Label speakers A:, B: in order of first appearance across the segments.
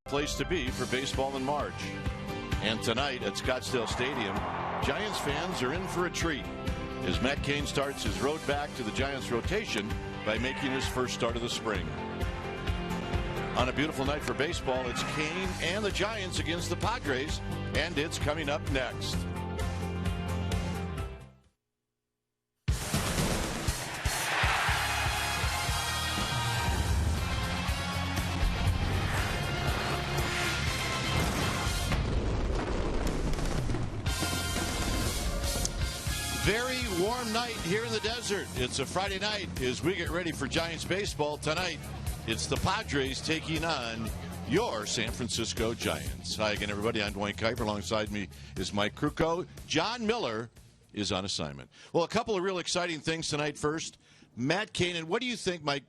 A: Place to be for baseball in March. And tonight at Scottsdale Stadium, Giants fans are in for a treat as Matt Cain starts his road back to the Giants rotation by making his first start of the spring. On a beautiful night for baseball, it's Cain and the Giants against the Padres, and it's coming up next. Very warm night here in the desert. It's a Friday night as we get ready for Giants baseball. Tonight, it's the Padres taking on your San Francisco Giants. Hi again, everybody. I'm Dwayne Kuiper. Alongside me is Mike Krukow. John Miller is on assignment. Well, a couple of real exciting things tonight. First, Matt Cain. And what do you think, Mike,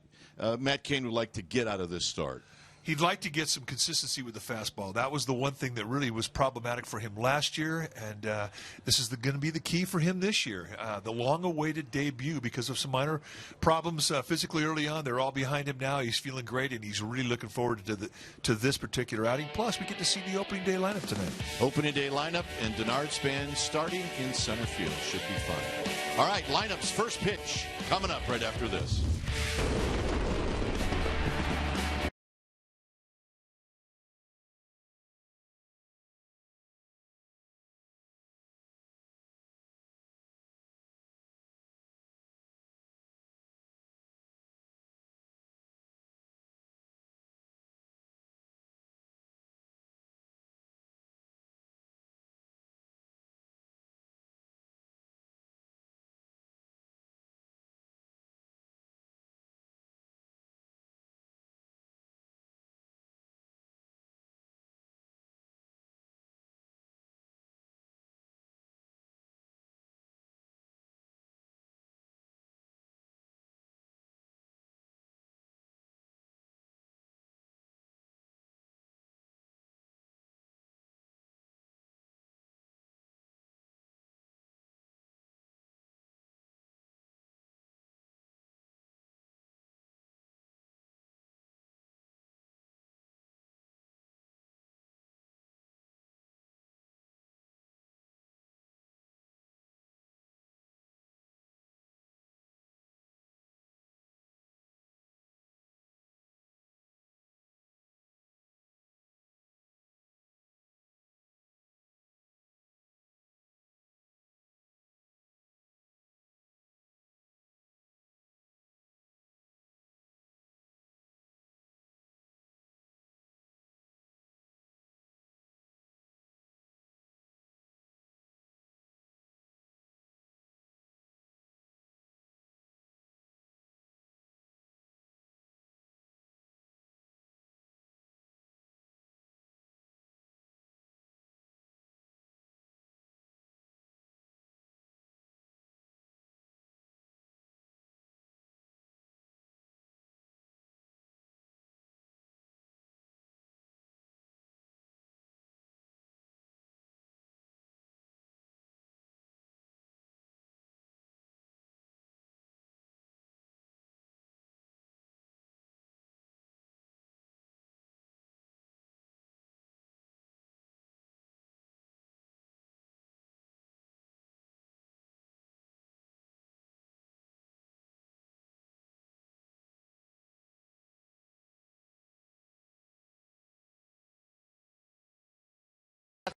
A: Matt Cain would like to get out of this start?
B: He'd like to get some consistency with the fastball. That was the one thing that really was problematic for him last year, and this is going to be the key for him this year. The long-awaited debut because of some minor problems physically early on. They're all behind him now. He's feeling great, and he's really looking forward to this particular outing. Plus, we get to see the opening day lineup tonight. Opening day lineup and Denard Span starting in center field. Should be fun.
A: All right, lineups, first pitch coming up right after this.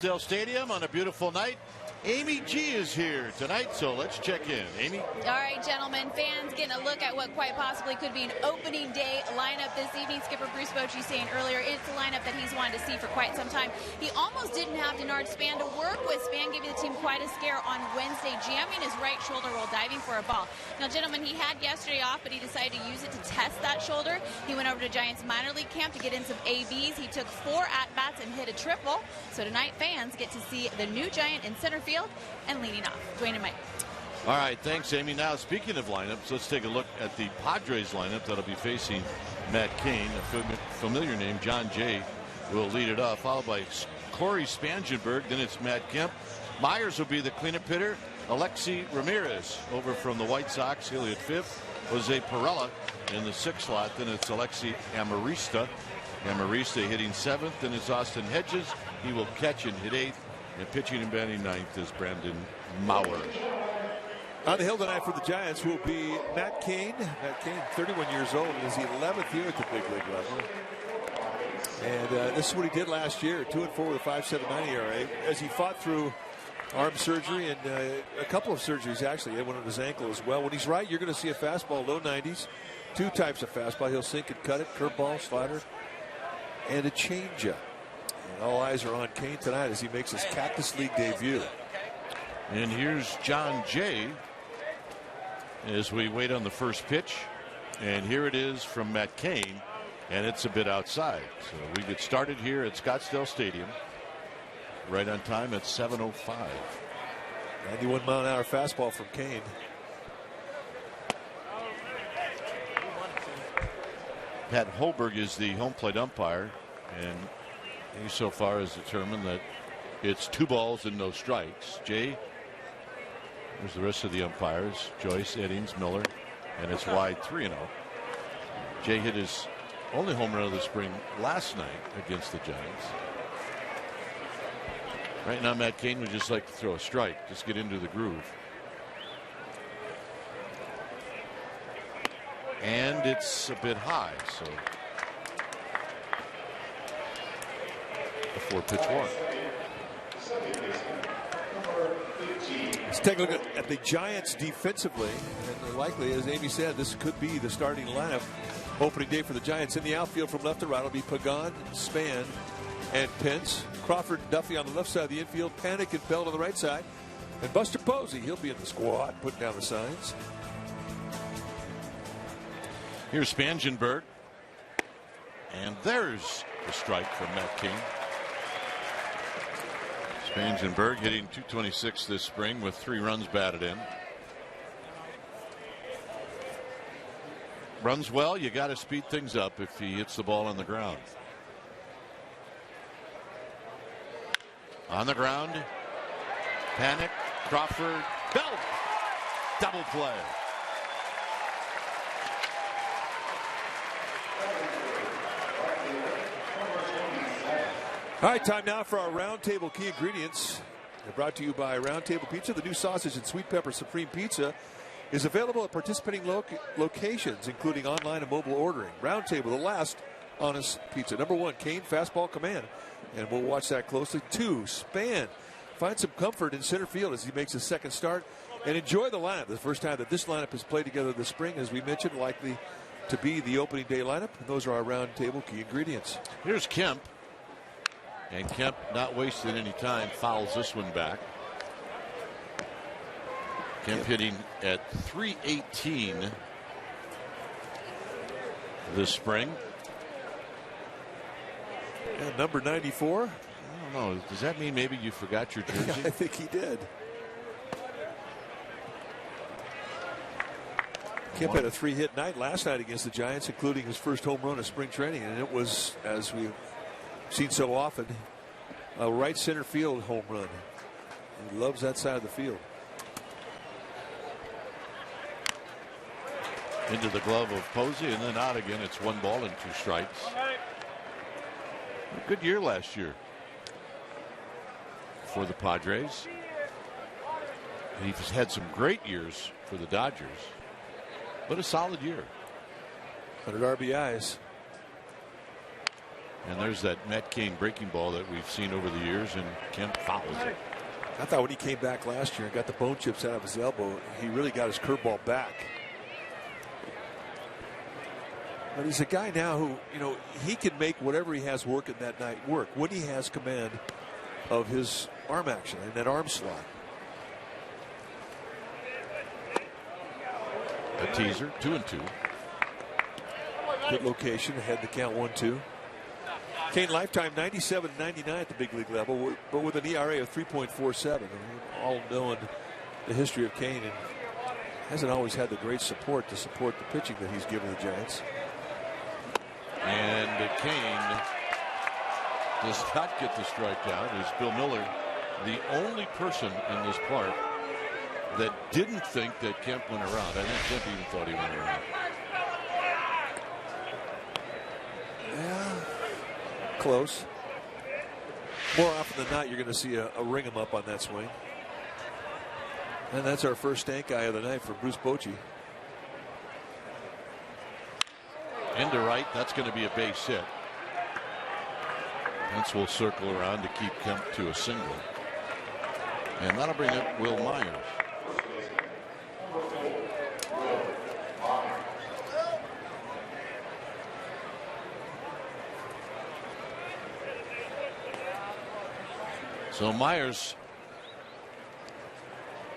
A: Scottsdale Stadium on a beautiful night. Amy G is here tonight, so let's check in. Amy?
C: All right, gentlemen, fans getting a look at what quite possibly could be an opening day lineup this evening. Skipper Bruce Bochy saying earlier it's a lineup that he's wanted to see for quite some time. He almost didn't have Denard Span to work with. Span gave the team quite a scare on Wednesday, jamming his right shoulder while diving for a ball. Now, gentlemen, he had yesterday off, but he decided to use it to test that shoulder. He went over to Giants minor league camp to get in some ABs. He took 4 at-bats and hit a triple. So tonight, fans get to see the new Giant in center field and leading off. Dwayne and Mike.
A: All right, thanks, Amy. Now, speaking of lineups, let's take a look at the Padres lineup that'll be facing Matt Cain. A familiar name, John Jay, will lead it off, followed by Corey Spangenberg. Then it's Matt Kemp. Myers will be the cleanup hitter. Alexi Ramirez over from the White Sox. He'll hit fifth. Jose Pirela in the 6th slot. Then it's Alexi Amarista Amarista hitting 7th, and it's Austin Hedges. He will catch and hit 8th. And pitching and batting 9th is Brandon Maurer.
D: On the hill tonight for the Giants will be Matt Cain. Matt Cain, 31 years old, and is the 11th year at the big league level. And this is what he did last year, 2-4 with a 5.79 ERA, as he fought through arm surgery and a couple of surgeries, actually. He had one on his ankle as well. When he's right, you're going to see a fastball, low 90s, 2 types of fastball. He'll sink and cut it, curveball, slider, and a changeup. And all eyes are on Cain tonight as he makes his Cactus League debut.
A: And here's John Jay as we wait on the first pitch. And here it is from Matt Cain, and it's a bit outside. So we get started here at Scottsdale Stadium. Right on time at 7:05.
D: 91-mile-an-hour fastball from Cain.
A: Pat Holberg is the home plate umpire, and he so far has determined that it's 2 balls and no strikes. Jay, there's the rest of the umpires, Joyce, Eddings, Miller, and it's wide 3-0. Jay hit his only home run of the spring last night against the Giants. Right now, Matt Cain would just like to throw a strike, just get into the groove. And it's a bit high, so a 4-pitch walk.
D: Let's take a look at the Giants defensively, and likely, as Amy said, this could be the starting lineup opening day for the Giants. In the outfield from left to right will be Pagan, Span, and Pence. Crawford and Duffy on the left side of the infield. Panic and Bell on the right side. And Buster Posey, he'll be in the squad, putting down the signs.
A: Here's Spangenberg. And there's the strike from Matt Cain. Spangenberg hitting .226 this spring with 3 runs batted in. Runs well, you got to speed things up if he hits the ball on the ground. On the ground, Panic, Crawford, Bell, double play.
D: All right, time now for our Roundtable Key Ingredients. They're brought to you by Roundtable Pizza. The new sausage and sweet pepper supreme pizza is available at participating locations, including online and mobile ordering. Roundtable, the last honest pizza. Number 1, Cain, fastball command. And we'll watch that closely. 2, Span. Find some comfort in center field as he makes his second start. And enjoy the lineup. The first time that this lineup has played together this spring, as we mentioned, likely to be the opening day lineup. And those are our Roundtable Key Ingredients.
A: Here's Kemp. And Kemp, not wasting any time, fouls this one back. Kemp hitting at .318 this spring.
D: And number 94.
A: I don't know. Does that mean maybe you forgot your jersey?
D: I think he did. Kemp had a 3-hit night last night against the Giants, including his first home run of spring training. And it was, as we've seen so often, a right center field home run. He loves that side of the field.
A: Into the glove of Posey and then out again. It's 1 ball and 2 strikes. A good year last year for the Padres. He's had some great years for the Dodgers, but a solid year.
D: 100 RBIs.
A: And there's that Matt Cain breaking ball that we've seen over the years, and Kemp fouls it.
D: I thought when he came back last year and got the bone chips out of his elbow, he really got his curveball back. But he's a guy now who, you know, he can make whatever he has working that night work when he has command of his arm action and that arm slot.
A: A teaser, 2-2.
D: Good location, ahead the count 1-2. Cain lifetime 97-99 at the big league level, but with an ERA of 3.47. All knowing the history of Cain, and hasn't always had the great support to support the pitching that he's given the Giants.
A: And Cain does not get the strikeout. Is Bill Miller the only person in this park that didn't think that Kemp went around? I think Kemp even thought he went around.
D: Yeah. close. More often than not, you're going to see a ring 'em up on that swing. And that's our first stank eye of the night for Bruce Bochy.
A: Into right, that's going to be a base hit. Pence will circle around to keep Kemp to a single. And that'll bring up Will Myers. So Myers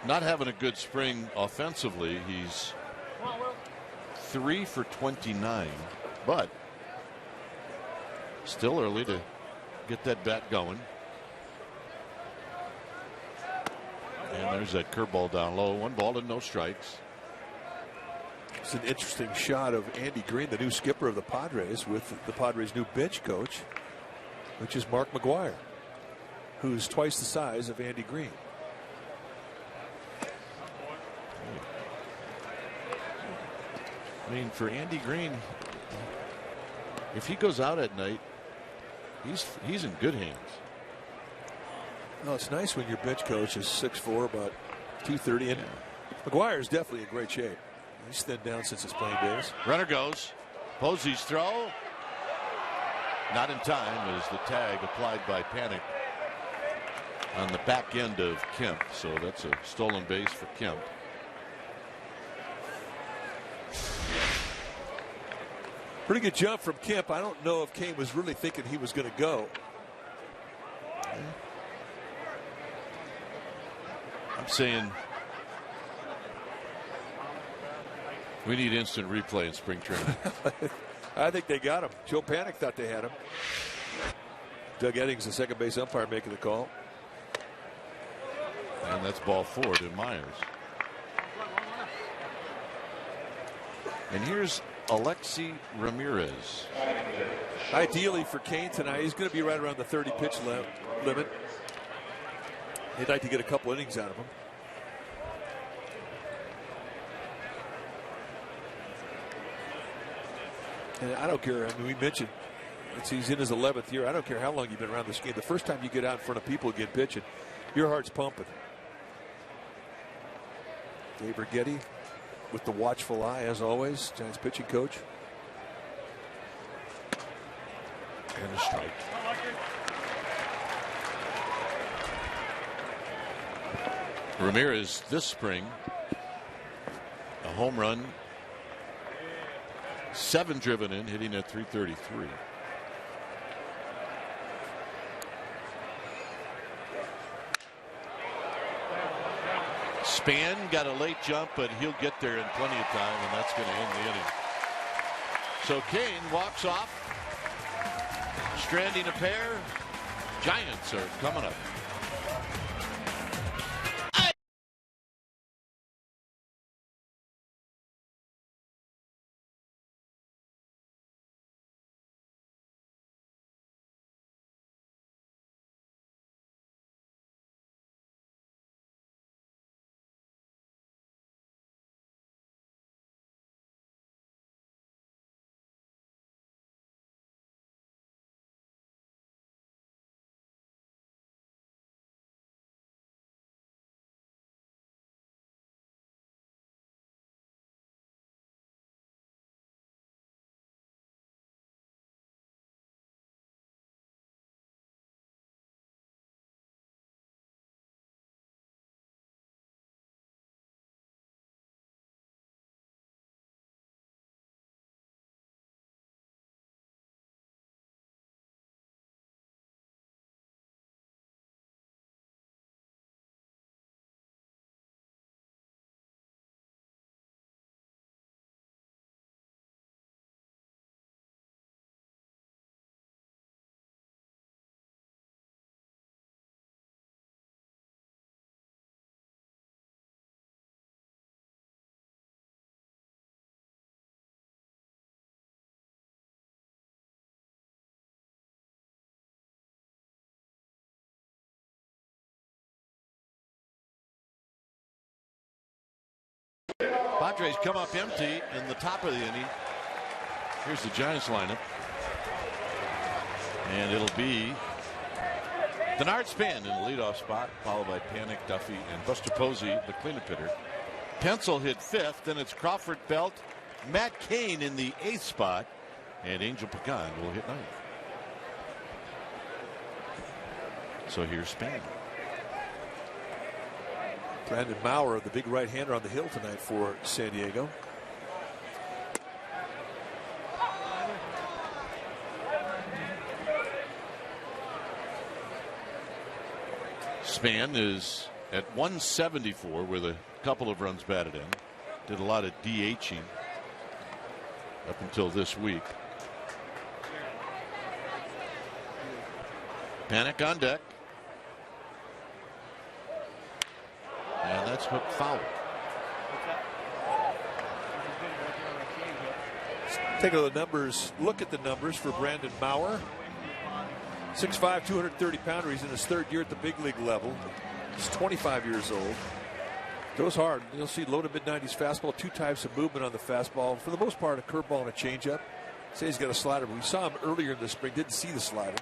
A: not having a good spring offensively. He's 3 for 29, but still early to get that bat going. And there's that curveball down low. 1 ball and no strikes.
D: It's an interesting shot of Andy Green, the new skipper of the Padres, with the Padres' new bench coach, which is Mark McGwire, who's twice the size of Andy Green.
A: I mean, for Andy Green, if he goes out at night, he's in good hands.
D: No, it's nice when your bench coach is 6'4", about 230, and McGwire is definitely in great shape. He's thinned down since his playing days.
A: Runner goes. Posey's throw. Not in time as the tag applied by Panic on the back end of Kemp. So that's a stolen base for Kemp.
D: Pretty good jump from Kemp. I don't know if Kane was really thinking he was going to go.
A: I'm saying we need instant replay in spring training.
D: I think they got him. Joe Panic thought they had him. Doug Eddings, the second base umpire, making the call.
A: And that's ball 4 to Myers. And here's Alexi Ramirez.
D: Ideally for Kane tonight, he's going to be right around the 30 pitch limit. He'd like to get a couple innings out of him. And I don't care. I mean, we mentioned he's in his 11th year. I don't care how long you've been around this game. The first time you get out in front of people again pitching, your heart's pumping. Dave Righetti with the watchful eye, as always, Giants pitching coach.
A: And a strike. Ramirez this spring, a home run, 7 driven in, hitting at .333. Span got a late jump, but he'll get there in plenty of time, and that's going to end the inning. So Kane walks off, stranding a pair. Giants are coming up. Padres come up empty in the top of the inning. Here's the Giants lineup. And it'll be Denard Span in the leadoff spot, followed by Panik, Duffy, and Buster Posey, the cleanup hitter. Pencil hit 5th, then it's Crawford, Belt, Matt Cain in the 8th spot, and Angel Pagan will hit 9th. So here's Span.
D: Brandon Maurer, the big right-hander on the hill tonight for San Diego.
A: Span is at 174 with a couple of runs batted in. Did a lot of DHing up until this week. Panik on deck. And that's hooked foul.
D: Take a look at the numbers. Look at the numbers for Brandon Maurer. 6'5", 230-pounder. He's in his 3rd year at the big league level. He's 25 years old. Throws hard. You'll see low to mid-90s fastball, 2 types of movement on the fastball. For the most part, a curveball and a changeup. Say he's got a slider, but we saw him earlier in the spring. Didn't see the slider.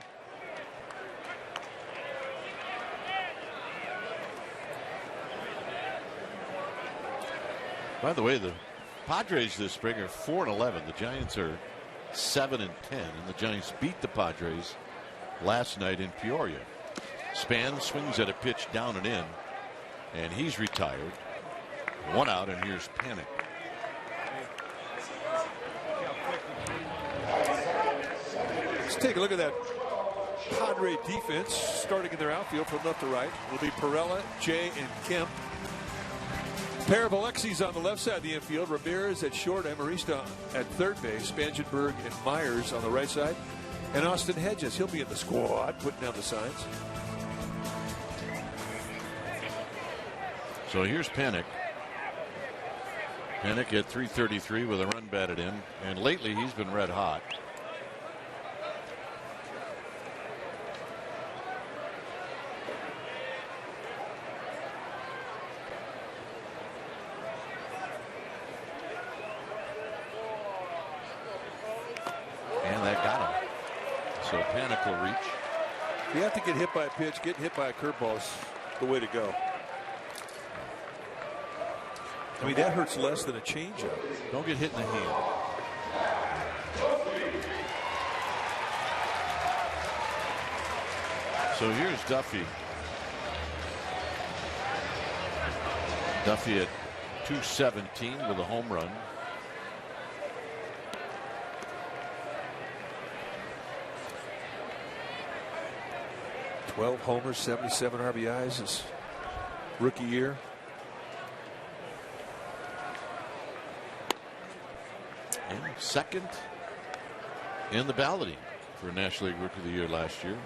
A: By the way, the Padres this spring are 4-11. The Giants are 7-10, and the Giants beat the Padres last night in Peoria. Span swings at a pitch down and in, and he's retired. 1 out, and here's Panik.
D: Let's take a look at that Padre defense starting in their outfield from left to right. It'll be Perella, Jay, and Kemp. Pair of Alexis on the left side of the infield. Ramirez at short, Amarista at third base. Spangenberg and Myers on the right side. And Austin Hedges, he'll be in the squad, putting down the signs.
A: So here's Panik. Panik at 333 with a run batted in, and lately he's been red hot. And that got him. So Panik will reach.
D: You have to get hit by a pitch. Getting hit by a curveball is the way to go. I mean, that hurts less than a changeup.
A: Don't get hit in the hand. So here's Duffy. Duffy at 217 with a home run.
D: $12 homers, 77 RBIs his rookie year.
A: And second in the balloting for National League Rookie of the Year last year.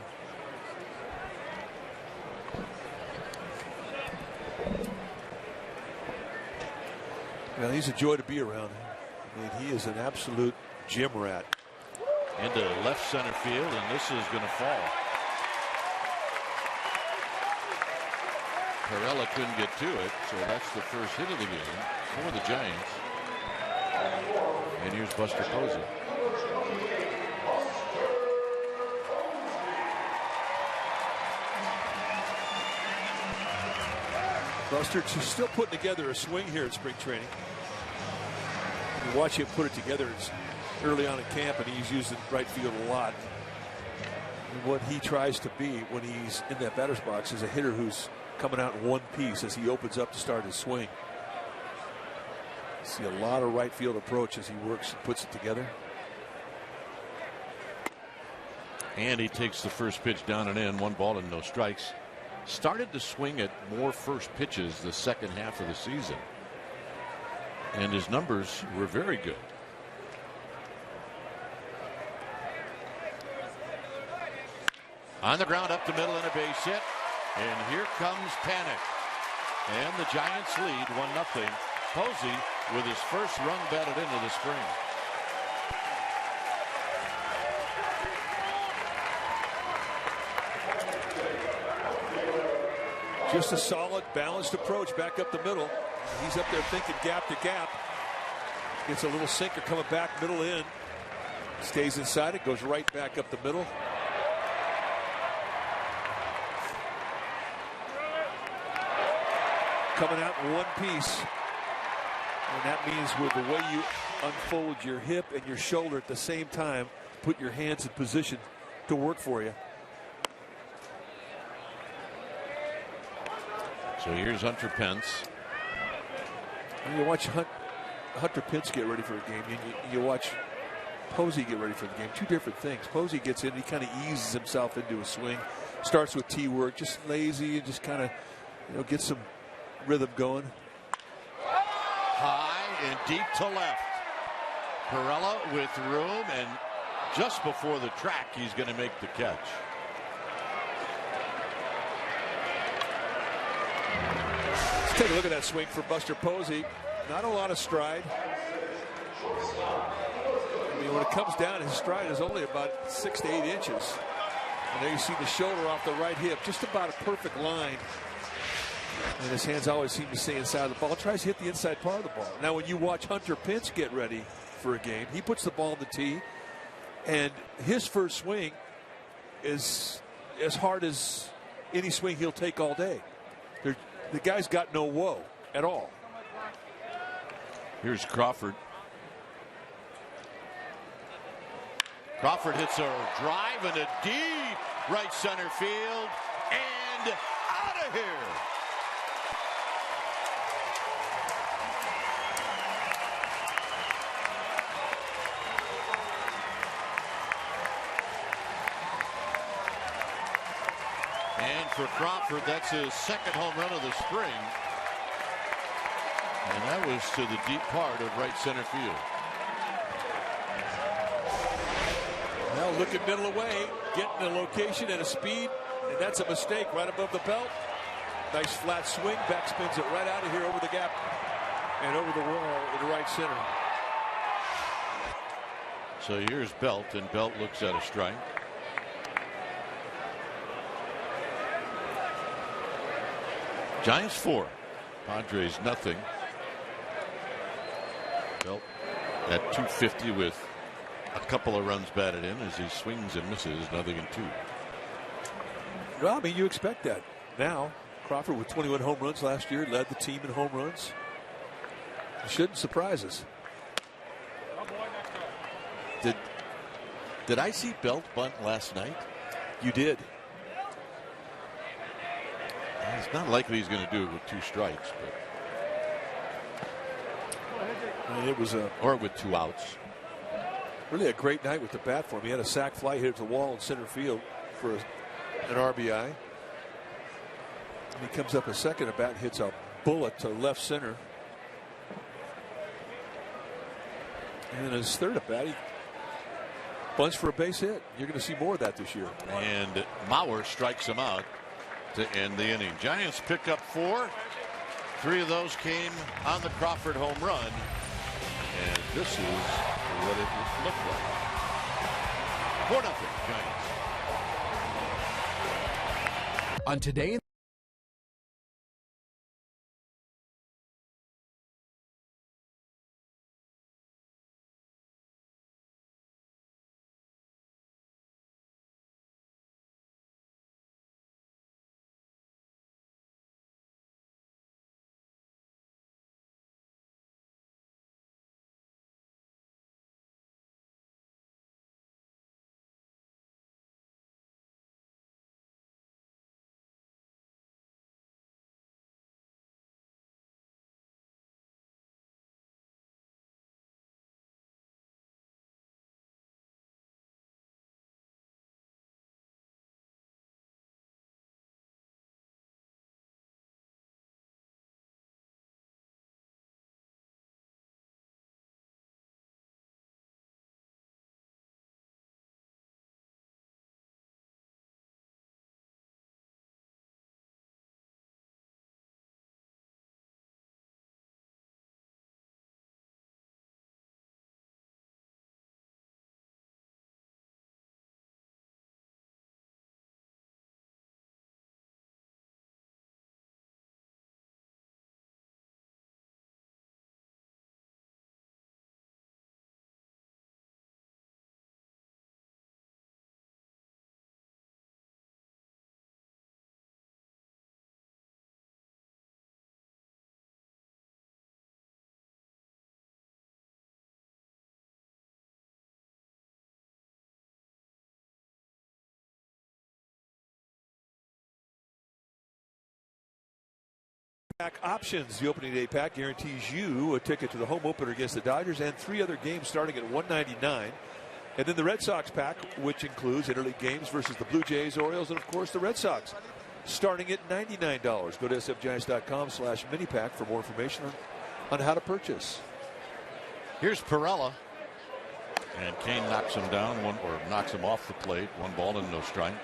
D: Well, he's a joy to be around. I mean, he is an absolute gym rat.
A: Into left center field, and this is going to fall. Perella couldn't get to it, so that's the first hit of the game for the Giants. And here's Buster Posey.
D: Buster still putting together a swing here in spring training. You watch him put it together early on in camp, and he's using right field a lot. And what he tries to be when he's in that batter's box is a hitter who's coming out in one piece as he opens up to start his swing. See a lot of right field approach as he works and puts it together.
A: And he takes the first pitch down and in, 1 ball and no strikes. Started to swing at more first pitches the second half of the season, and his numbers were very good. On the ground up the middle and a base hit, and here comes Panik, and the Giants lead 1-0. Posey with his first run batted into the spring.
D: Just a solid, balanced approach back up the middle. He's up there thinking gap to gap. Gets a little sinker coming back middle in. Stays inside it, goes right back up the middle. coming out in one piece. And that means with the way you unfold your hip and your shoulder at the same time, put your hands in position to work for you.
A: So here's Hunter Pence.
D: And you watch Hunter Pence get ready for a game. You watch Posey get ready for the game. Two different things. Posey gets in, he kind of eases himself into a swing. Starts with tee work, just lazy and just kind of, get some rhythm going.
A: High and deep to left. Perella with room, and just before the track, he's going to make the catch.
D: Let's take a look at that swing for Buster Posey. Not a lot of stride. I mean, when it comes down, his stride is only about 6 to 8 inches. And there you see the shoulder off the right hip, just about a perfect line. And his hands always seem to stay inside the ball. Tries to hit the inside part of the ball. Now, when you watch Hunter Pence get ready for a game, he puts the ball in the tee, and his first swing is as hard as any swing he'll take all day. The guy's got no whoa at all.
A: Here's Crawford. Crawford hits a drive and a deep right center field, and out of here. And for Crawford, that's his second home run of the spring. And that was to the deep part of right center field.
D: Now looking middle away, getting a location and a speed, and that's a mistake right above the belt. Nice flat swing, back spins it right out of here over the gap and over the wall in the right center.
A: So here's Belt, and Belt looks at a strike. Giants 4, Padres nothing. Belt at 250 with a couple of runs batted in as he swings and misses, nothing in 2.
D: Well, I mean, you expect that. Now, Crawford with 21 home runs last year, led the team in home runs. It shouldn't surprise us.
A: Did I see Belt bunt last night?
D: You did.
A: It's not likely he's going to do it with 2 strikes, but
D: And it was
A: or with 2 outs.
D: Really a great night with the bat for him. He had a sac fly hit to the wall in center field for an RBI. And he comes up a second at bat and hits a bullet to left center. And then his third at bat, he bunts for a base hit. You're going to see more of that this year.
A: And Mauer strikes him out to end the inning. Giants pick up 4. 3 of those came on the Crawford home run. And this is what it looked like. 4-0 Giants.
E: On Today
D: Options. The opening day pack guarantees you a ticket to the home opener against the Dodgers and 3 other games starting at $199. And then the Red Sox pack, which includes interleague games versus the Blue Jays, Orioles, and of course the Red Sox, starting at $99. Go to sfgiants.com/mini-pack for more information on how to purchase.
A: Here's Pirella. And Kane knocks him down, knocks him off the plate. 1 ball and no strikes.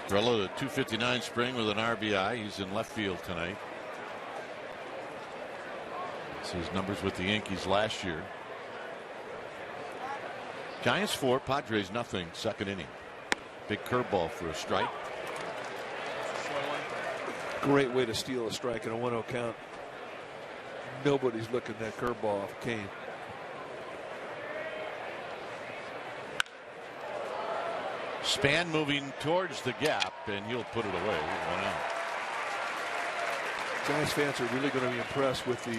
A: Pirella, the .259 spring with an RBI. He's in left field tonight. That's his numbers with the Yankees last year. Giants 4, Padres nothing. Second inning. Big curveball for a strike.
D: Great way to steal a strike in a 1-0 count. Nobody's looking that curveball off Kane.
A: Span moving towards the gap, and he'll put it away. 1 out.
D: Giants fans are really going to be impressed with the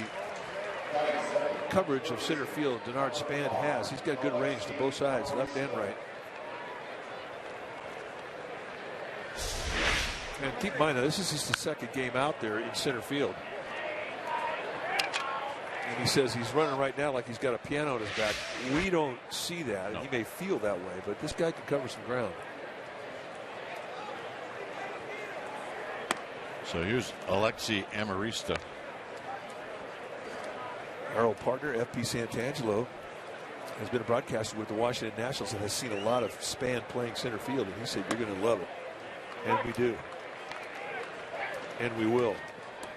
D: coverage of center field Denard Span has. He's got good range to both sides, left and right. And keep in mind, this is just the second game out there in center field. And he says he's running right now like he's got a piano on his back. We don't see that. No. He may feel that way, but this guy can cover some ground.
A: So here's Alexi Amarista.
D: Our old partner, F.P. Santangelo, has been a broadcaster with the Washington Nationals and has seen a lot of Span playing center field. And he said, you're going to love it. And we do. And we will.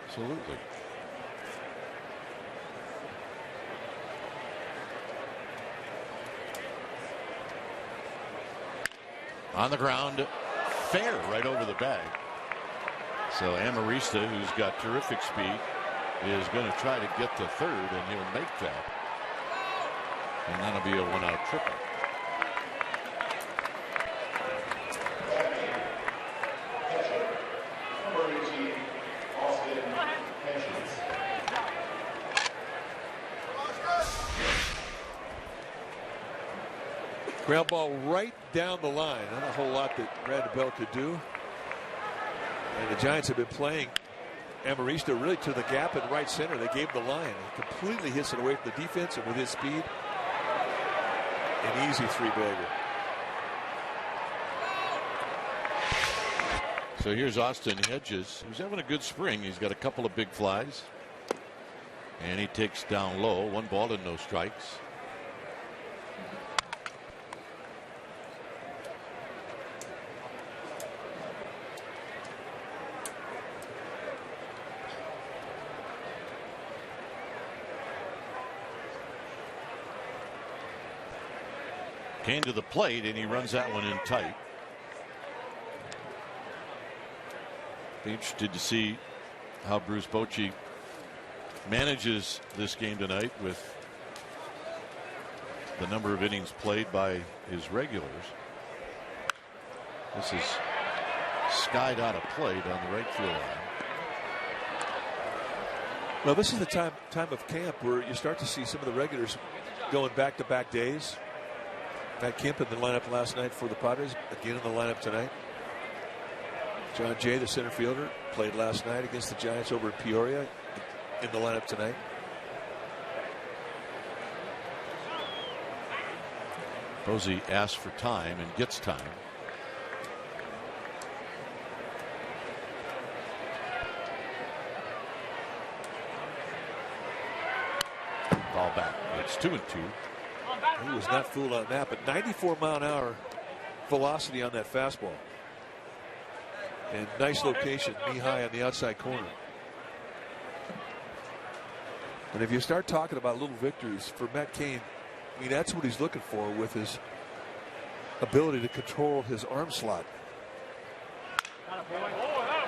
A: Absolutely. On the ground, fair right over the bag. So Amarista, who's got terrific speed, is going to try to get to third, and he'll make that. And that'll be a 1-out triple.
D: Ground ball right down the line. Not a whole lot that Randall could do. And the Giants have been playing Amarista really to the gap in right center. They gave the line. He completely hits it away from the defense, and with his speed, an easy 3-bagger.
A: So here's Austin Hedges, who's having a good spring. He's got a couple of big flies. And he takes down low. 1 ball and no strikes. Kane to the plate, and he runs that one in tight. Be interested to see how Bruce Bochy manages this game tonight with the number of innings played by his regulars. This is skied out of plate on the right field line.
D: Well, this is the time of camp where you start to see some of the regulars going back-to-back days. Matt Kemp in the lineup last night for the Padres, again in the lineup tonight. John Jay, the center fielder, played last night against the Giants over in Peoria, in the lineup tonight.
A: Posey asks for time and gets time. Ball back. It's 2-2.
D: He was not fooled on that, but 94-mile-an-hour velocity on that fastball. And nice location, knee high on the outside corner. And if you start talking about little victories for Matt Kane, I mean, that's what he's looking for with his ability to control his arm slot.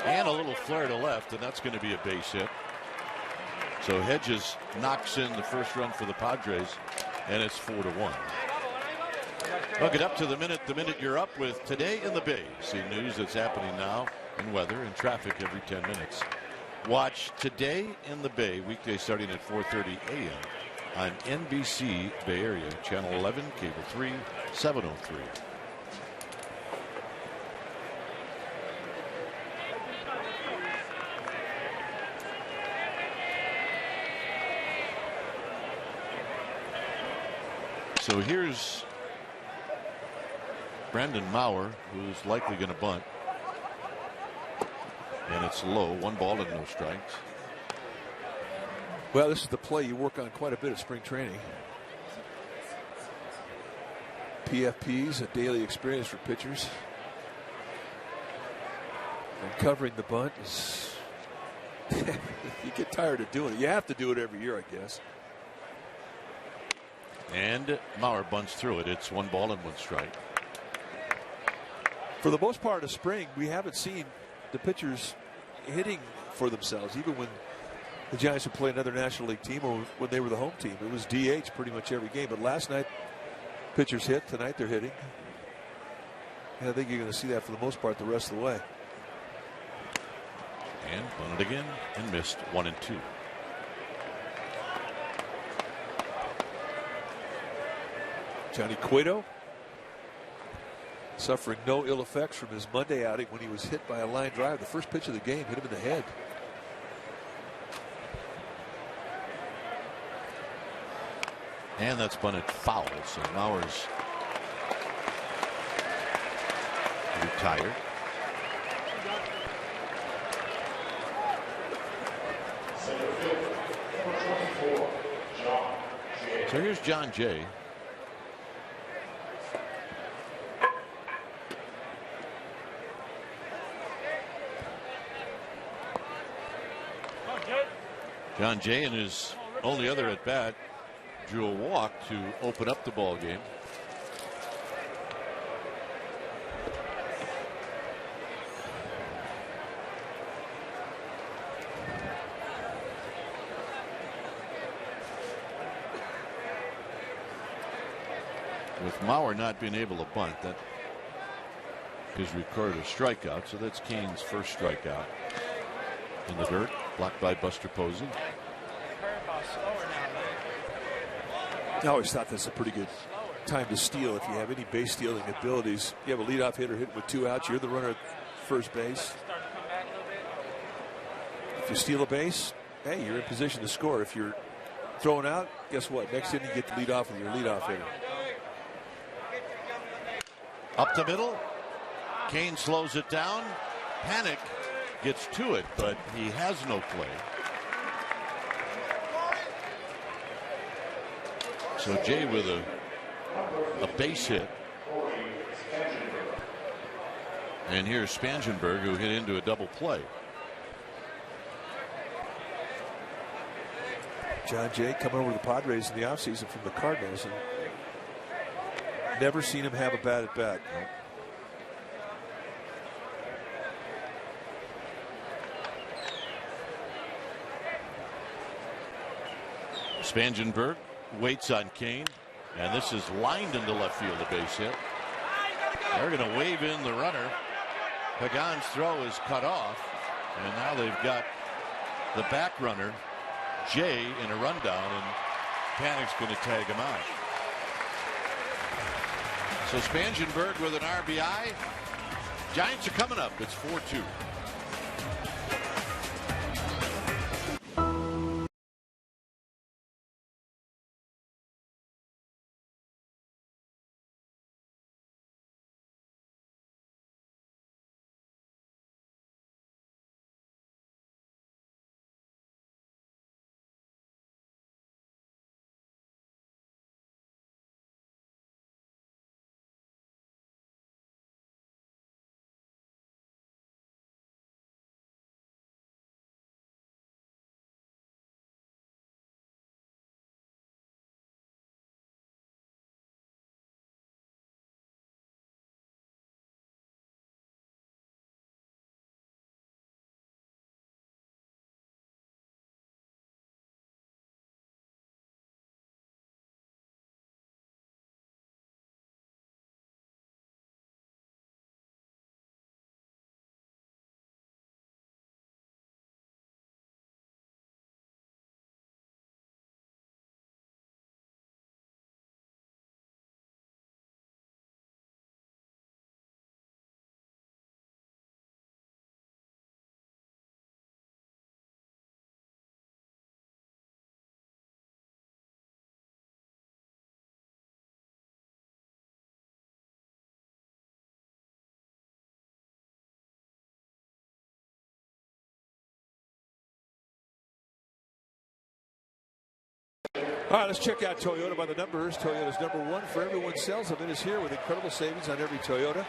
A: And a little flare to left, and that's going to be a base hit. So Hedges knocks in the first run for the Padres, and it's 4-1. Hook it up to the minute you're up with Today in the Bay. See news that's happening now and weather and traffic every 10 minutes. Watch Today in the Bay weekday starting at 4:30 a.m. on NBC Bay Area, Channel 11, Cable 3, 703. So here's Brandon Maurer, who's likely going to bunt. And it's low, 1 ball and no strikes.
D: Well, this is the play you work on quite a bit at spring training. PFPs, a daily experience for pitchers. And covering the bunt is, you get tired of doing it. You have to do it every year, I guess.
A: And Maurer bunts through it. It's 1 ball and 1 strike.
D: For the most part of spring, we haven't seen the pitchers hitting for themselves, even when the Giants would play another National League team or when they were the home team. It was DH pretty much every game. But last night, pitchers hit. Tonight, they're hitting. And I think you're going to see that for the most part the rest of the way.
A: And bunted again and missed 1 and 2.
D: Johnny Cueto suffering no ill effects from his Monday outing when he was hit by a line drive. The first pitch of the game hit him in the head.
A: And that's bunted foul. So Maurer's retired. So here's John Jay. John Jay in his only other at bat drew a walk to open up the ball game. With Maurer not being able to bunt, that is recorded a strikeout, so that's Kane's first strikeout in the dirt, blocked by Buster Posey.
D: I always thought that's a pretty good time to steal if you have any base stealing abilities. You have a leadoff hitter hitting with 2 outs. You're the runner at first base. If you steal a base, hey, you're in position to score. If you're thrown out, guess what? Next inning, you get to lead off with your leadoff hitter.
A: Up the middle. Kane slows it down. Panic gets to it, but he has no play. So Jay with a base hit. And here's Spangenberg, who hit into a double play.
D: John Jay coming over to the Padres in the offseason from the Cardinals, and never seen him have a bad at bat.
A: Spangenberg waits on Kane, and this is lined into left field, a base hit. They're going to wave in the runner. Pagan's throw is cut off, and now they've got the back runner, Jay, in a rundown, and Panic's going to tag him out. So Spangenberg with an RBI. Giants are coming up. It's 4-2.
D: All right, let's check out Toyota by the numbers. Toyota's #1 for everyone sells them. It is here with incredible savings on every Toyota.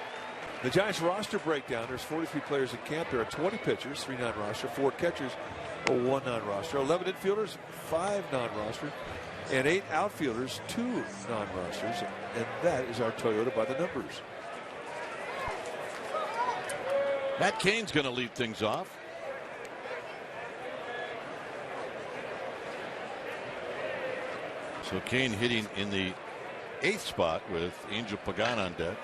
D: The Giants roster breakdown. There's 43 players in camp. There are 20 pitchers, 3 non-roster, 4 catchers, 1 non-roster, 11 infielders, 5 non-roster, and 8 outfielders, 2 non-rosters. And that is our Toyota by the numbers.
A: Matt Cain's going to lead things off. So Cain hitting in the 8th spot with Angel Pagan on deck.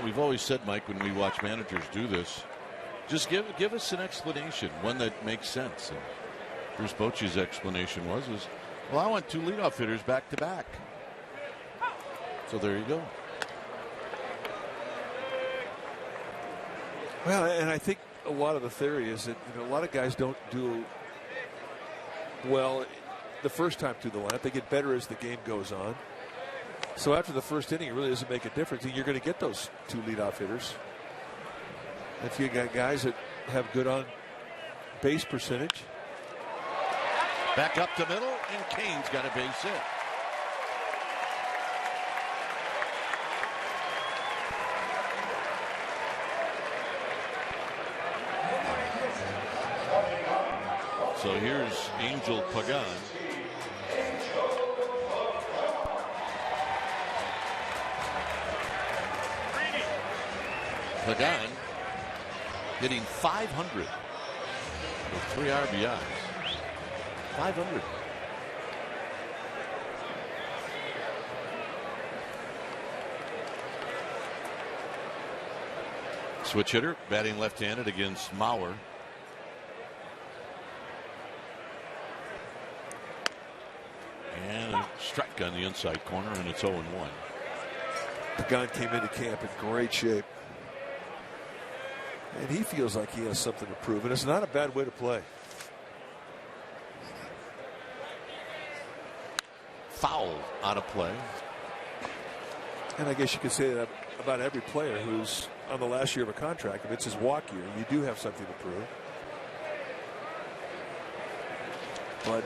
A: We've always said, Mike, when we watch managers do this, just give us an explanation, one that makes sense. And Bruce Bochy's explanation was, well, I want 2 leadoff hitters back to back. So there you go.
D: Well, and I think a lot of the theory is that a lot of guys don't do well the first time through the lineup. They get better as the game goes on. So after the first inning, it really doesn't make a difference. You're going to get those 2 leadoff hitters. If you got guys that have good on base percentage.
A: Back up to middle, and Cain's got a base hit. So here's Angel Pagan. Pagan hitting 500 with 3 RBIs. 500. Switch hitter, batting left-handed against Mauer. And a strike on the inside corner, and it's 0-1.
D: Pagan came into camp in great shape. And he feels like he has something to prove, and it's not a bad way to play.
A: Foul out of play.
D: And I guess you could say that about every player who's on the last year of a contract. If it's his walk year, you do have something to prove. But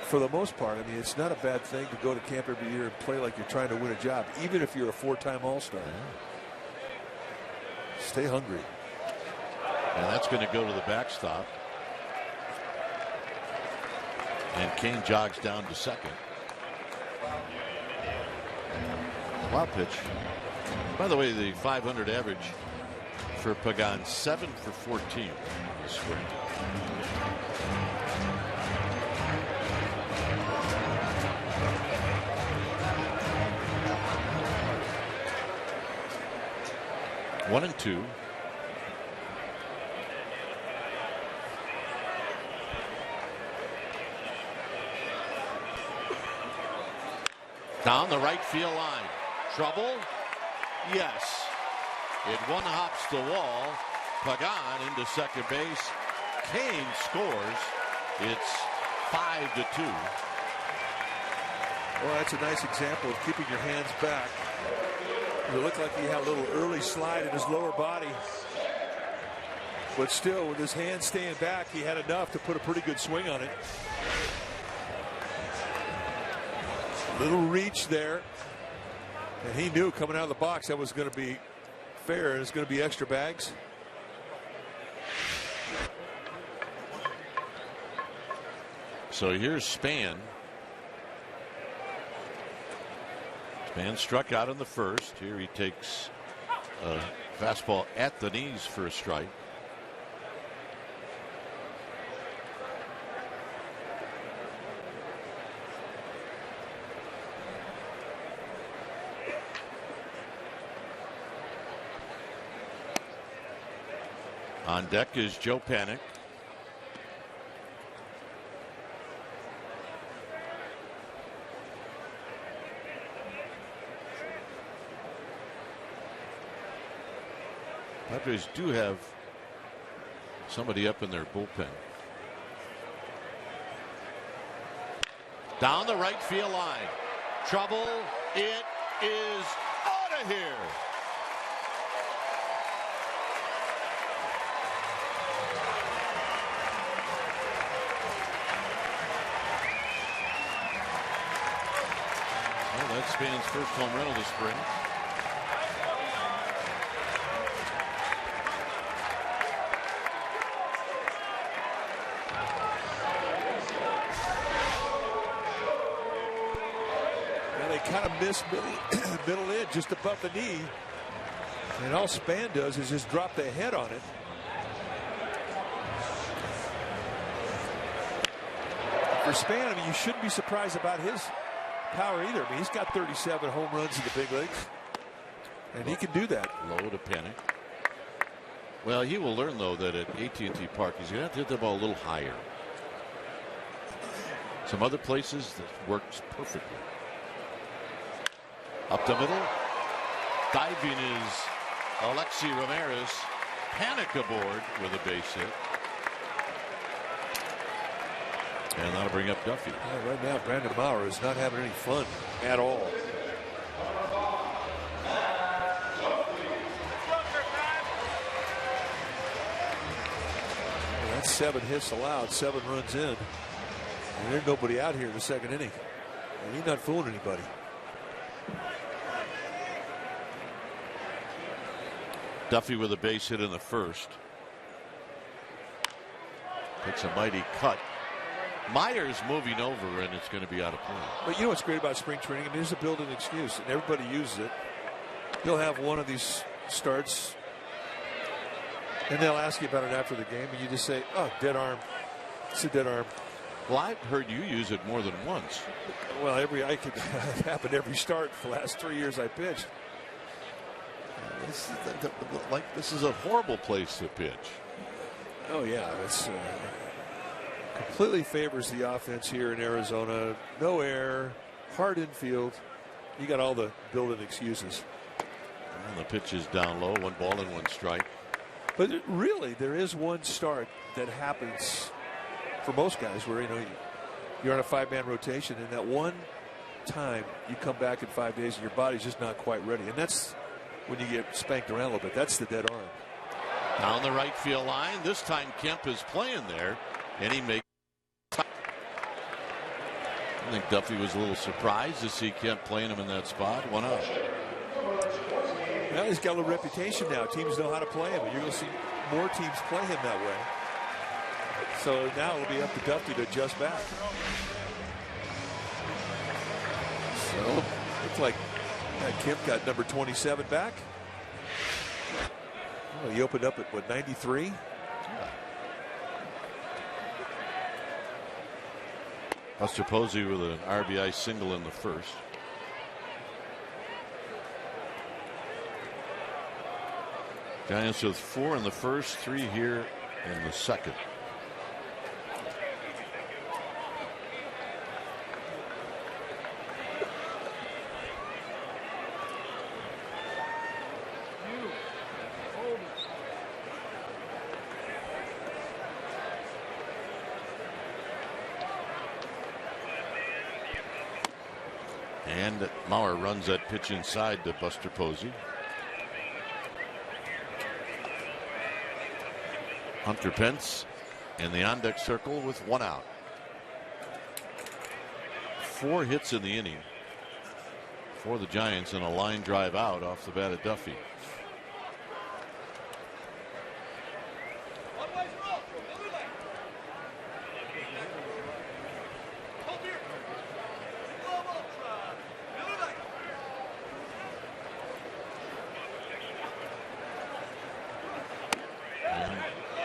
D: for the most part, I mean, it's not a bad thing to go to camp every year and play like you're trying to win a job, even if you're a 4-time All-Star. Stay hungry.
A: And that's going to go to the backstop. And Cain jogs down to second. Wild pitch. By the way, the 500 average for Pagan, 7 for 14 this spring. One and 2. Down the right field line. Trouble? Yes. It one hops the wall. Pagan into second base. Cain scores. It's 5-2.
D: Well, that's a nice example of keeping your hands back. It looked like he had a little early slide in his lower body. But still, with his hands staying back, he had enough to put a pretty good swing on it. Little reach there. And he knew coming out of the box that was going to be fair, and it's going to be extra bags.
A: So here's Span. Span struck out in the first. Here he takes a fastball at the knees for a strike. On deck is Joe Panik. Padres do have somebody up in their bullpen. Down the right field line. Trouble. It is out of here. Giants fan's first home run of the spring.
D: Now they kind of miss middle edge just above the knee. And all Span does is just drop the head on it. For Span, I mean, you shouldn't be surprised about his power either. I mean, he's got 37 home runs in the big leagues, and he can do that.
A: Low to Panic. Well, he will learn, though, that at AT&T Park, he's going to have to hit the ball a little higher. Some other places, that works perfectly. Up the middle. Diving is Alexi Ramirez. Panic aboard with a base hit. And that'll bring up Duffy.
D: Yeah, right now, Brandon Maurer is not having any fun at all. Well, that's 7 hits allowed, 7 runs in. And there's nobody out here in the second inning. And he's not fooling anybody.
A: Duffy with a base hit in the first. Takes a mighty cut. Myers moving over, and it's going to be out of play.
D: But you know what's great about spring training? I mean, there's a built-in excuse, and everybody uses it. You'll have one of these starts, and they'll ask you about it after the game, and you just say, oh, dead arm. It's a dead arm.
A: Well, I've heard you use it more than once.
D: Well, it happened every start for the last 3 years I pitched.
A: This is a horrible place to pitch.
D: Oh, yeah. It's completely favors the offense here in Arizona. No air, hard infield. You got all the built-in excuses.
A: And the pitch is down low, 1 ball and 1 strike.
D: But really, there is one start that happens for most guys where you're on a 5-man rotation, and that one time you come back in 5 days and your body's just not quite ready, and that's when you get spanked around a little bit. That's the dead arm.
A: Down the right field line. This time Kemp is playing there, and he makes. I think Duffy was a little surprised to see Kemp playing him in that spot. 1 out.
D: Well, he's got a little reputation now. Teams know how to play him, and you're going to see more teams play him that way. So now it'll be up to Duffy to adjust back. So looks like Kemp got number 27 back. Well, he opened up at, what, 93?
A: Buster Posey with an RBI single in the first. Giants with 4 in the first, 3 here in the second. And Maurer runs that pitch inside to Buster Posey. Hunter Pence in the on-deck circle with 1 out. 4 hits in the inning for the Giants and a line drive out off the bat of Duffy.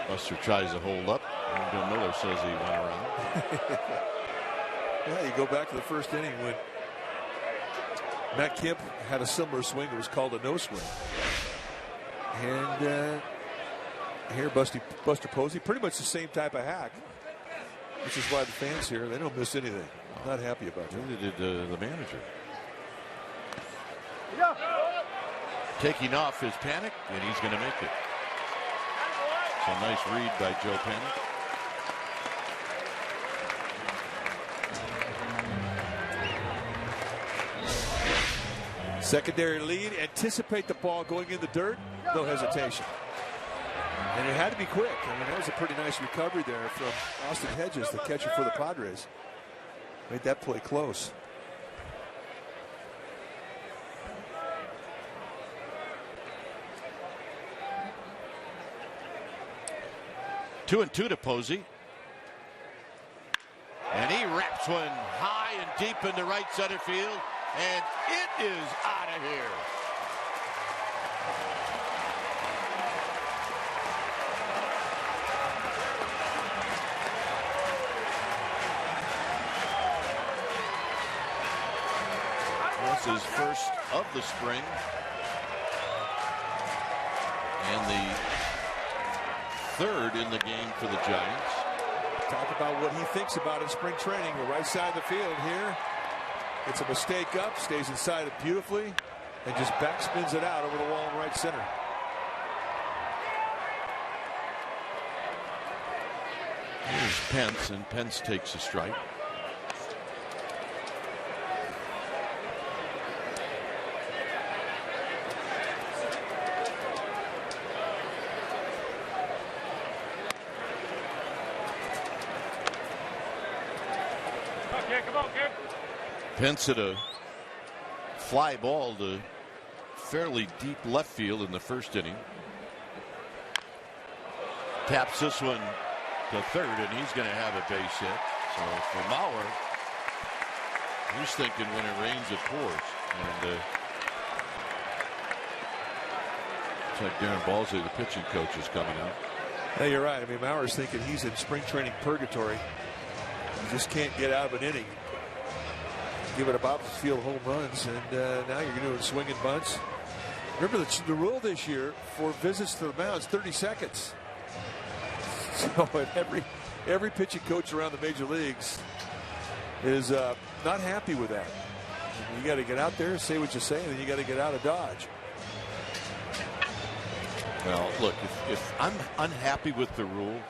A: Buster tries to hold up, and Bill Miller says he went around.
D: Yeah, you go back to the first inning when Matt Kemp had a similar swing. It was called a no swing. And here Buster Posey, pretty much the same type of hack, which is why the fans here, they don't miss anything. Not happy about that.
A: Neither did the manager. Taking off his Panic, and he's going to make it. So nice read by Joe Panic.
D: Secondary lead, anticipate the ball going in the dirt, no hesitation. And it had to be quick. I mean, that was a pretty nice recovery there from Austin Hedges, the catcher for the Padres. Made that play close.
A: 2-2 to Posey. And he wraps one high and deep into right center field. And it is out of here. This is first of the spring. And the third in the game for the Giants.
D: Talk about what he thinks about in spring training. The right side of the field here. It's a mistake up, stays inside it beautifully, and just backspins it out over the wall in right center.
A: Here's Pence, and Pence takes a strike. Pence hit a fly ball to fairly deep left field in the first inning. Taps this one to third, and he's going to have a base hit. So for Mauer, he's thinking when it rains, it pours. And it's like Darren Balsley, the pitching coach, is coming out.
D: Hey, you're right. I mean, Mauer's thinking he's in spring training purgatory. He just can't get out of an inning. Give it about the field home runs, and now you're doing swinging bunts. Remember the rule this year for visits to the mound is 30 seconds. So every pitching coach around the major leagues is not happy with that. You got to get out there, say what you say, and then you got to get out of Dodge.
A: Well, look, if I'm unhappy with the rule,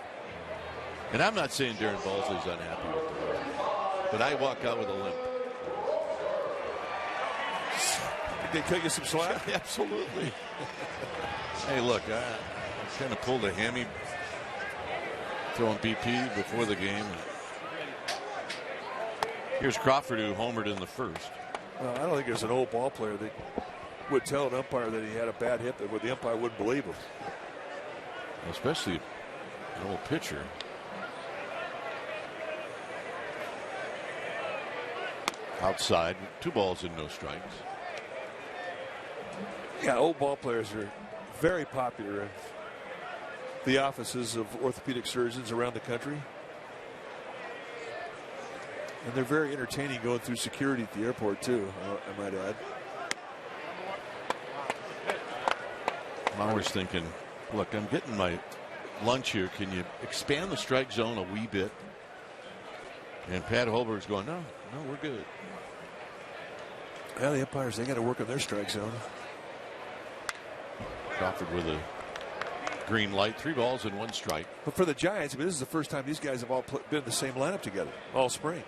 A: and I'm not saying Darren Balsley's unhappy with the rule, but I walk out with a limp.
D: They cut you some slack?
A: Absolutely. Hey, look, I kind of pulled a hammy throwing BP before the game. Here's Crawford, who homered in the first.
D: Well, I don't think there's an old ball player that would tell an umpire that he had a bad hit, but the umpire wouldn't believe him.
A: Especially an old pitcher. Outside, 2 balls and no strikes.
D: Yeah, old ball players are very popular in the offices of orthopedic surgeons around the country. And they're very entertaining going through security at the airport, too, I might add.
A: Mauer's thinking, look, I'm getting my lunch here. Can you expand the strike zone a wee bit? And Pat Holberg's going, no, we're good.
D: Well, the umpires, they got to work on their strike zone.
A: Crawford with a green light, 3 balls and 1 strike.
D: But for the Giants, I mean, this is the first time these guys have all been in the same lineup together all spring.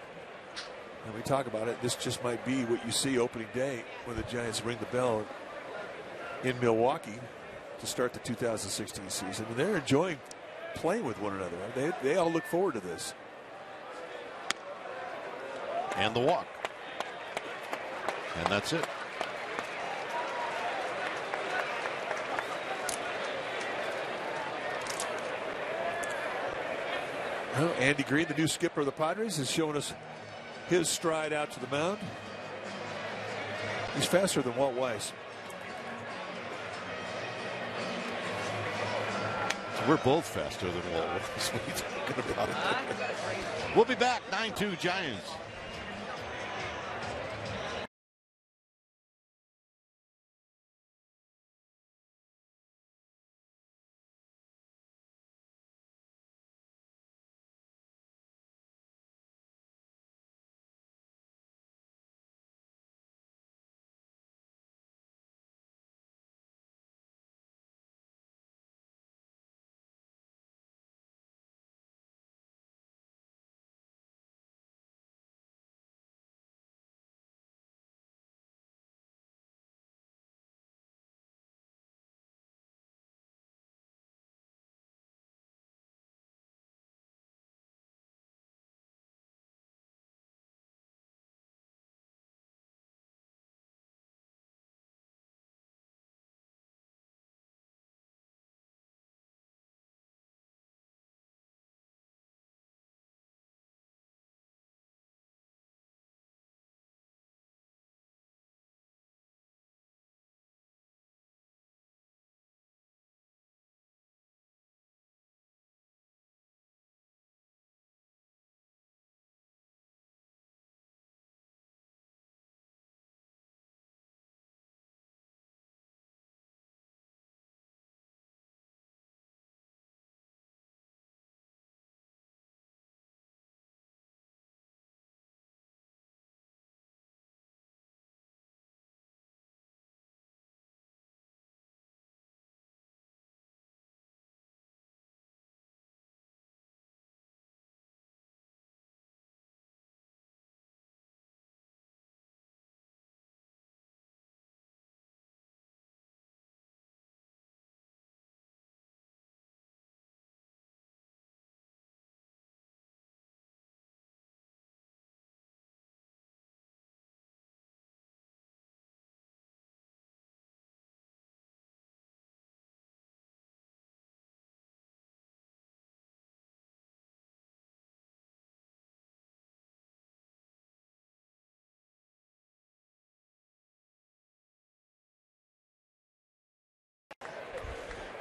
D: And we talk about it. This just might be what you see opening day when the Giants ring the bell in Milwaukee to start the 2016 season. And they're enjoying playing with one another. They all look forward to this.
A: And the walk. And that's it.
D: Well, Andy Green, the new skipper of the Padres, is showing us his stride out to the mound. He's faster than Walt Weiss.
A: We're both faster than Walt Weiss. What are you talking about? We'll be back. 9-2 Giants.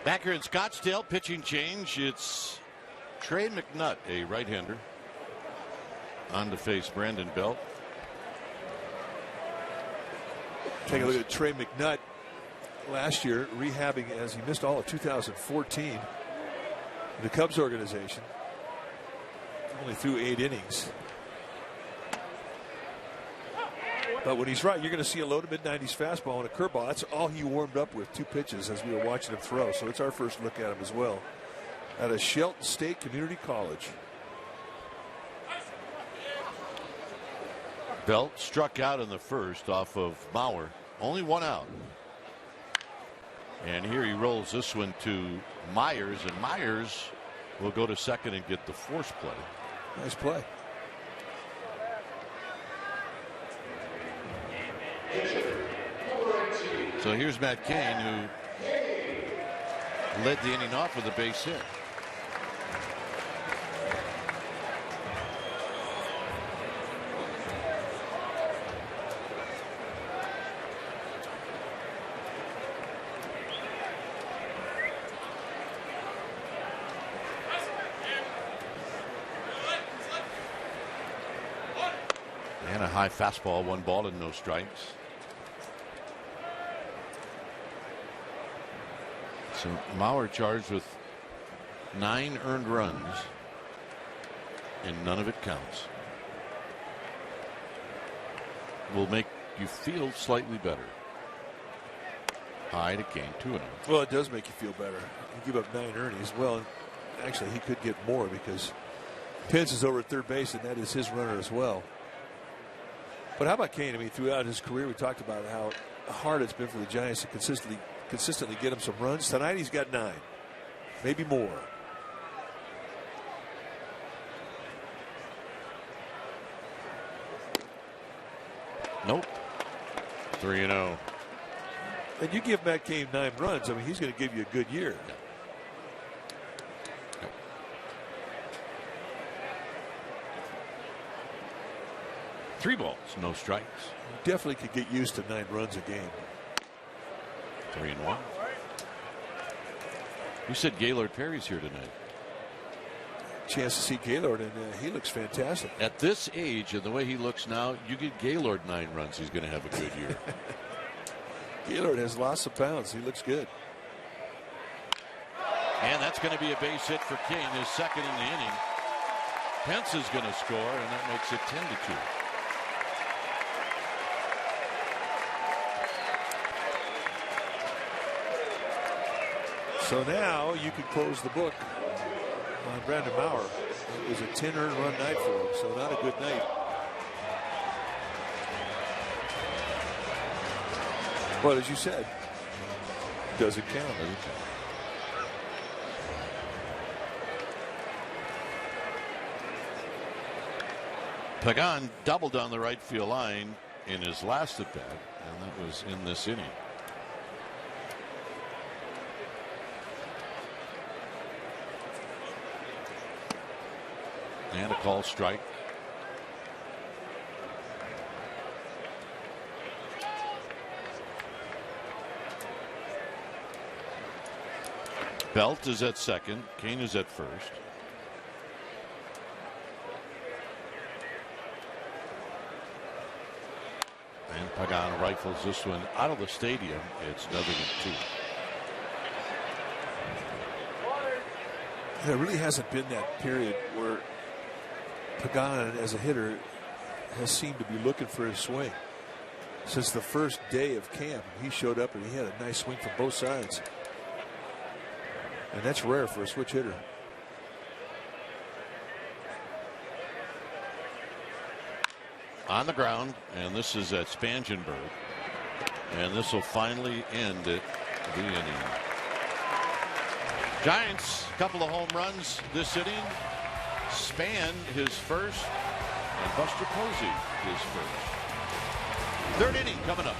A: Back here in Scottsdale, pitching change. It's Trey McNutt, a right-hander, on to face Brandon Belt.
D: Take a look at Trey McNutt last year, rehabbing as he missed all of 2014 in the Cubs organization. Only threw 8 innings. But when he's right, you're going to see a low to mid-90s fastball and a curveball. That's all he warmed up with, 2 pitches as we were watching him throw. So it's our first look at him as well. Out of Shelton State Community College.
A: Belt struck out in the first off of Mauer. Only 1 out. And here he rolls this one to Myers, and Myers will go to second and get the force play.
D: Nice play.
A: So here's Matt Cain, who led the inning off with a base hit. And a high fastball, 1 ball and no strikes. So Mauer charged with 9 earned runs, and none of it counts. Will make you feel slightly better. High to Cain, 2-0.
D: Well, it does make you feel better. You give up 9 earnings. Well, actually, he could get more because Pence is over at third base, and that is his runner as well. But how about Cain? I mean, throughout his career, we talked about how hard it's been for the Giants to consistently get him some runs. Tonight, he's got 9, maybe more.
A: Nope. 3-0.
D: And you give Matt Cain 9 runs, I mean, he's going to give you a good year.
A: Yeah. 3 balls, no strikes.
D: You definitely could get used to 9 runs a game.
A: 3-1. You said Gaylord Perry's here tonight.
D: Chance to see Gaylord, and he looks fantastic.
A: At this age and the way he looks now, you get Gaylord 9 runs, he's going to have a good year.
D: Gaylord has lost some pounds. He looks good.
A: And that's going to be a base hit for King, his second in the inning. Pence is going to score, and that makes it 10-2.
D: So now you can close the book on Brandon Mauer. It was a 10 earned run night for him, so not a good night. But as you said, doesn't count.
A: Pagan doubled down the right field line in his last at bat, and that was in this inning. And a call strike. Belt is at second. Cain is at first. And Pagan rifles this one out of the stadium. It's nothing in 2.
D: There really hasn't been that period where Pagan, as a hitter, has seemed to be looking for his swing. Since the first day of camp, he showed up and he had a nice swing from both sides. And that's rare for a switch hitter.
A: On the ground, and this is at Spangenberg. And this will finally end it, the inning. Giants, a couple of home runs this inning. Span his first, and Buster Posey his first. Third inning coming up.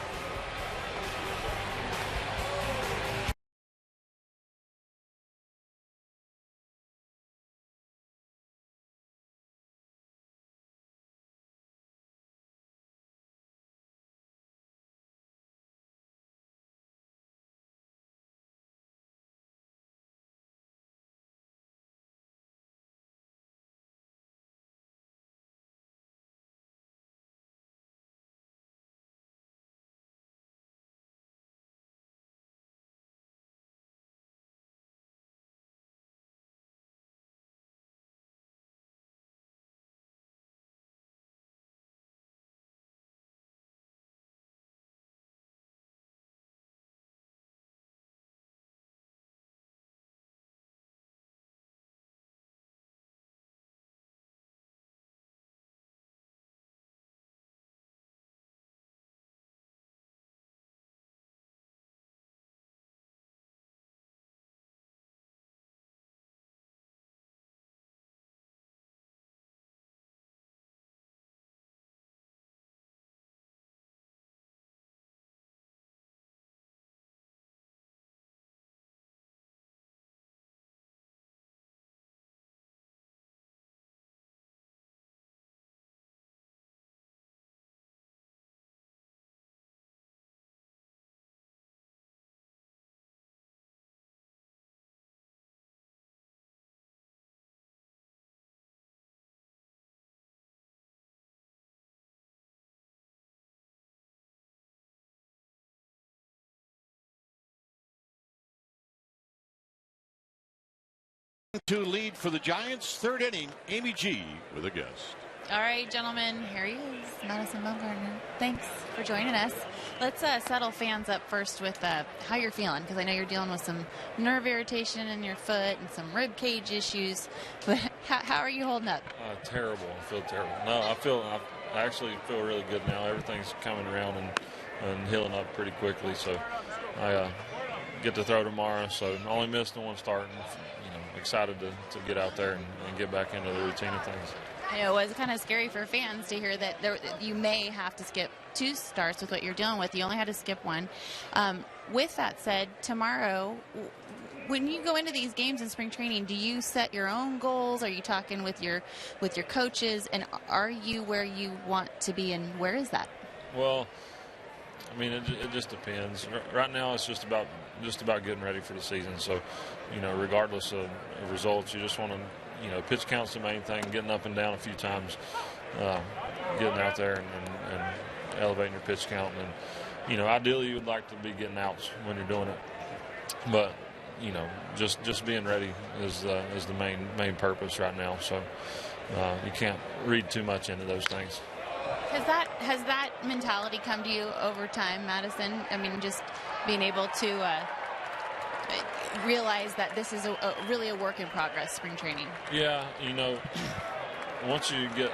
A: To lead for the Giants, third inning, Amy G with a guest.
C: All right, gentlemen, here he is, Madison Bumgarner. Thanks for joining us. Let's settle fans up first with how you're feeling, because I know you're dealing with some nerve irritation in your foot and some rib cage issues. But how are you holding up?
E: Terrible. I feel terrible. No, I actually feel really good now. Everything's coming around and healing up pretty quickly. So I get to throw tomorrow. So I only missed the one start. And, excited to get out there and get back into the routine of things.
C: I know it was kind of scary for fans to hear that you may have to skip 2 starts with what you're dealing with. You only had to skip 1. With that said, tomorrow, when you go into these games in spring training, do you set your own goals? Are you talking with your coaches? And are you where you want to be, and where is that?
E: Well, I mean, it just depends. Right now, it's just about getting ready for the season. So, regardless of results, you just want to, pitch count's the main thing. Getting up and down a few times, getting out there and elevating your pitch count. And ideally, you would like to be getting outs when you're doing it. But just being ready is the main purpose right now. So you can't read too much into those things.
C: Has that mentality come to you over time, Madison? I mean, just being able to realize that this is really a work in progress, spring training.
E: Yeah, once you get,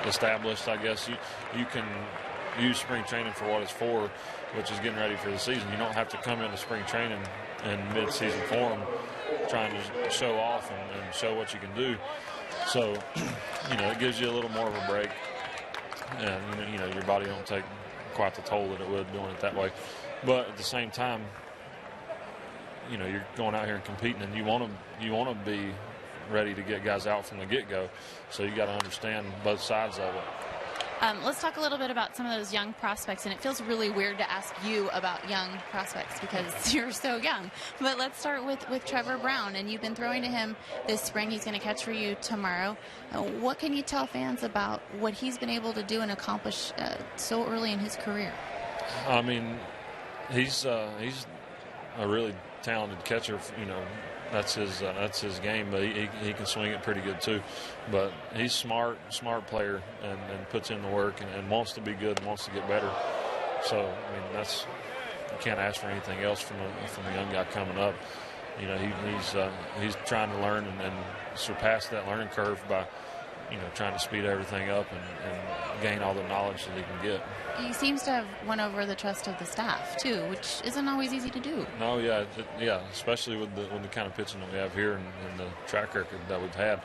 E: established, I guess you can use spring training for what it's for, which is getting ready for the season. You don't have to come into spring training in mid-season form trying to show off and show what you can do. So, it gives you a little more of a break, and your body don't take quite the toll that it would doing it that way. But at the same time, you're going out here and competing, and you want to be ready to get guys out from the get-go. So you got to understand both sides of it.
C: Let's talk a little bit about some of those young prospects, and it feels really weird to ask you about young prospects because you're so young. But let's start with Trevor Brown, and you've been throwing to him this spring. He's going to catch for you tomorrow. What can you tell fans about what he's been able to do and accomplish so early in his career?
E: I mean, he's a really talented catcher. That's his game, but he can swing it pretty good too. But he's smart player and puts in the work and wants to be good and wants to get better. So I mean, you can't ask for anything else from a young guy coming up. He's trying to learn and surpass that learning curve by trying to speed everything up and gain all the knowledge that he can get.
C: He seems to have won over the trust of the staff too, which isn't always easy to do.
E: No, yeah, especially with the kind of pitching that we have here and the track record that we've had.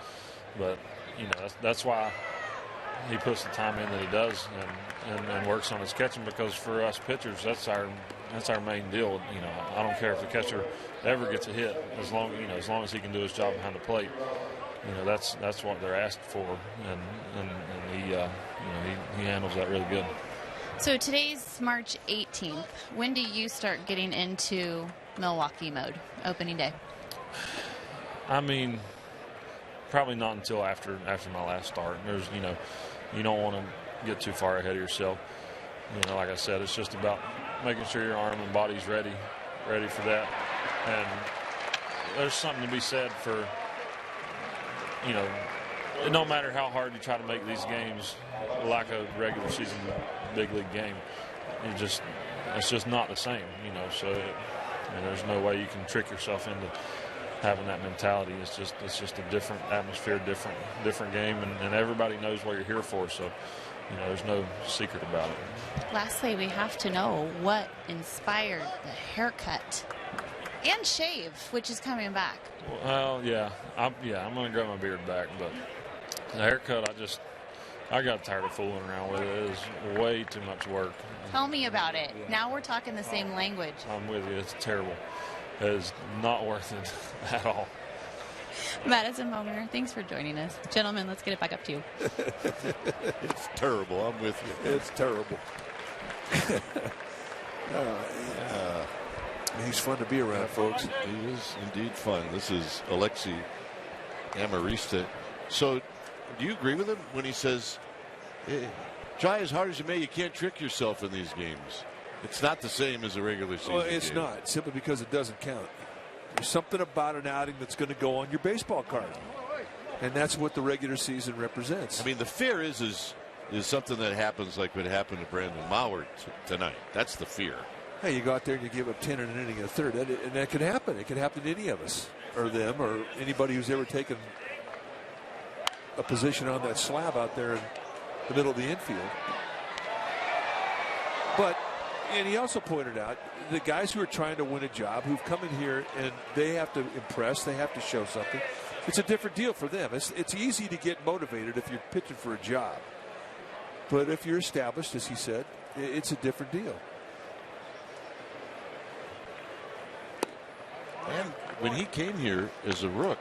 E: But that's why he puts the time in that he does and works on his catching, because for us pitchers, that's our main deal. I don't care if the catcher ever gets a hit, as long as he can do his job behind the plate. That's what they're asked for, and he handles that really good.
C: So today's March 18th. When do you start getting into Milwaukee mode, opening day?
E: I mean, probably not until after my last start. There's you don't want to get too far ahead of yourself. Like I said, it's just about making sure your arm and body's ready for that. And there's something to be said for. It don't matter how hard you try to make these games like a regular season big league game. It's just not the same, So there's no way you can trick yourself into having that mentality. It's just a different atmosphere, different game, and everybody knows what you're here for. So there's no secret about it.
C: Lastly, we have to know what inspired the haircut and shave, which is coming back.
E: Well, I'm going to grow my beard back, but the haircut, I got tired of fooling around with it. It was way too much work.
C: Tell me about it. Now we're talking the same language.
E: I'm with you. It's terrible. It is not worth it at all.
C: Madison Bumgarner, thanks for joining us. Gentlemen, let's get it back up to you.
A: It's terrible. I'm with you.
D: It's terrible. He's fun to be around, folks.
A: He is indeed fun. This is Alexi Amarista. So, do you agree with him when he says, try as hard as you may, you can't trick yourself in these games? It's not the same as a regular season
D: Well, it's
A: game.
D: not, simply because it doesn't count. There's something about an outing that's going to go on your baseball card. And that's what the regular season represents.
A: I mean, the fear is something that happens like what happened to Brandon Mauer tonight. That's the fear.
D: Hey, you go out there and you give up 10 in an inning and a third, and that could happen. It could happen to any of us, or them, or anybody who's ever taken a position on that slab out there in the middle of the infield. But, and he also pointed out, the guys who are trying to win a job, who've come in here and they have to impress, they have to show something. It's a different deal for them. It's easy to get motivated if you're pitching for a job. But if you're established, as he said, it's a different deal.
A: And when he came here as a rook,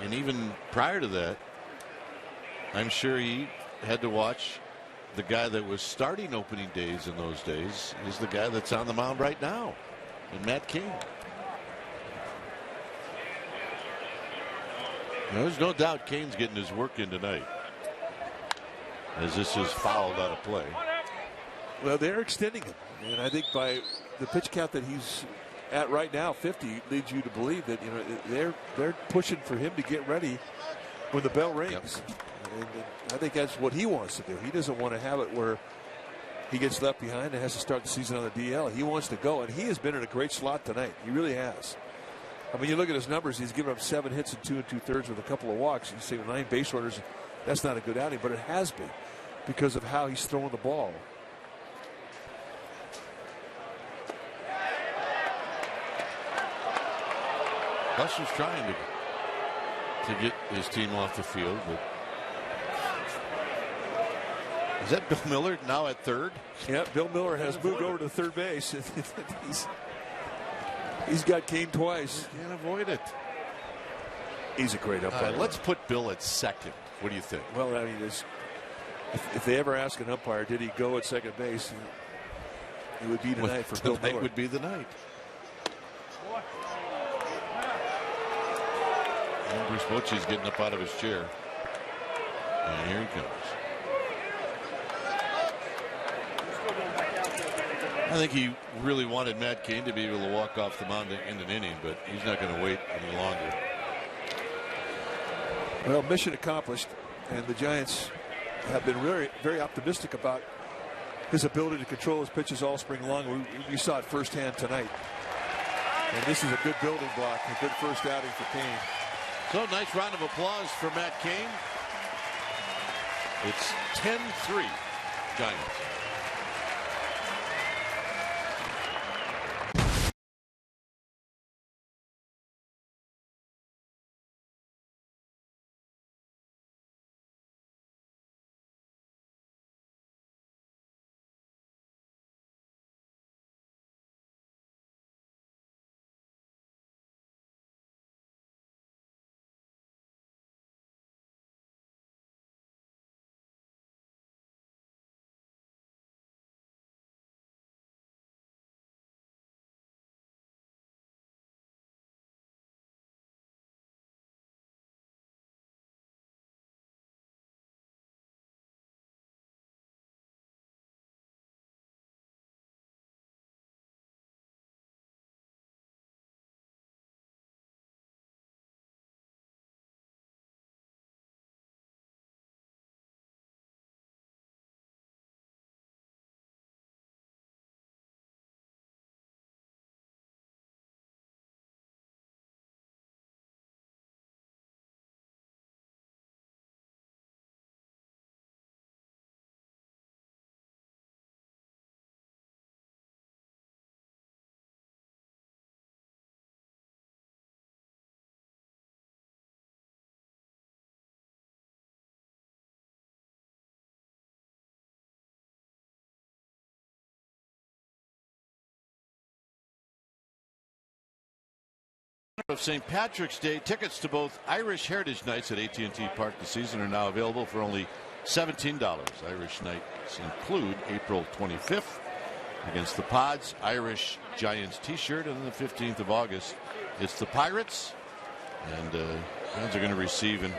A: and even prior to that, I'm sure he had to watch the guy that was starting opening days in those days is the guy that's on the mound right now, and Matt Cain. There's no doubt Cain's getting his work in tonight, as this is fouled out of play.
D: Well, they're extending him, and I think by the pitch count that he's at right now, 50, leads you to believe that they're pushing for him to get ready when the bell rings. Yep. And I think that's what he wants to do. He doesn't want to have it where he gets left behind and has to start the season on the DL. He wants to go, and he has been in a great slot tonight. He really has. I mean, you look at his numbers. He's given up 7 hits and 2 2/3 with a couple of walks. You say 9 base runners. That's not a good outing, but it has been because of how he's throwing the ball.
A: Buster's trying to get his team off the field, but is that Bill Miller now at third?
D: Yeah, Bill Miller has moved over to third base. He's got Cain twice.
A: Can't avoid it.
D: He's a great umpire.
A: Let's put Bill at second. What do you think?
D: Well, I mean, if they ever ask an umpire, did he go at second base, it would be tonight for Bill Miller.
A: Tonight would be the night. And Bruce Bochy's getting up out of his chair. And here he comes. I think he really wanted Matt Cain to be able to walk off the mound in an inning, but he's not going to wait any longer.
D: Well, mission accomplished, and the Giants have been very, very optimistic about his ability to control his pitches all spring long. We saw it firsthand tonight. And this is a good building block, a good first outing for Cain.
A: So, nice round of applause for Matt Cain. It's 10-3 Giants. Of St. Patrick's Day, tickets to both Irish Heritage Nights at AT&T Park this season are now available for only $17. Irish Nights include April 25th against the Pods, Irish Giants t-shirt, and then the 15th of August it's the Pirates, and fans are going to receive an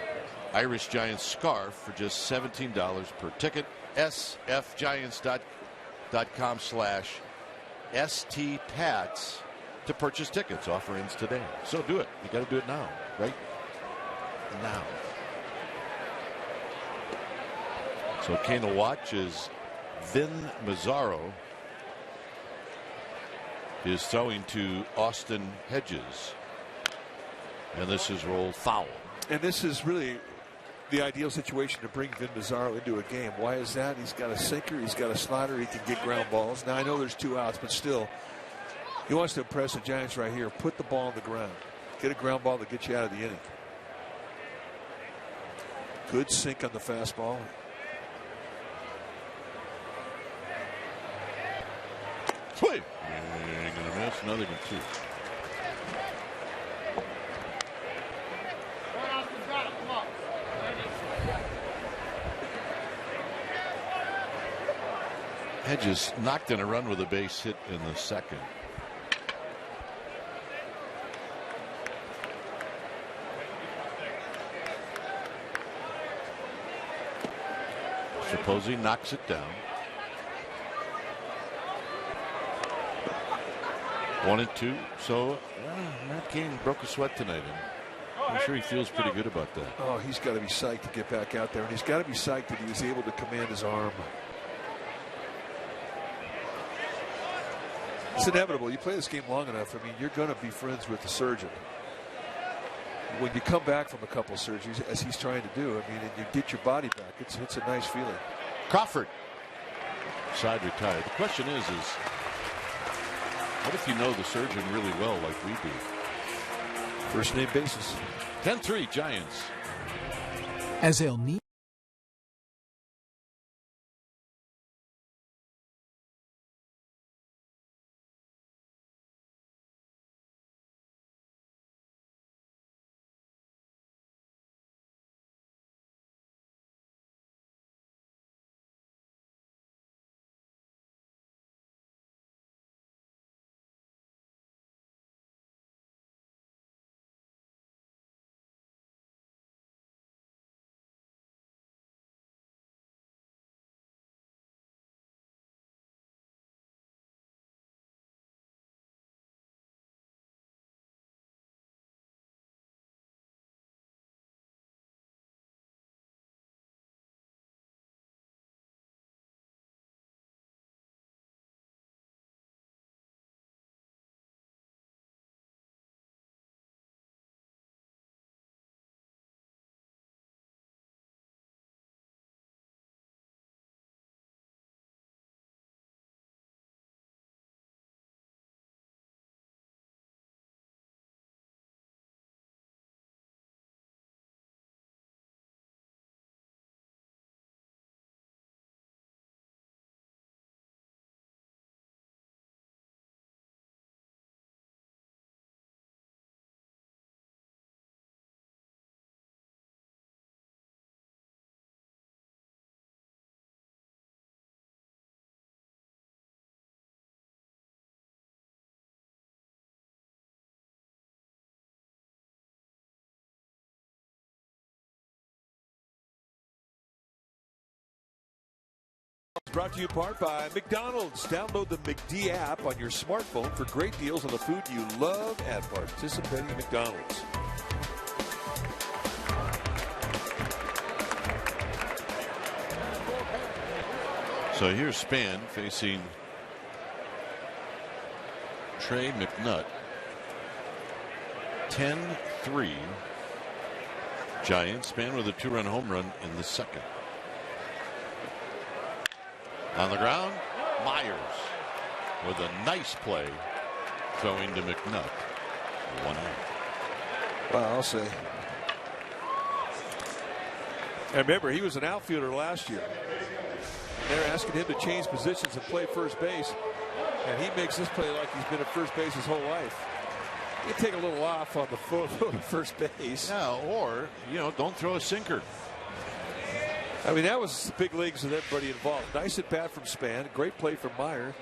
A: Irish Giants scarf for just $17 per ticket. sfgiants.com/stpats to purchase tickets. Offer ends today. So do it. You got to do it now, right? Now. So Kane to watch is Vin Mazzaro is throwing to Austin Hedges. And this is rolled foul.
D: And this is really the ideal situation to bring Vin Mazzaro into a game. Why is that? He's got a sinker, he's got a slider, he can get ground balls. Now I know there's 2 outs, but still, he wants to impress the Giants right here. Put the ball on the ground. Get a ground ball to get you out of the inning. Good sink on the fastball.
A: Swing. Ain't gonna miss. Another one, too. Hedges knocked in a run with a base hit in the second. Suppose he knocks it down. 1-2. So Matt Cain broke a sweat tonight, and I'm sure he feels pretty good about that.
D: Oh, he's got to be psyched to get back out there, and he's got to be psyched that he was able to command his arm. It's inevitable. You play this game long enough, I mean, you're going to be friends with the surgeon. When you come back from a couple of surgeries, as he's trying to do, I mean, and you get your body back, it's a nice feeling.
A: Crawford, side retired. The question is what if you know the surgeon really well, like we do?
D: First name basis.
A: 10-3 Giants.
F: As El Niño.
D: Brought to you in part by McDonald's. Download the McD app on your smartphone for great deals on the food you love at participating McDonald's.
A: So here's Span facing Trey McNutt. 10-3 Giants. Span with a 2-run home run in the second. On the ground, Myers with a nice play throwing to McNutt. 1 out.
D: Well, I'll say. And remember, he was an outfielder last year. They're asking him to change positions and play first base. And he makes this play like he's been at first base his whole life. You take a little off on the first base.
A: Yeah, or, don't throw a sinker.
D: I mean, that was the big leagues with everybody involved. Nice at bat from Span. Great play from Myers.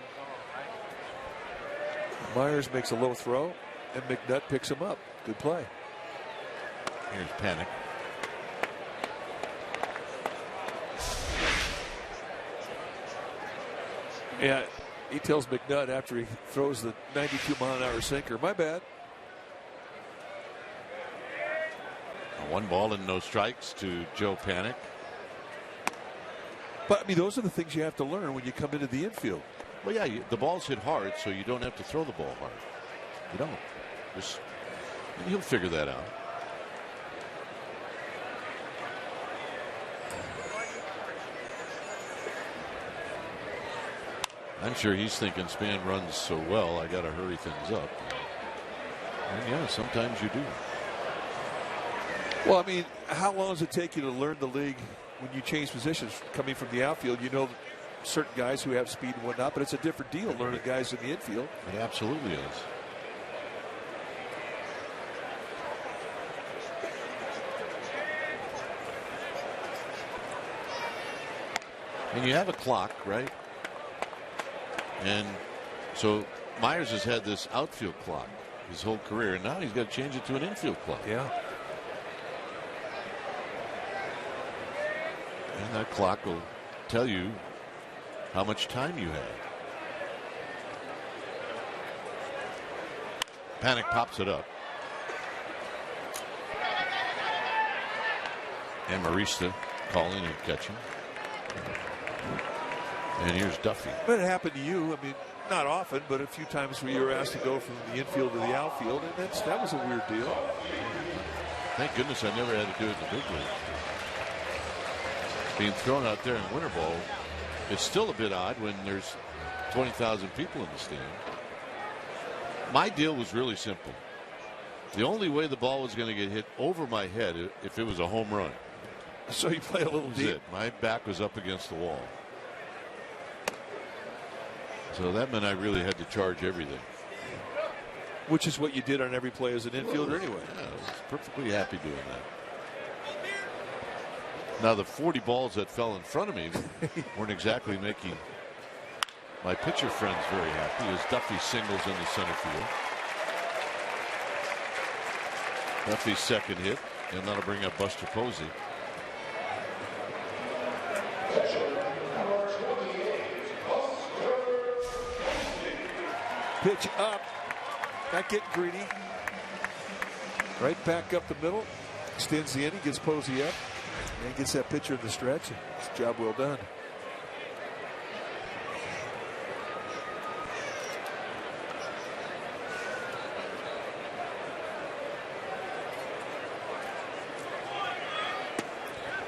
D: Myers makes a low throw, and McNutt picks him up. Good play.
A: Here's Panic.
D: Yeah, He tells McNutt after he throws the 92-mile-an-hour sinker, my bad.
A: 1 ball and no strikes to Joe Panik.
D: But, I mean, those are the things you have to learn when you come into the infield.
A: Well, yeah, the balls hit hard, so you don't have to throw the ball hard. You don't. Just, he'll figure that out. I'm sure he's thinking Span runs so well, I got to hurry things up. And yeah, sometimes you do.
D: Well, I mean, how long does it take you to learn the league when you change positions coming from the outfield? You know certain guys who have speed and whatnot, but it's a different deal learning guys in the infield.
A: It absolutely is. And you have a clock, right? And so Myers has had this outfield clock his whole career, and now he's got to change it to an infield clock.
D: Yeah.
A: And that clock will tell you how much time you have. Panik pops it up. And Marista calling and catching. And here's Duffy.
D: But it happened to you. I mean, not often, but a few times where you were asked to go from the infield to the outfield, and that was a weird deal.
A: Thank goodness I never had to do it in the big league. Being thrown out there in winter ball, it's still a bit odd when there's 20,000 people in the stand. My deal was really simple. The only way the ball was going to get hit over my head if it was a home run.
D: So you play a little deep.
A: My back was up against the wall. So that meant I really had to charge everything.
D: Which is what you did on every play as an infielder anyway.
A: Yeah, I was perfectly happy doing that. Now the 40 balls that fell in front of me weren't exactly making my pitcher friends very happy as Duffy singles in the center field. Duffy's second hit, and that'll bring up Buster Posey.
D: Pitch up, not getting greedy. Right back up the middle, extends the inning, gets Posey up, and gets that pitcher in the stretch. It's a job well done.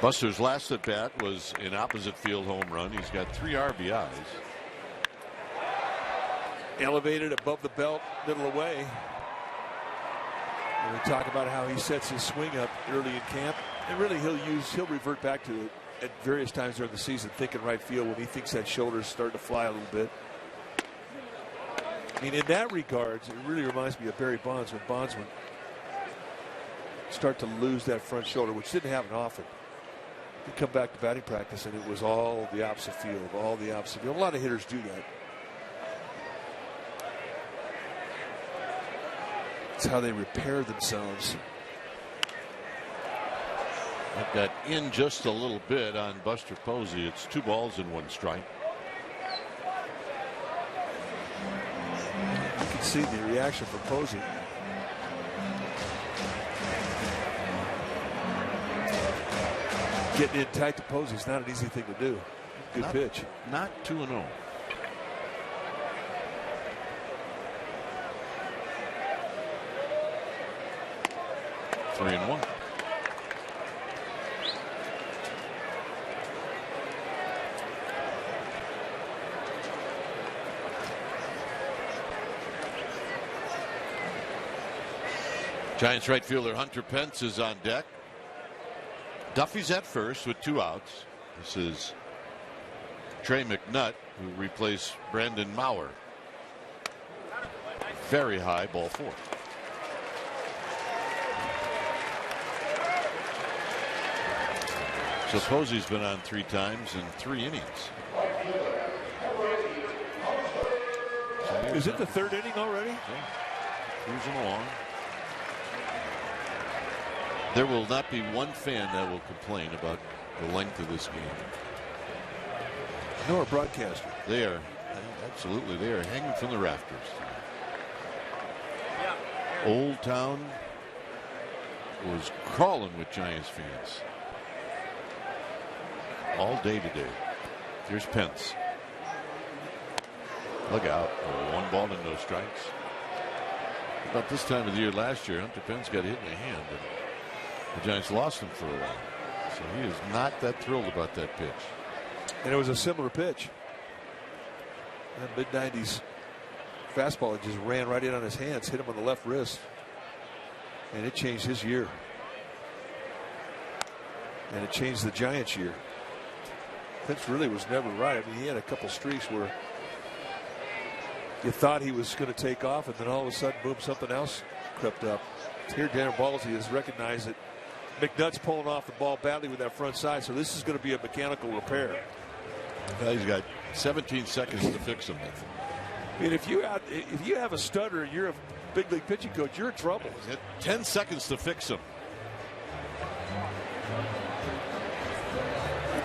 A: Buster's last at bat was an opposite field home run. He's got 3 RBIs.
D: Elevated above the belt, middle away. And we talk about how he sets his swing up early in camp. And really he'll revert back to it at various times during the season, thinking right field when he thinks that shoulder's starting to fly a little bit. I mean, in that regard, it really reminds me of Barry Bonds when Bonds would start to lose that front shoulder, which didn't happen often. He'd come back to batting practice and it was all the opposite field, all the opposite field. A lot of hitters do that. It's how they repair themselves.
A: I've got in just a little bit on Buster Posey. It's 2 balls and 1 strike.
D: You can see the reaction from Posey. Getting in tight to Posey is not an easy thing to do. Good pitch.
A: Not 2-0. Three and 1. Giants right fielder Hunter Pence is on deck. Duffy's at first with 2 outs. This is Trey McNutt, who replaced Brandon Maurer. Very high, ball 4. So Posey's been on 3 times in 3 innings.
D: Is it the 3rd inning already?
A: Yeah. Cruising along. There will not be one fan that will complain about the length of this game.
D: Nor a broadcaster.
A: They are. Absolutely, they are hanging from the rafters. Old Town was crawling with Giants fans all day today. Here's Pence. Look out. 1 ball and no strikes. About this time of the year last year, Hunter Pence got hit in the hand, and the Giants lost him for a while. So he is not that thrilled about that pitch.
D: And it was a similar pitch. That mid-90s fastball, it just ran right in on his hands, hit him on the left wrist, and it changed his year. And it changed the Giants' year. Pence really was never right. I mean, he had a couple streaks where you thought he was going to take off, and then all of a sudden, boom, something else crept up. Here, Darren Ballsy has recognized that McNutt's pulling off the ball badly with that front side, so this is going to be a mechanical repair.
A: Well, he's got 17 seconds to fix him.
D: I mean, if you have a stutter and you're a big league pitching coach, you're in trouble.
A: 10 seconds to fix him.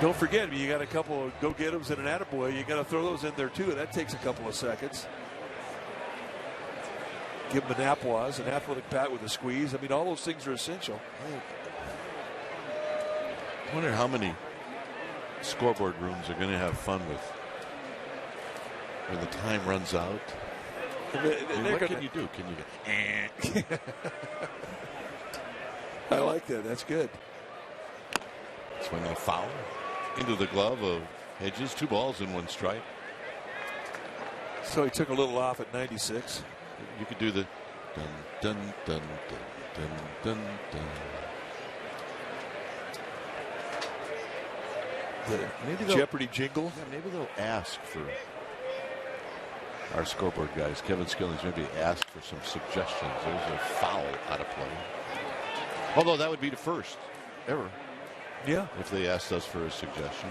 D: Don't forget, you got a couple of go-get-ems and an attaboy. You got to throw those in there too, and that takes a couple of seconds. Give him an Apwaz, an athletic bat with a squeeze. I mean, all those things are essential.
A: I wonder how many scoreboard rooms are going to have fun with when the time runs out. What can you do? Can you go?
D: I like that. That's good.
A: Swinging a foul into the glove of Hedges. 2 balls and 1 strike.
D: So he took a little off at 96.
A: You could do the dun dun dun dun dun dun dun.
D: Maybe Jeopardy jingle.
A: Yeah, maybe they'll ask for our scoreboard guys, Kevin Skillings, maybe ask for some suggestions. There's a foul out of play. Although that would be the first ever.
D: Yeah.
A: If they asked us for a suggestion.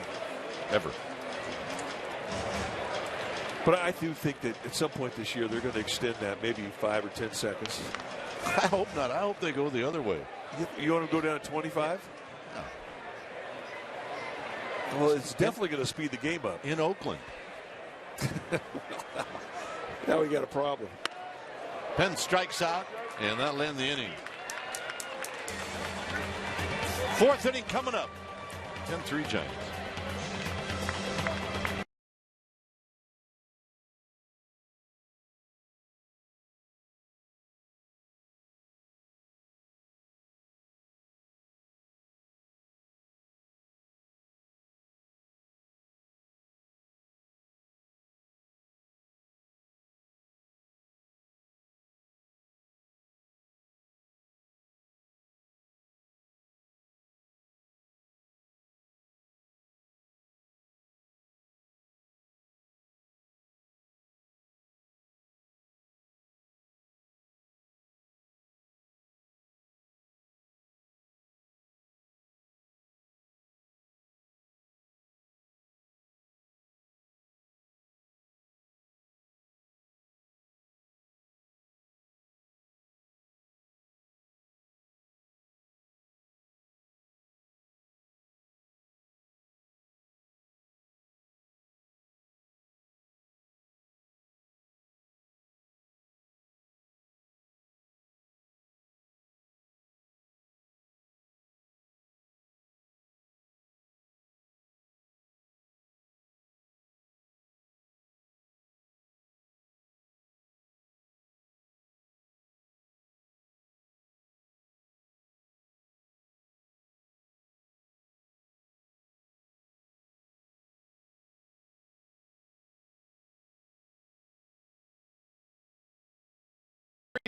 A: Ever.
D: But I do think that at some point this year they're going to extend that maybe 5 or 10 seconds.
A: I hope not. I hope they go the other way.
D: You want to go down to 25?
A: No.
D: Well, it's definitely going to speed the game up.
A: In Oakland.
D: Now we got a problem.
A: Penn strikes out, and that'll end the inning. 4th inning coming up. 10-3 Giants.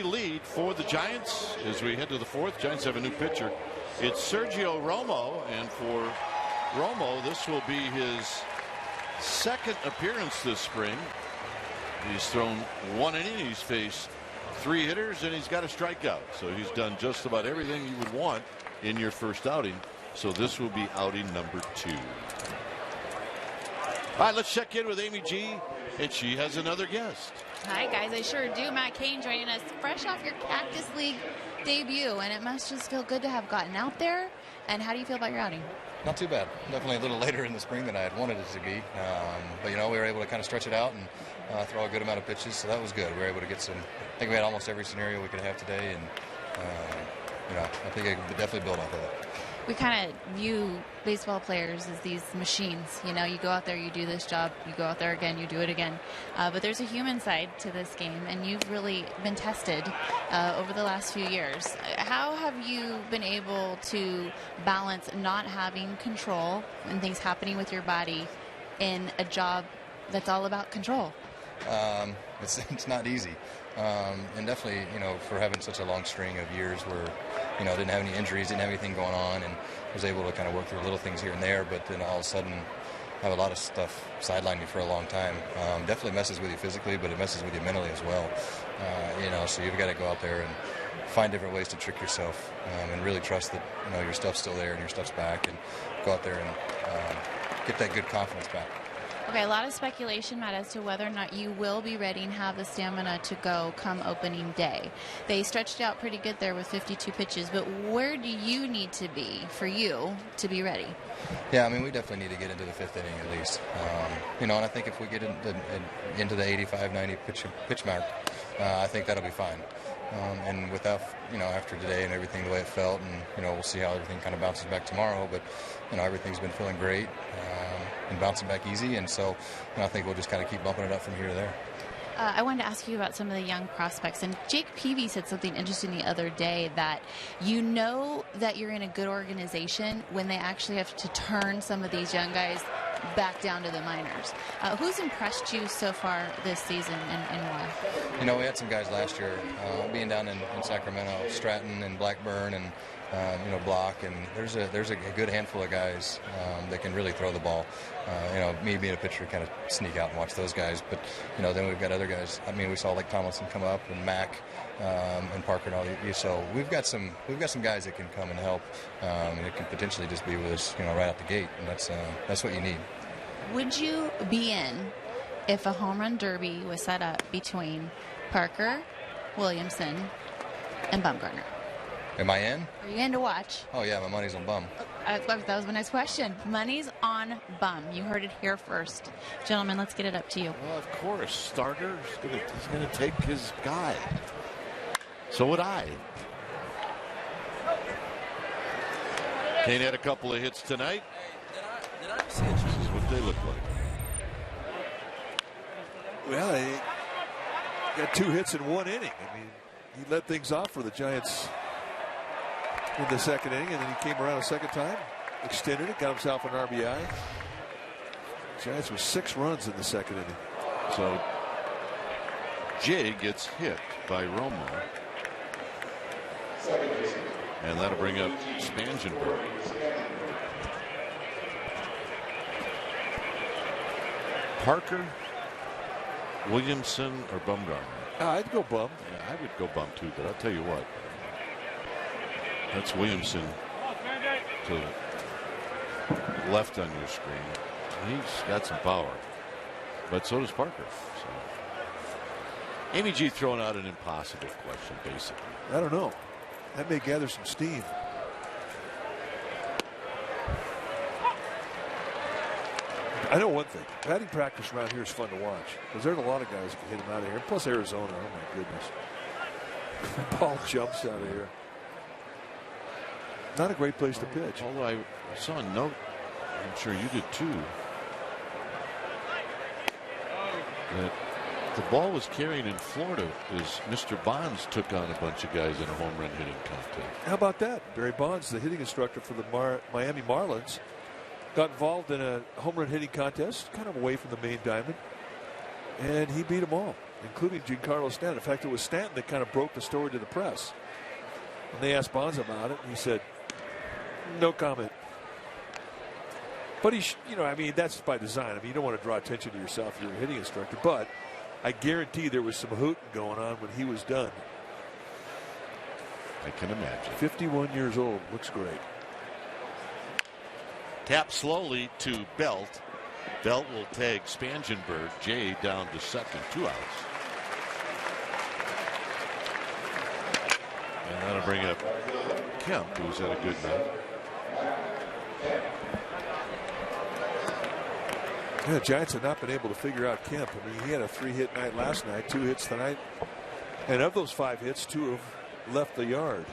A: Lead for the Giants as we head to the 4th. Giants have a new pitcher. It's Sergio Romo, and for Romo, this will be his 2nd appearance this spring. He's thrown 1 inning. He's faced 3 hitters, and he's got a strikeout. So he's done just about everything you would want in your first outing. So this will be outing number 2. All right, let's check in with Amy G, and she has another guest.
C: Hi, guys. I sure do. Matt Cain joining us fresh off your Cactus League debut, and it must just feel good to have gotten out there And how do you feel about your outing?
G: Not too bad. Definitely a little later in the spring than I had wanted it to be. But, we were able to kind of stretch it out and throw a good amount of pitches, so that was good. We were able to get some. I think we had almost every scenario we could have today, and, I think I could definitely build off of it.
C: We kind of view baseball players as these machines. You go out there, you do this job, you go out there again, you do it again. But there's a human side to this game, and you've really been tested over the last few years. How have you been able to balance not having control and things happening with your body in a job that's all about control?
G: It's not easy. And definitely, for having such a long string of years where, didn't have any injuries, didn't have anything going on, and was able to kind of work through little things here and there, but then all of a sudden have a lot of stuff sideline you for a long time. Definitely messes with you physically, but it messes with you mentally as well. So you've got to go out there and find different ways to trick yourself and really trust that, your stuff's still there and your stuff's back, and go out there and get that good confidence back.
C: Okay, a lot of speculation, Matt, as to whether or not you will be ready and have the stamina to go come opening day. They stretched out pretty good there with 52 pitches, but where do you need to be for you to be ready?
G: Yeah, we definitely need to get into the fifth inning at least. And I think if we get into the 85, 90 pitch mark, I think that'll be fine. And without, after today and everything, the way it felt, and, we'll see how everything kind of bounces back tomorrow, but, everything's been feeling great and bouncing back easy, and so I think we'll just kind of keep bumping it up from here to there.
C: I wanted to ask you about some of the young prospects, and Jake Peavy said something interesting the other day, that that you're in a good organization when they actually have to turn some of these young guys back down to the minors. Who's impressed you so far this season, and why?
G: We had some guys last year, being down in Sacramento, Stratton and Blackburn and Block, and there's a good handful of guys that can really throw the ball. Me being a pitcher, kind of sneak out and watch those guys, but then we've got other guys. We saw like Tomlinson come up, and Mack and Parker and all these. So we've got some guys that can come and help, and it can potentially just be with us, right out the gate, and that's what you need.
C: Would you be in if a home run derby was set up between Parker, Williamson, and Bumgarner?
G: Am I in?
C: Are you in to watch?
G: Oh, yeah, my money's on Bum.
C: That was my next question. Money's on Bum. You heard it here first. Gentlemen, let's get it up to you.
A: Well, of course. Starter, he's going to take his guy. So would I. Kane had a couple of hits tonight. This is what they look like.
D: Well, they got 2 hits in 1 inning. He led things off for the Giants in the second inning, and then he came around a second time, extended it, got himself an RBI. Giants with 6 runs in the second inning.
A: So Jay gets hit by Romo, and that'll bring up Spangenberg. Parker, Williamson, or Bumgarner?
D: I'd go Bum.
A: Yeah, I would go Bum too, but I'll tell you what. That's Williamson to the left on your screen. He's got some power, but so does Parker. So. Amy G throwing out an impossible question, basically.
D: I don't know. That may gather some steam. I know one thing. Batting practice around here is fun to watch because there's a lot of guys that can hit him out of here. Plus Arizona. Oh, my goodness. Ball jumps out of here. Not a great place to pitch.
A: Although I saw a note, I'm sure you did too, that the ball was carrying in Florida as Mr. Bonds took on a bunch of guys in a home run hitting contest.
D: How about that? Barry Bonds, the hitting instructor for the Miami Marlins, got involved in a home run hitting contest, kind of away from the main diamond, and he beat them all, including Giancarlo Stanton. In fact, it was Stanton that kind of broke the story to the press. And they asked Bonds about it, and he said, no comment. But that's by design. You don't want to draw attention to yourself. You're a hitting instructor. But I guarantee there was some hooting going on when he was done.
A: I can imagine.
D: 51 years old. Looks great.
A: Tap slowly to Belt. Belt will tag Spangenberg. Jay down to second. 2 outs. And that'll bring up Kemp, who's had a good night.
D: Yeah, the Giants have not been able to figure out Kemp. I mean, he had a 3-hit night last night, 2 hits tonight. And of those 5 hits, 2 have left the yard.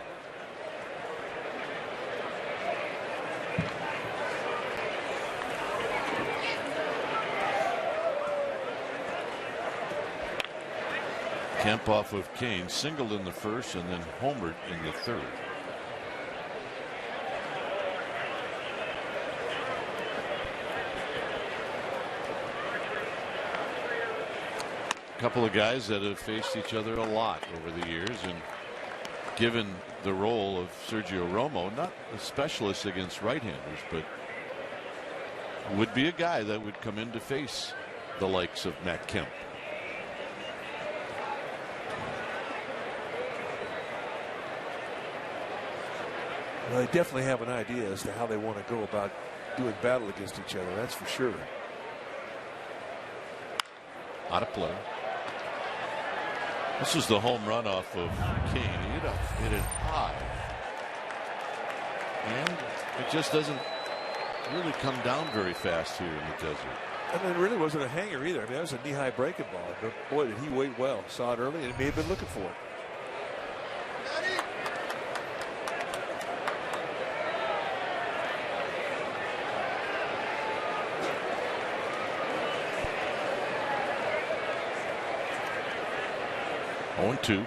A: Kemp off of Kane, singled in the first and then homered in the third. A couple of guys that have faced each other a lot over the years, and given the role of Sergio Romo, not a specialist against right-handers, but would be a guy that would come in to face the likes of Matt Kemp.
D: Well, they definitely have an idea as to how they want to go about doing battle against each other. That's for sure.
A: Out of play. This is the home run off of Kane. He hit it high. And it just doesn't really come down very fast here in the desert.
D: And it really wasn't a hanger either. I mean, that was a knee-high breaking ball. But boy, did he wait well. Saw it early, and he may have been looking for it.
A: On 2.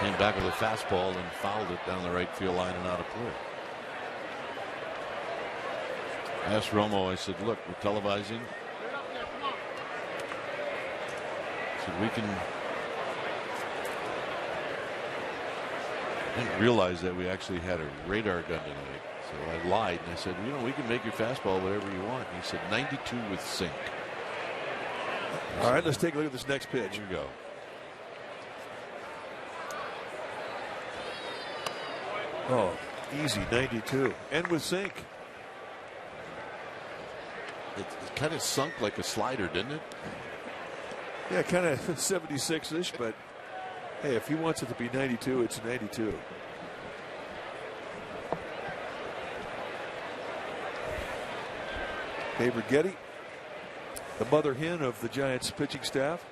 A: Came back with a fastball and fouled it down the right field line and out of play. I asked Romo, I said, look, we're televising. I said, we can. I didn't realize that we actually had a radar gun tonight. So I lied and I said, you know, we can make your fastball whatever you want. And he said 92 with sink.
D: All right, let's take a look at this next pitch.
A: Here we go.
D: Oh, easy 92. And with sink.
A: It kind of sunk like a slider, didn't it?
D: Yeah, kind of 76-ish, but hey, if he wants it to be 92, it's 92. Dave Righetti, the mother hen of the Giants pitching staff.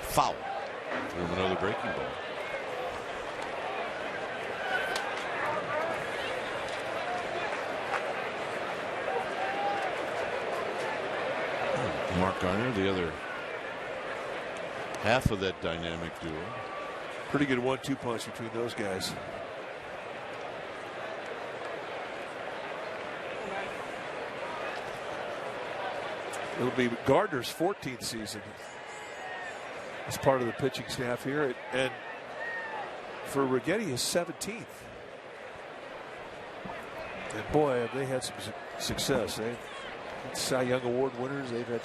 A: Foul. Threw him another breaking ball. Mark Garner, the other half of that dynamic duo.
D: Pretty good 1-2 punch between those guys. It'll be Gardner's 14th season as part of the pitching staff here, and for Righetti, his 17th. And boy, have they had some success. They've had Cy Young Award winners. They've had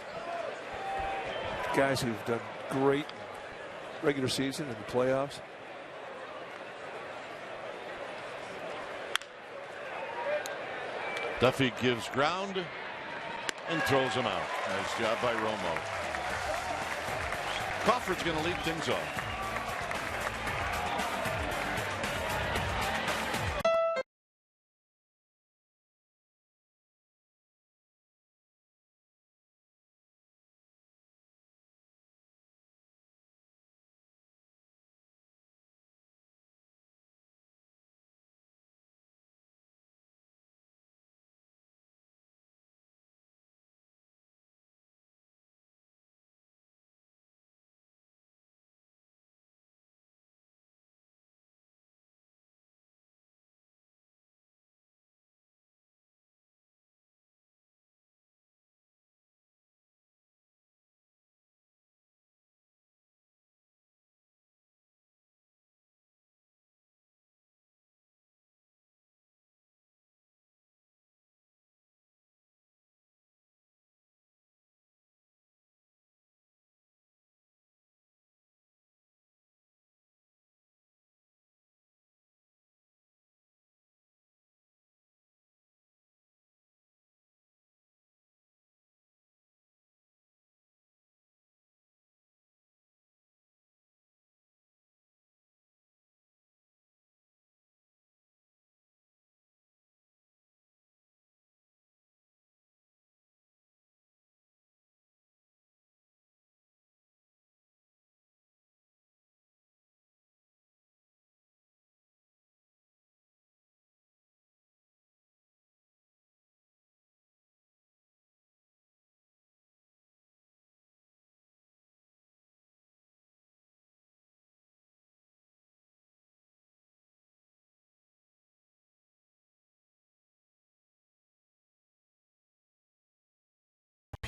D: guys who've done great regular season and the playoffs.
A: Duffy gives ground and throws him out. Nice job by Romo. Crawford's going to lead things off.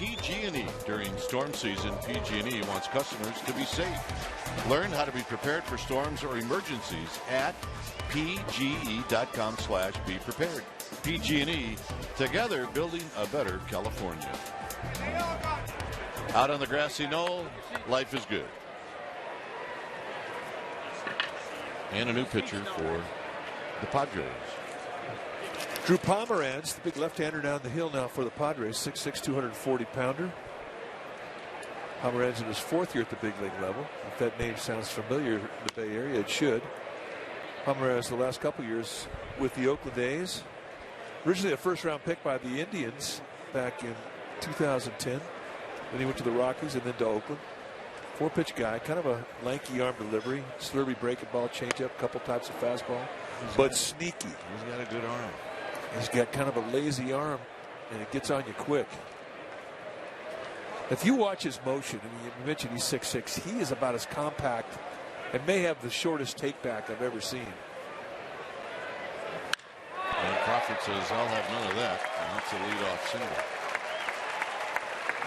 A: PG&E. During storm season, PG&E wants customers to be safe. Learn how to be prepared for storms or emergencies at pge.com/beprepared. PG&E, together building a better California. Out on the grassy knoll, life is good. And a new pitcher for the Padres.
D: Drew Pomeranz, the big left-hander down the hill now for the Padres, 6'6", 240-pounder. Pomeranz in his 4th year at the big league level. If that name sounds familiar in the Bay Area, it should. Pomeranz the last couple years with the Oakland A's. Originally a first-round pick by the Indians back in 2010. Then he went to the Rockies and then to Oakland. 4-pitch guy, kind of a lanky arm delivery, slurvy breaking ball, changeup, couple types of fastball, but sneaky.
A: He's got a good arm.
D: He's got kind of a lazy arm, and it gets on you quick. If you watch his motion, I mean, you mentioned he's 6'6", he is about as compact and may have the shortest takeback I've ever seen.
A: And Crawford says, I'll have none of that. And that's a leadoff single.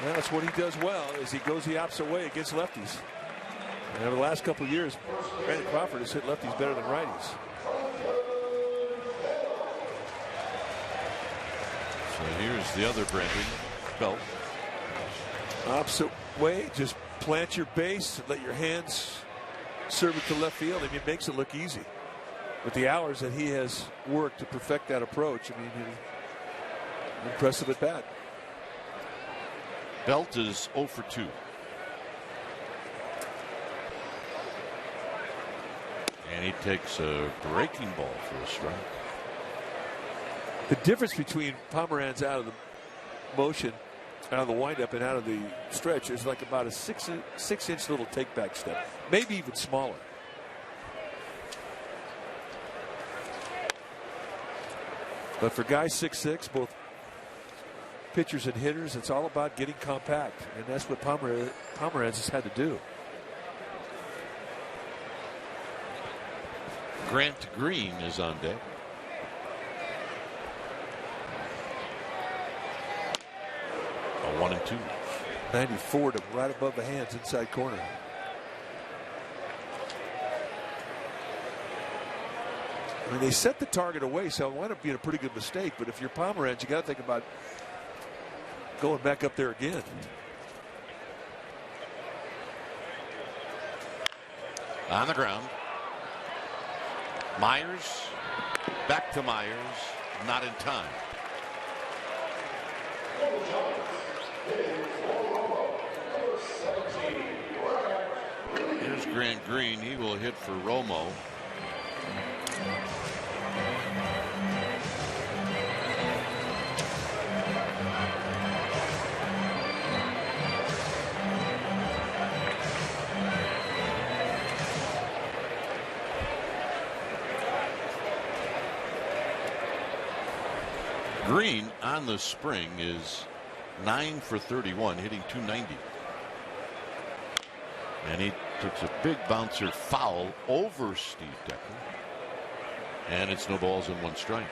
D: Well, that's what he does well, is he goes the opposite way against lefties. And over the last couple of years, Brandon Crawford has hit lefties better than righties.
A: So here's the other Brandon Belt.
D: Opposite way, just plant your base, let your hands serve it to left field. I mean, it makes it look easy. With the hours that he has worked to perfect that approach, I mean, impressive at bat.
A: Belt is 0 for 2. And he takes a breaking ball for a strike.
D: The difference between Pomeranz out of the motion, out of the windup, and out of the stretch is like about a six-inch little take-back step, maybe even smaller. But for guys 6'6", both pitchers and hitters, it's all about getting compact, and that's what Pomeranz has had to do.
A: Grant Green is on deck. A 1-2.
D: 94 to right above the hands, inside corner. I mean, they set the target away, so it wound up being a pretty good mistake. But if you're Pomeranz, you got to think about going back up there again.
A: On the ground. Myers. Back to Myers. Not in time. Here's Grant Green. He will hit for Romo. Green on the spring is 9 for 31, hitting .290. And he took a big bouncer foul over Steve Decker. And it's no balls and 1 strike.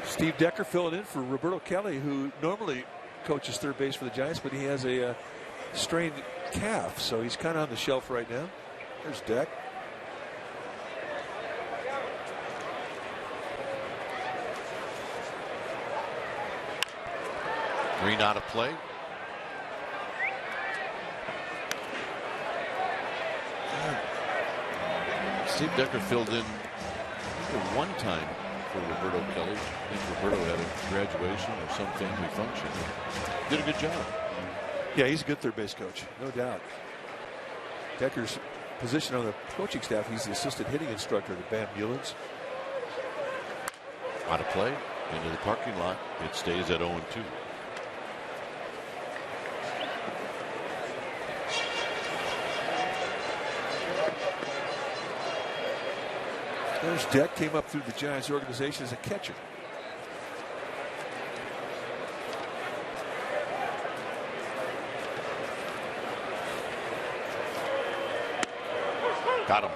D: Steve Decker filling in for Roberto Kelly, who normally coaches third base for the Giants, but he has a strained calf, so he's kind of on the shelf right now. There's Deck.
A: Green out of play. Steve Decker filled in one time for Roberto Kelly. I think Roberto had a graduation or some family function. Did a good job.
D: Yeah, he's a good third base coach, no doubt. Decker's position on the coaching staff, he's the assistant hitting instructor to Bam Mullins.
A: Out of play, into the parking lot. It stays at 0-2.
D: There's Deck, came up through the Giants organization as a catcher.
A: Got him.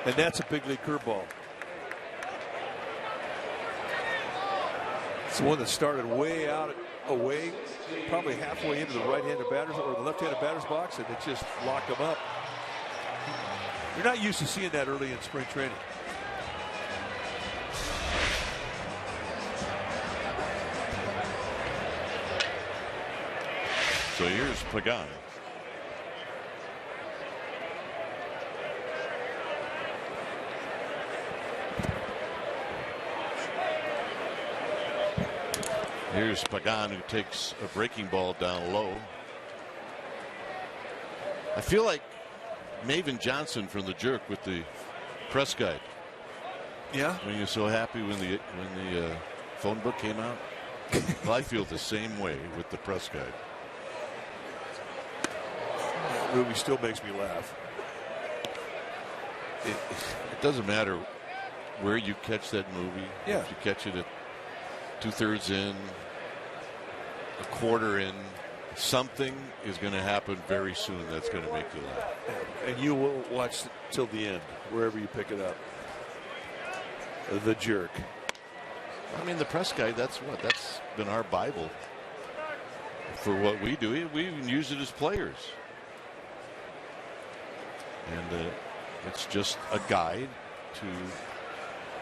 D: And that's a big league curveball. It's the one that started way out away, probably halfway into the right-handed batters or the left-handed batter's box, and it just locked them up. You're not used to seeing that early in spring training.
A: So here's Pagan. Here's Pagan, who takes a breaking ball down low. I feel like Maven Johnson from The Jerk with the press guide.
D: Yeah.
A: When you're so happy when the phone book came out. Well, I feel the same way with the press guide.
D: That movie still makes me laugh.
A: It doesn't matter where you catch that movie.
D: Yeah.
A: If you catch it at 2/3 in, a quarter in, something is going to happen very soon that's going to make you laugh.
D: And you will watch till the end, wherever you pick it up. The Jerk.
A: I mean, the press guide, that's been our Bible for what we do. We even use it as players. And it's just a guide to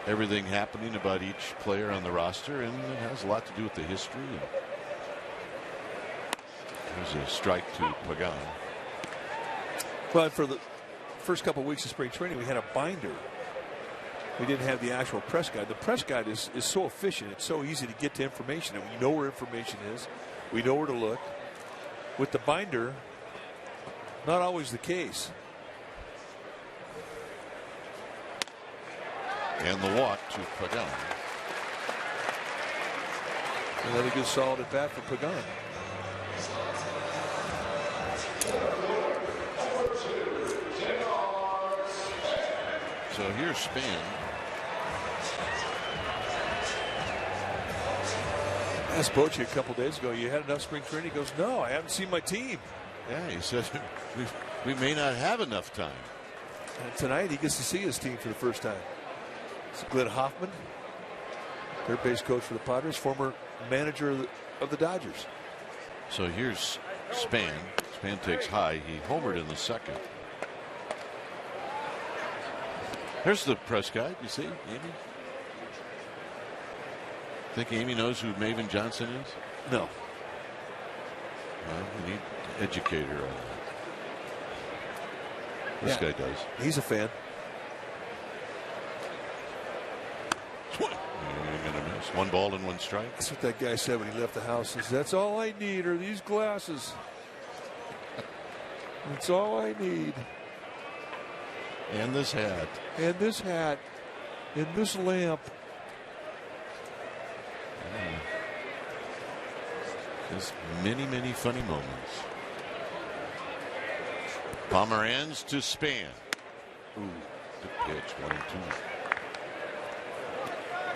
A: everything happening about each player on the roster, and it has a lot to do with the history. There's a strike to Pagan.
D: But for the first couple of weeks of spring training, we had a binder. We didn't have the actual press guide. The press guide is so efficient. It's so easy to get to information, and we know where information is. We know where to look. With the binder, not always the case.
A: And the walk to Pagan.
D: Another good solid at bat for Pagan.
A: So here's Span.
D: I asked Bochy a couple days ago, you had enough spring training? He goes, no, I haven't seen my team.
A: Yeah, he said we may not have enough time.
D: And tonight he gets to see his team for the first time. It's Glenn Hoffman, third base coach for the Padres, former manager of the Dodgers.
A: So here's Span. Span takes high. He homered in the second. Here's the press guide. You see, Amy? Think Amy knows who Maven Johnson is?
D: No.
A: Well, we need to educate her on that. This guy does.
D: He's a fan.
A: You're gonna miss. 1 ball and 1 strike.
D: That's what that guy said when he left the house. He said, that's all I need are these glasses. That's all I need.
A: And this hat.
D: And this hat. And this lamp.
A: There's many, many funny moments. Pomeranz to Span. Ooh, good pitch. 1-2.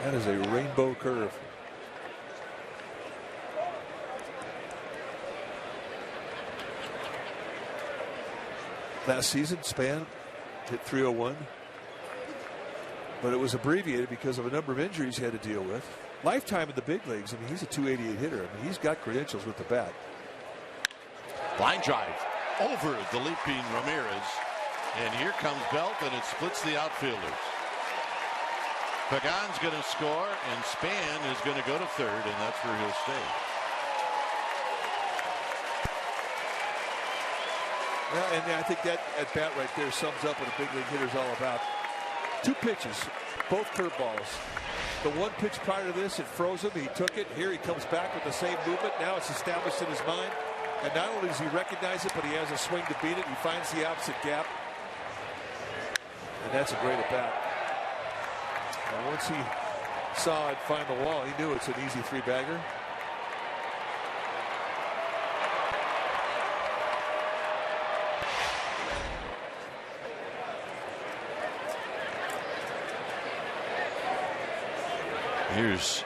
D: That is a rainbow curve. Last season, Span hit 301, but it was abbreviated because of a number of injuries he had to deal with. Lifetime in the big leagues. I mean, he's a 288 hitter. I mean, he's got credentials with the bat.
A: Line drive over the leaping Ramirez, and here comes Belt, and it splits the outfielders. Pagan's going to score, and Span is going to go to third, and that's where he'll stay.
D: Well, and I think that at bat right there sums up what a big league hitter is all about. 2 pitches, both curveballs. The 1 pitch prior to this, it froze him. He took it. Here he comes back with the same movement. Now it's established in his mind. And not only does he recognize it, but he has a swing to beat it. He finds the opposite gap. And that's a great at bat. And once he saw it find the wall, he knew it's an easy 3-bagger.
A: Here's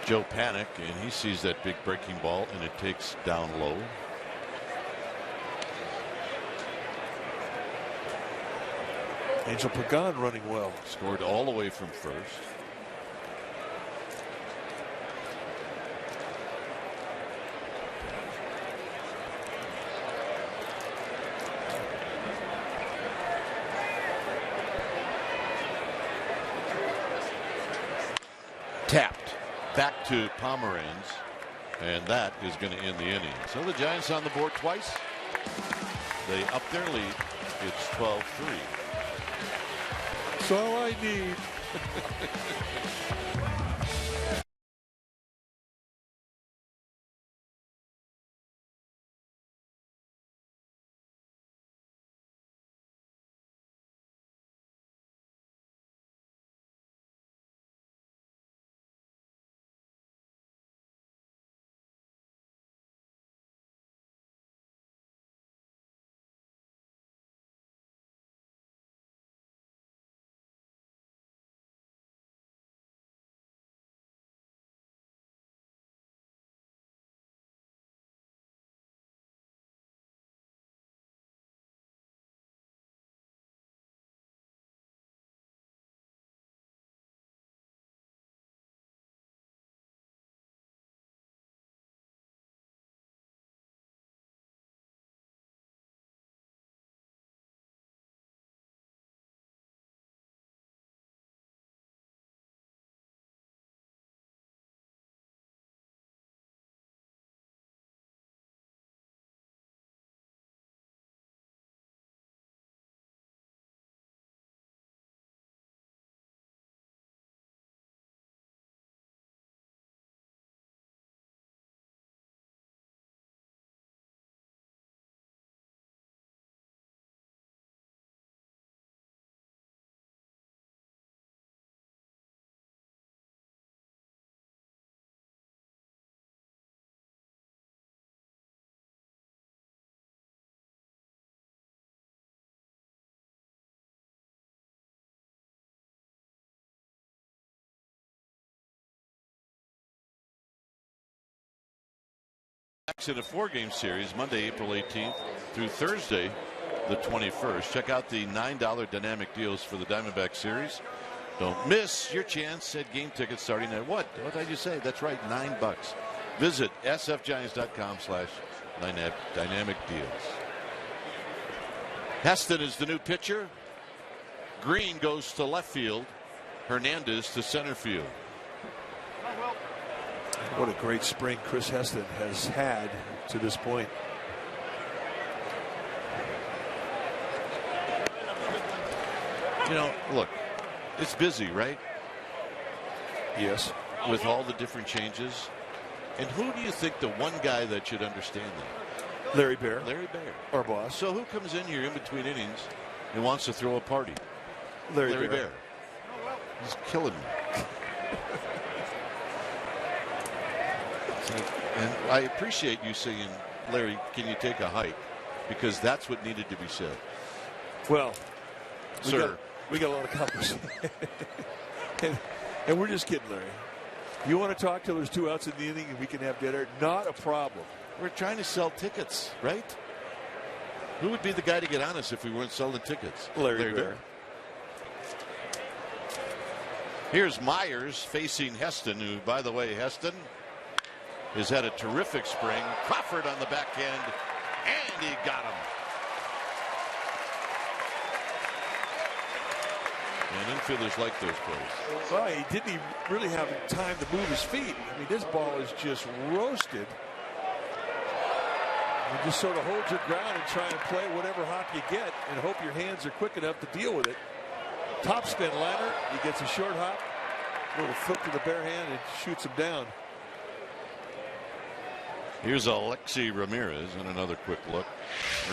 A: Joe Panic, and he sees that big breaking ball, and it takes down low.
D: Angel Pagan running well.
A: Scored all the way from first. tapped back to Pomeranz, and that is going to end the inning. So the Giants on the board twice. They up their lead. It's 12-3.
D: That's all I need.
A: In a 4-game series, Monday, April 18th through Thursday, the 21st. Check out the $9 dynamic deals for the Diamondback series. Don't miss your chance at game tickets starting at what? What did you say? That's right, $9. Visit sfgiants.com/dynamic deals. Heston is the new pitcher. Green goes to left field. Hernandez to center field.
D: What a great spring Chris Heston has had to this point.
A: You know, look, it's busy, right?
D: Yes.
A: With all the different changes. And who do you think the one guy that should understand that?
D: Larry Bear.
A: Larry Bear.
D: Our boss.
A: So who comes in here in between innings and wants to throw a party?
D: Larry Bear.
A: He's killing me. And I appreciate you saying, Larry, can you take a hike? Because that's what needed to be said.
D: Well,
A: sir,
D: we got a lot of conversation. and we're just kidding, Larry. You want to talk till there's 2 outs in the inning and we can have dinner? Not a problem.
A: We're trying to sell tickets, right? Who would be the guy to get on us if we weren't selling tickets?
D: Larry Bear.
A: Here's Myers facing Heston, who, by the way, Heston has had a terrific spring. Crawford on the back end, and he got him. And infielders like those plays.
D: Well, he didn't even really have time to move his feet. I mean, this ball is just roasted. You just sort of hold your ground and try and play whatever hop you get and hope your hands are quick enough to deal with it. Top spin liner. He gets a short hop. A little flip to the bare hand and shoots him down.
A: Here's Alexi Ramirez and another quick look.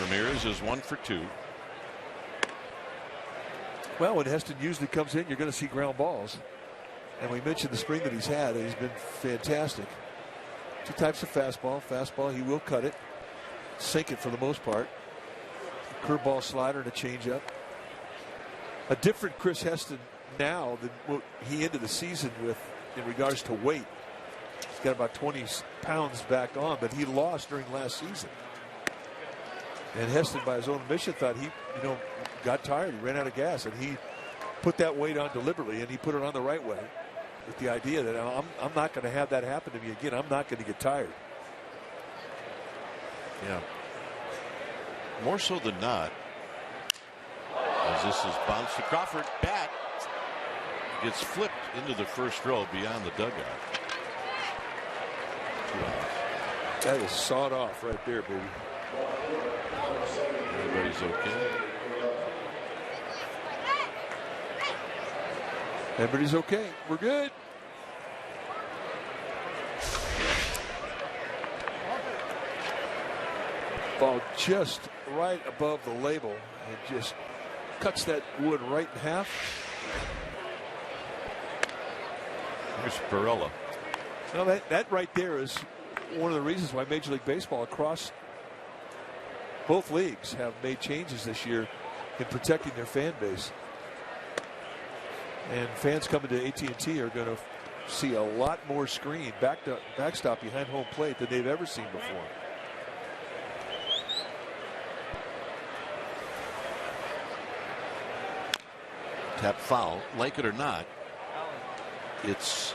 A: Ramirez is 1 for 2.
D: Well, when Heston usually comes in, you're going to see ground balls. And we mentioned the spring that he's had. He's been fantastic. 2 types of fastball. Fastball, he will cut it. Sink it for the most part. Curveball, slider, and a changeup. A different Chris Heston now than what he ended the season with in regards to weight. He's got about 20 pounds back on, but he lost during last season. And Heston, by his own admission, thought he, got tired. He ran out of gas, and he put that weight on deliberately, and he put it on the right way with the idea that I'm not going to have that happen to me again. I'm not going to get tired.
A: Yeah. More so than not, as this is bounced to Crawford, bat gets flipped into the first row beyond the dugout.
D: That is sawed off right there, baby.
A: Everybody's okay.
D: Everybody's okay. We're good. Ball just right above the label. It just cuts that wood right in half.
A: Here's Perella.
D: Now that right there is one of the reasons why Major League Baseball across both leagues have made changes this year in protecting their fan base. And fans coming to AT&T are going to see a lot more screen backstop behind home plate than they've ever seen before.
A: Tap foul, like it or not, it's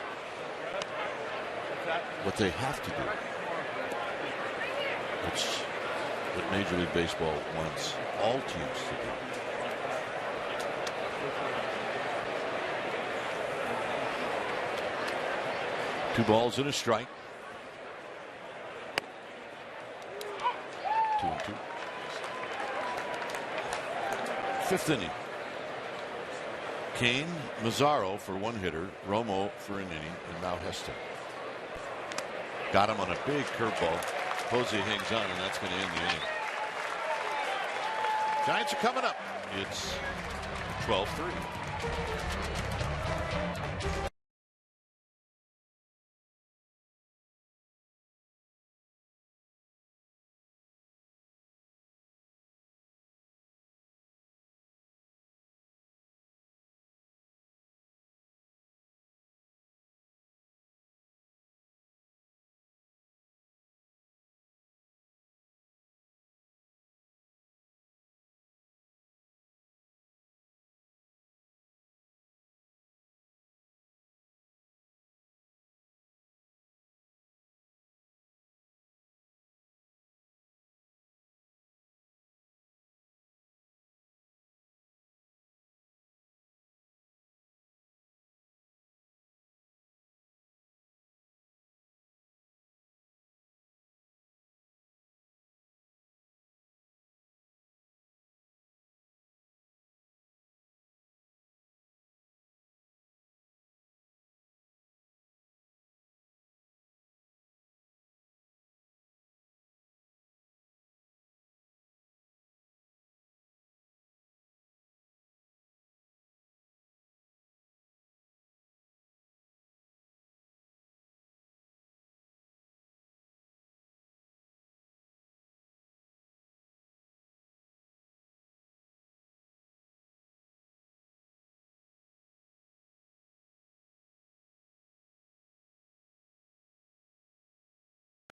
A: what they have to do. It's what Major League Baseball wants all teams to do. Two balls and a strike. 2-2. Fifth inning. Kane, Mazzaro for one hitter, Romo for an inning, and now Heston. Got him on a big curveball. Posey hangs on, and that's going to end the inning. Giants are coming up. It's 12-3.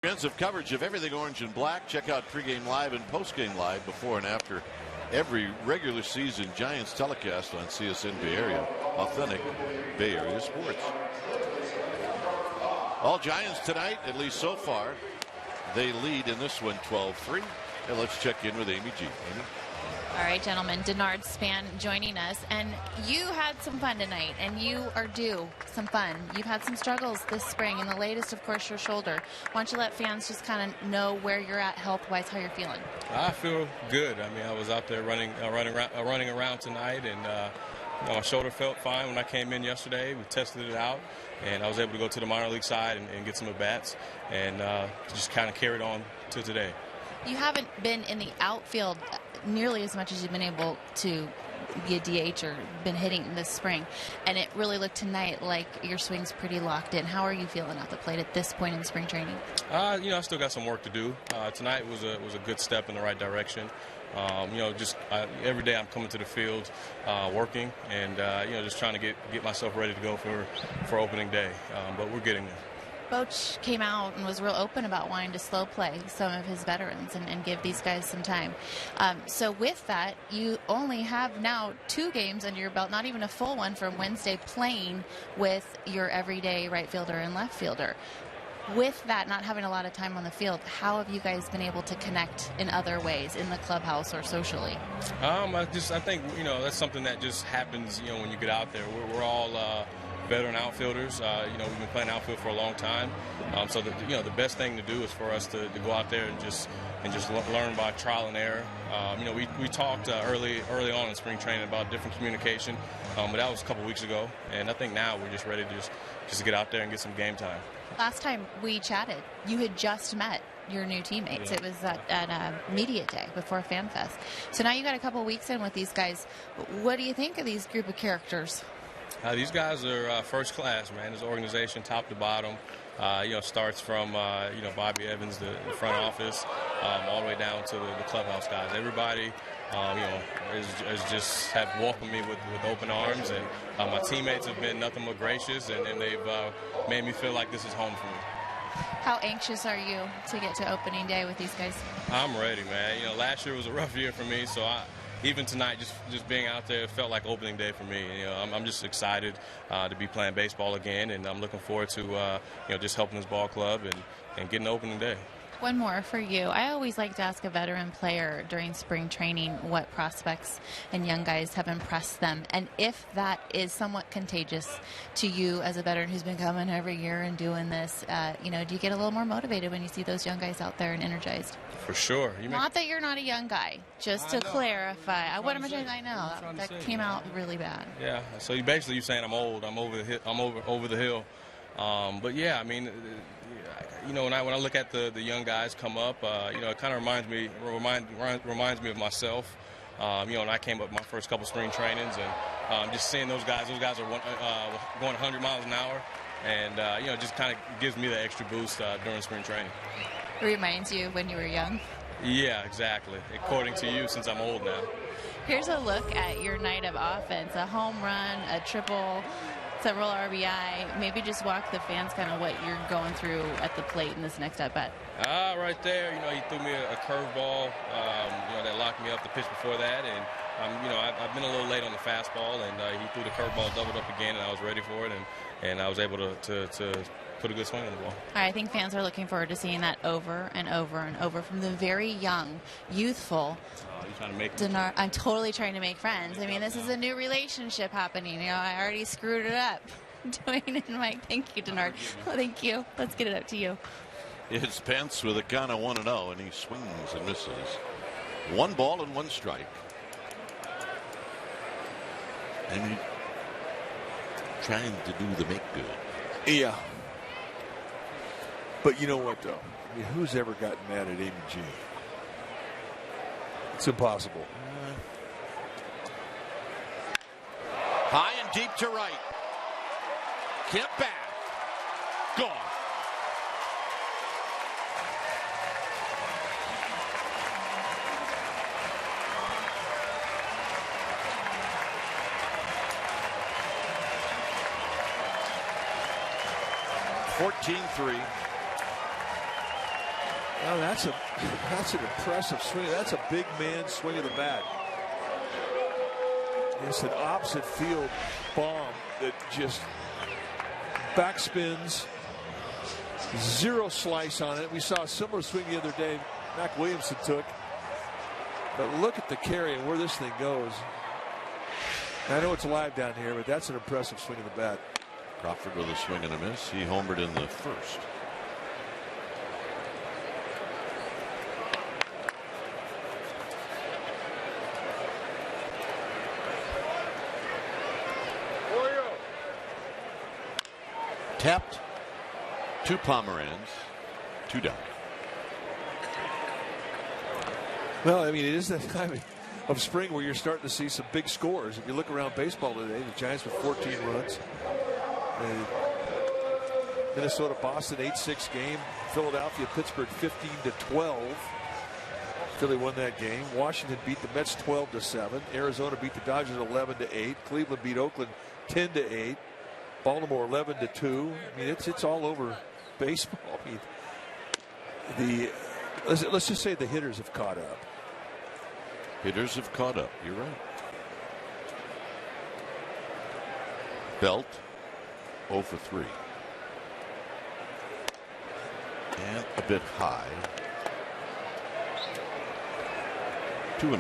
A: Comprehensive coverage of everything orange and black. Check out pregame live and postgame live before and after every regular season Giants telecast on CSN Bay Area. Authentic Bay Area sports. All Giants tonight, at least so far. They lead in this one 12-3. And let's check in with Amy G. Amy?
C: All right, gentlemen, Denard Span joining us, and you had some fun tonight, and you are due some fun. You've had some struggles this spring, and the latest, of course, your shoulder. Why don't you let fans just kind of know where you're at health-wise, how you're feeling?
H: I feel good. I mean, I was out there running around tonight, and my shoulder felt fine when I came in yesterday. We tested it out, and I was able to go to the minor league side and get some at-bats, and just kind of carried on to today.
C: You haven't been in the outfield nearly as much as you've been able to be a DH or been hitting this spring, and it really looked tonight like your swing's pretty locked in. How are you feeling at the plate at this point in spring training?
H: I still got some work to do. Tonight was a good step in the right direction. Every day I'm coming to the field, working, and just trying to get myself ready to go for opening day. But we're getting there.
C: Boch came out and was real open about wanting to slow play some of his veterans and give these guys some time. So with that, you only have now 2 games under your belt, not even a full one from Wednesday, playing with your everyday right fielder and left fielder. With that, not having a lot of time on the field, how have you guys been able to connect in other ways, in the clubhouse or socially?
H: I think that's something that just happens when you get out there. We're all veteran outfielders. We've been playing outfield for a long time. So the best thing to do is for us to go out there and just learn by trial and error. We talked early on in spring training about different communication, but that was a couple weeks ago. And I think now we're just ready to just get out there and get some game time.
C: Last time we chatted, you had just met your new teammates. Yeah. It was at media day before FanFest. So now you got a couple weeks in with these guys. What do you think of these group of characters?
H: These guys are first class, man. This organization, top to bottom, starts from Bobby Evans, the front office, all the way down to the clubhouse guys. Everybody, is just have welcomed me with open arms, and my teammates have been nothing but gracious, and they've made me feel like this is home for me.
C: How anxious are you to get to opening day with these guys?
H: I'm ready, man. Last year was a rough year for me, so even tonight, just being out there, it felt like opening day for me. I'm just excited to be playing baseball again, and I'm looking forward to just helping this ball club and getting opening day.
C: One more for you. I always like to ask a veteran player during spring training what prospects and young guys have impressed them, and if that is somewhat contagious to you as a veteran who's been coming every year and doing this. Do you get a little more motivated when you see those young guys out there and energized?
H: For sure.
C: Not that you're not a young guy, just to clarify. I know that came out really bad.
H: Yeah. So you're saying I'm old. I'm over the hill. But yeah, I mean, when I look at the young guys come up, it kind of reminds me of myself. And I came up my first couple spring trainings, and just seeing those guys are going 100 miles an hour, and just kind of gives me the extra boost during spring training.
C: It reminds you when you were young?
H: Yeah, exactly. According to you, since I'm old now.
C: Here's a look at your night of offense: a home run, a triple, several RBI. Maybe just walk the fans kind of what you're going through at the plate in this next at bat.
H: Right there, he threw me a curveball, that locked me up the pitch before that, and I've been a little late on the fastball, and he threw the curveball, doubled up again, and I was ready for it, and I was able to put a good swing on the ball.
C: I think fans are looking forward to seeing that over and over and over from the very young, youthful.
H: You're trying to make
C: Denard. I'm totally trying to make friends. I mean, this is a new relationship happening. I already screwed it up. Dwayne and Mike, thank you, Denard. Oh, thank you. Let's get it up to you.
A: It's Pence with a count of 1-0, and he swings and misses. 1 ball and 1 strike. And he's trying to do the make good.
D: Yeah. But you know what, though? I mean, who's ever gotten mad at Amy G? It's impossible.
A: High and deep to right. Kemp back. Gone. .14-3.
D: Well, that's an impressive swing. That's a big man swing of the bat. It's an opposite field bomb that just backspins. Zero slice on it. We saw a similar swing the other day Mac Williamson took. But look at the carry and where this thing goes. I know it's live down here, but that's an impressive swing of the bat.
A: Crawford with a swing and a miss. He homered in the first. Tapped. 2 Pomeranz. 2 down.
D: Well, I mean, it is that time of spring where you're starting to see some big scores. If you look around baseball today, the Giants with 14 runs. Minnesota, Boston, 8-6 game. Philadelphia, Pittsburgh, 15-12. Philly won that game. Washington beat the Mets 12-7. Arizona beat the Dodgers 11-8. Cleveland beat Oakland 10-8. Baltimore 11-2. I mean, it's all over baseball. I mean, let's just say the hitters have caught up.
A: Hitters have caught up. You're right. Belt 0 for 3. And a bit high. 2-0.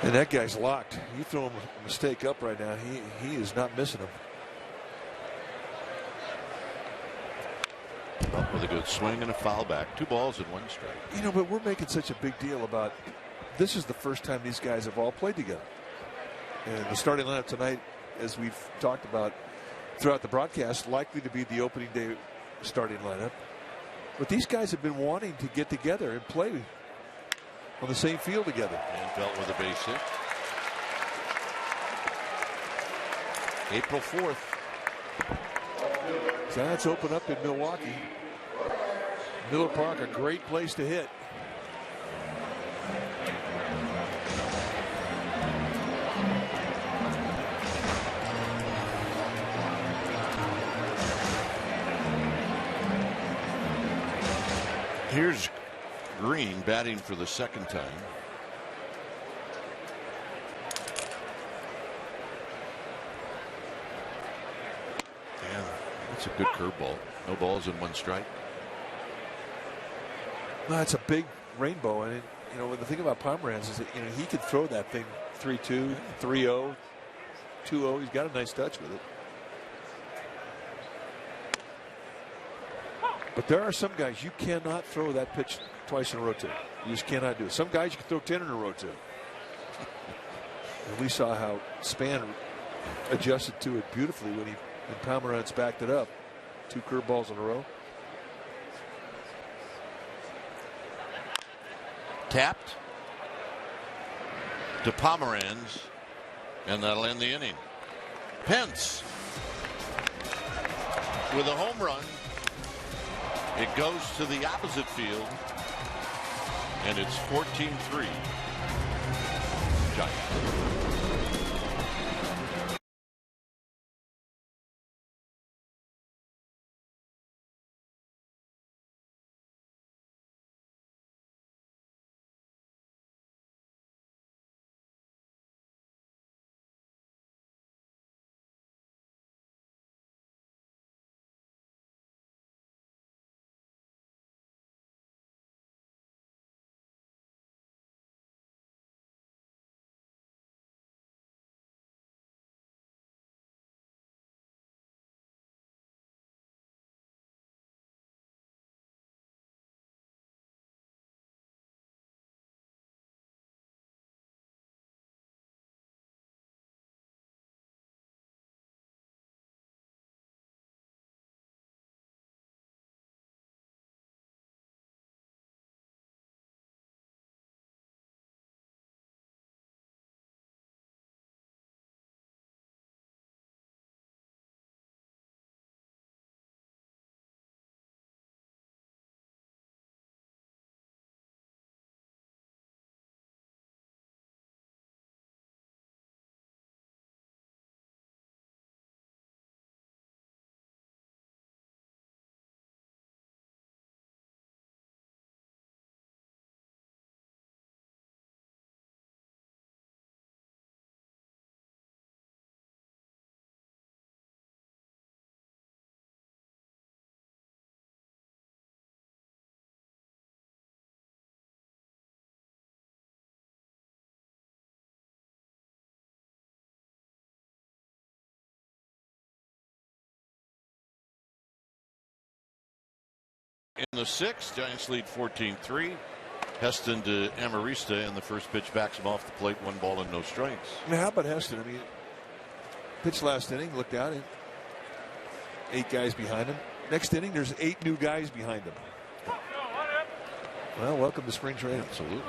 D: And that guy's locked. You throw him a mistake up right now, he is not missing him.
A: Up with a good swing and a foul back. 2 balls and 1 strike.
D: You know, but we're making such a big deal about this is the first time these guys have all played together. And the starting lineup tonight, as we've talked about throughout the broadcast, likely to be the opening day starting lineup. But these guys have been wanting to get together and play on the same field together.
A: And dealt with a base hit. April 4th.
D: Giants open up in Milwaukee. Miller Park, a great place to hit.
A: Here's Green batting for the second time. Yeah, that's a good curveball. No balls and 1 strike.
D: No, it's a big rainbow, and you know the thing about Pomeranz is that he could throw that thing 3-2, 3-0, 2-0. He's got a nice touch with it. But there are some guys you cannot throw that pitch twice in a row to. You just cannot do it. Some guys you can throw 10 in a row to. And we saw how Span adjusted to it beautifully when Pomeranz backed it up. 2 curveballs in a row.
A: Tapped to Pomeranz, and that'll end the inning. Pence with a home run. It goes to the opposite field, and it's 14-3 Giants. In the 6th, Giants lead 14-3. Heston to Amarista, and the first pitch backs him off the plate. 1 ball and no strikes.
D: I mean, how about Heston? I mean, pitched last inning, looked out, and 8 guys behind him. Next inning, there's 8 new guys behind him. Well, welcome to spring training.
A: Absolutely.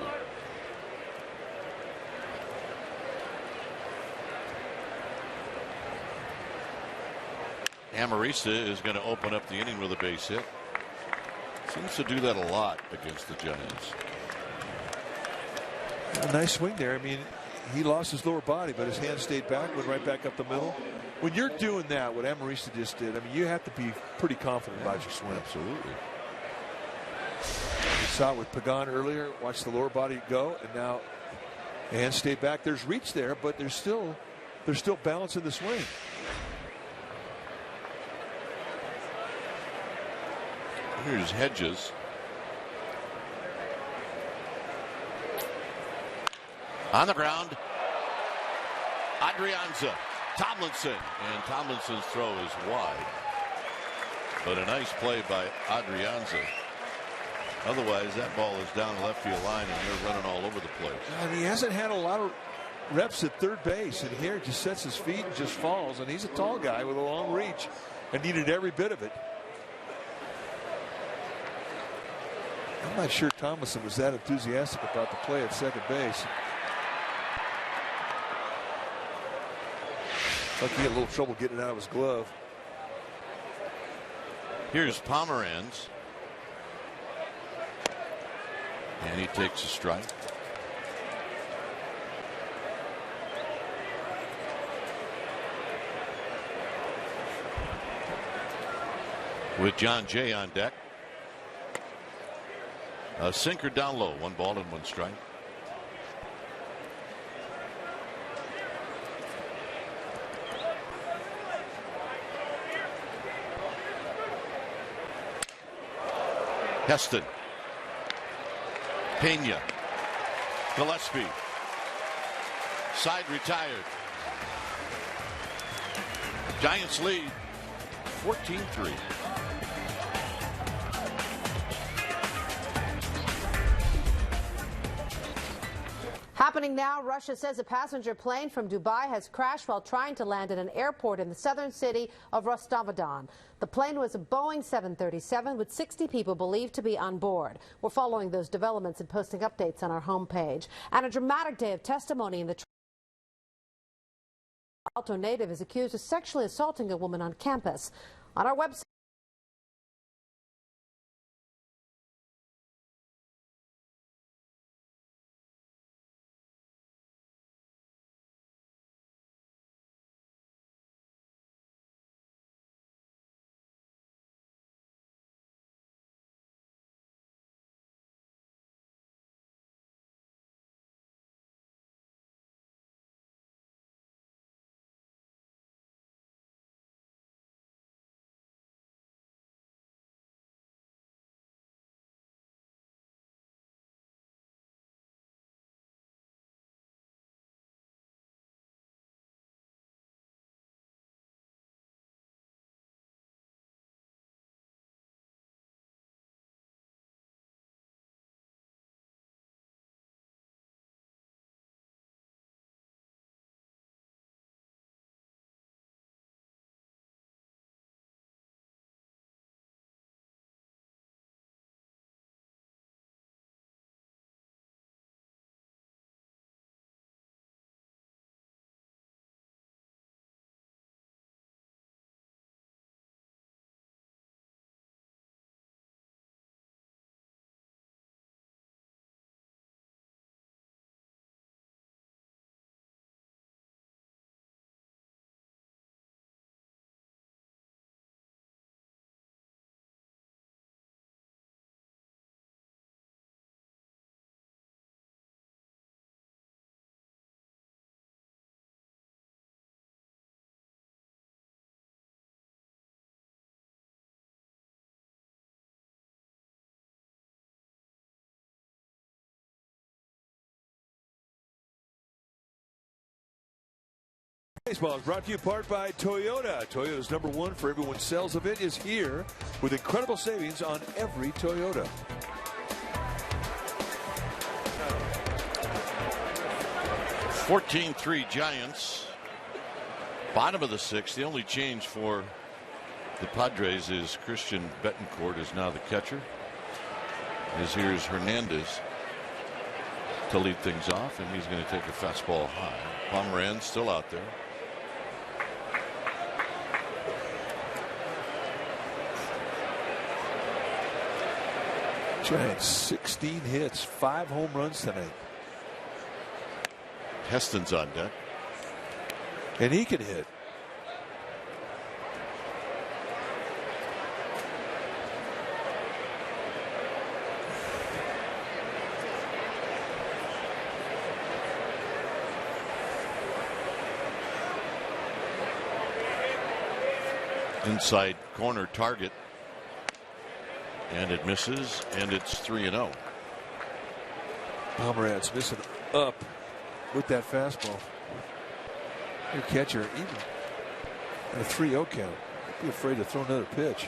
A: Amarista is going to open up the inning with a base hit. Seems to do that a lot against the Giants.
D: A nice swing there. I mean, he lost his lower body, but his hand stayed back, went right back up the middle. When you're doing that, what Amarista just did, I mean, you have to be pretty confident about your swing.
A: Absolutely.
D: You saw it with Pagan earlier. Watch the lower body go, and now hand stayed back. There's reach there, but there's still balance in the swing.
A: Here's Hedges. On the ground, Adrianza, Tomlinson, and Tomlinson's throw is wide. But a nice play by Adrianza. Otherwise, that ball is down the left field line, and they're running all over the place.
D: And he hasn't had a lot of reps at third base, and here just sets his feet and just falls. And he's a tall guy with a long reach and needed every bit of it. I'm not sure Tomlinson was that enthusiastic about the play at second base. Like he had a little trouble getting it out of his glove.
A: Here's Pomeranz. And he takes a strike. With John Jay on deck. A sinker down low, 1 ball and 1 strike. Heston. Pena. Gillespie. Side retired. Giants lead 14-3.
I: Happening now, Russia says a passenger plane from Dubai has crashed while trying to land at an airport in the southern city of Rostov-on-Don. The plane was a Boeing 737 with 60 people believed to be on board. We're following those developments and posting updates on our homepage. And a dramatic day of testimony in the Alto native is accused of sexually assaulting a woman on campus. On our website.
D: Baseball is brought to you in part by Toyota. Toyota's #1 for everyone sales of it is here with incredible savings on every Toyota.
A: (14-3) Giants. Bottom of the 6th. The only change for the Padres is Christian Betancourt is now the catcher. As here's Hernandez to lead things off, and he's going to take a fastball high. Pomeranz still out there.
D: Giants 16 hits, 5 home runs tonight.
A: Heston's on deck.
D: And he can hit.
A: Inside corner target. And it misses, and it's 3-0.
D: Pomeranz missing up with that fastball. Your catcher, even at a 3-0 count, be afraid to throw another pitch.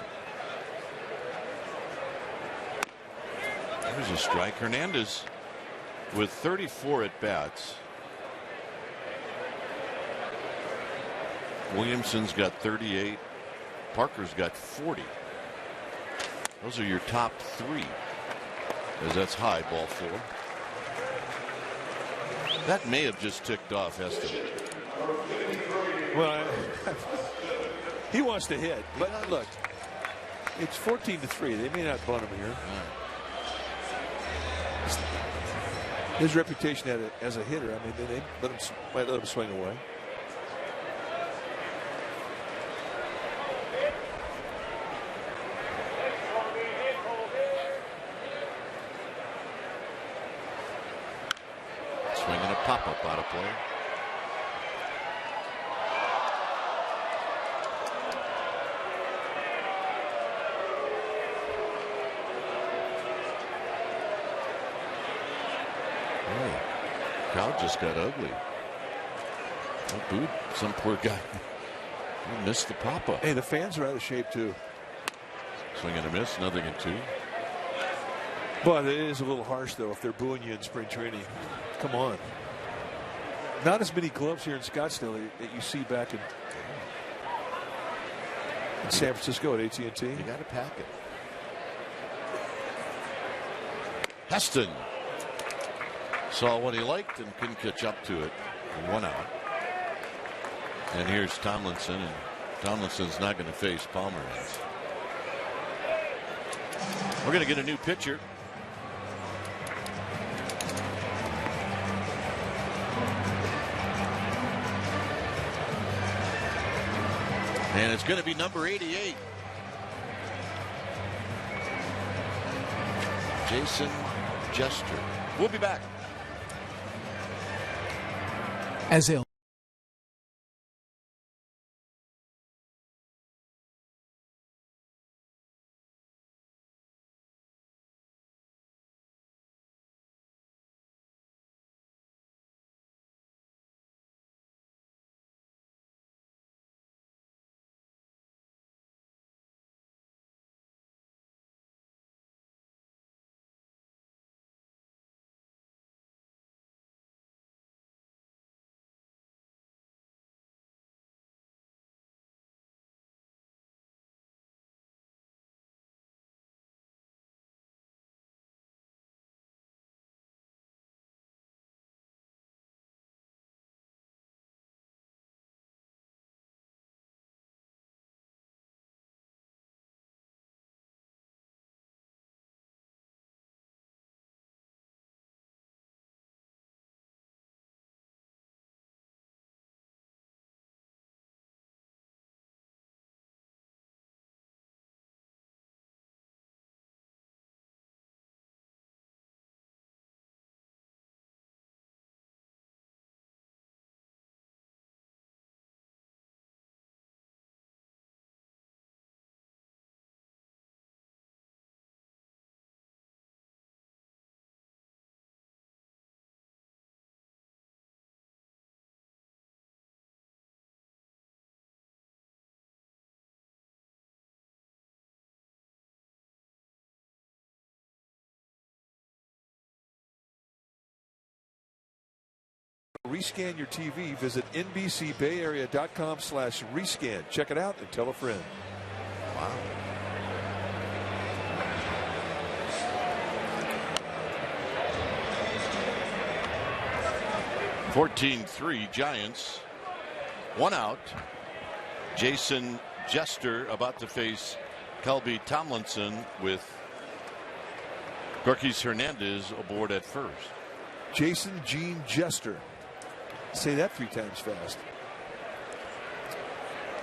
A: There's a strike. Hernandez with 34 at bats. Williamson's got 38. Parker's got 40. Those are your top three, as that's high, ball 4. That may have just ticked off Heston.
D: Well, he wants to hit, but look, it's 14-3. They may not bunt him here. His reputation as a hitter, I mean, they might let him swing away.
A: Swinging a pop-up out of play. Crowd just got ugly. Oh, booed some poor guy. He missed the pop-up.
D: Hey, the fans are out of shape too.
A: Swing and a miss, nothing in 2.
D: But it is a little harsh though if they're booing you in spring training. Come on. Not as many gloves here in Scottsdale that you see back in San Francisco at AT&T.
A: You got to pack it. Heston saw what he liked and couldn't catch up to it. 1 out. And here's Tomlinson, and Tomlinson's not going to face Pomeranz. We're going to get a new pitcher. And it's going to be number 88. Jason Jester. We'll be back.
D: Rescan your TV. Visit NBCBayArea.com/rescan. Check it out and tell a friend.
A: Wow. (14-3) Giants. 1 out. Jason Jester about to face Kelby Tomlinson with Gorkys Hernandez aboard at first.
D: Jason Gene Jester. Say that 3 times fast.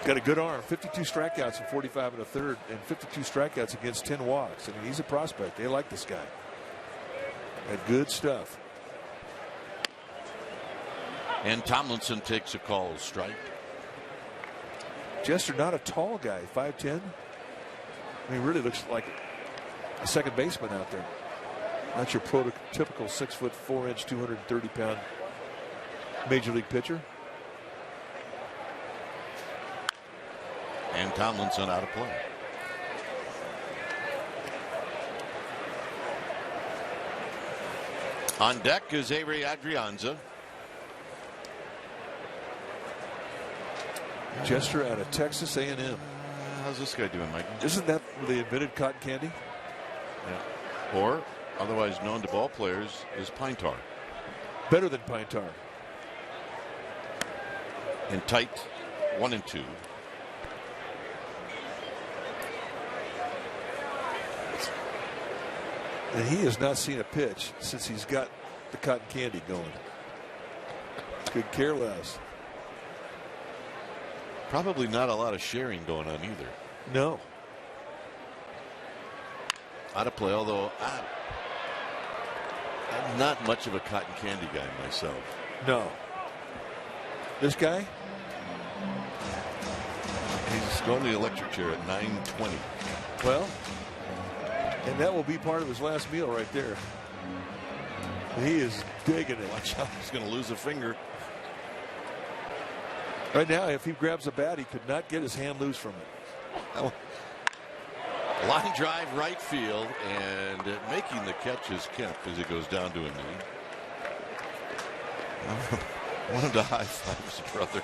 D: Got a good arm. 52 strikeouts in 45 1/3 and 52 strikeouts against 10 walks. I mean, he's a prospect. They like this guy. Got good stuff.
A: And Tomlinson takes a call strike.
D: Jester, not a tall guy, 5'10". I mean, really looks like a second baseman out there. Not your prototypical 6'4", 230-pound major league pitcher.
A: And Tomlinson out of play. On deck is Avery Adrianza.
D: Jester out of Texas A&M.
A: How's this guy doing, Mike?
D: Isn't that where they invented cotton candy?
A: Yeah. Or, otherwise known to ball players, is pine tar.
D: Better than pine tar.
A: And tight 1-2.
D: And he has not seen a pitch since he's got the cotton candy going. Could care less.
A: Probably not a lot of sharing going on either.
D: No.
A: Out of play, although I'm not much of a cotton candy guy myself.
D: No. This guy?
A: He's going to the electric chair at 9:20.
D: Well, and that will be part of his last meal right there. He is digging it.
A: Watch out, he's going to lose a finger.
D: Right now, if he grabs a bat, he could not get his hand loose from it.
A: Oh. Line drive right field, and making the catch is Kemp as it goes down to a knee. I want him to high five his brother.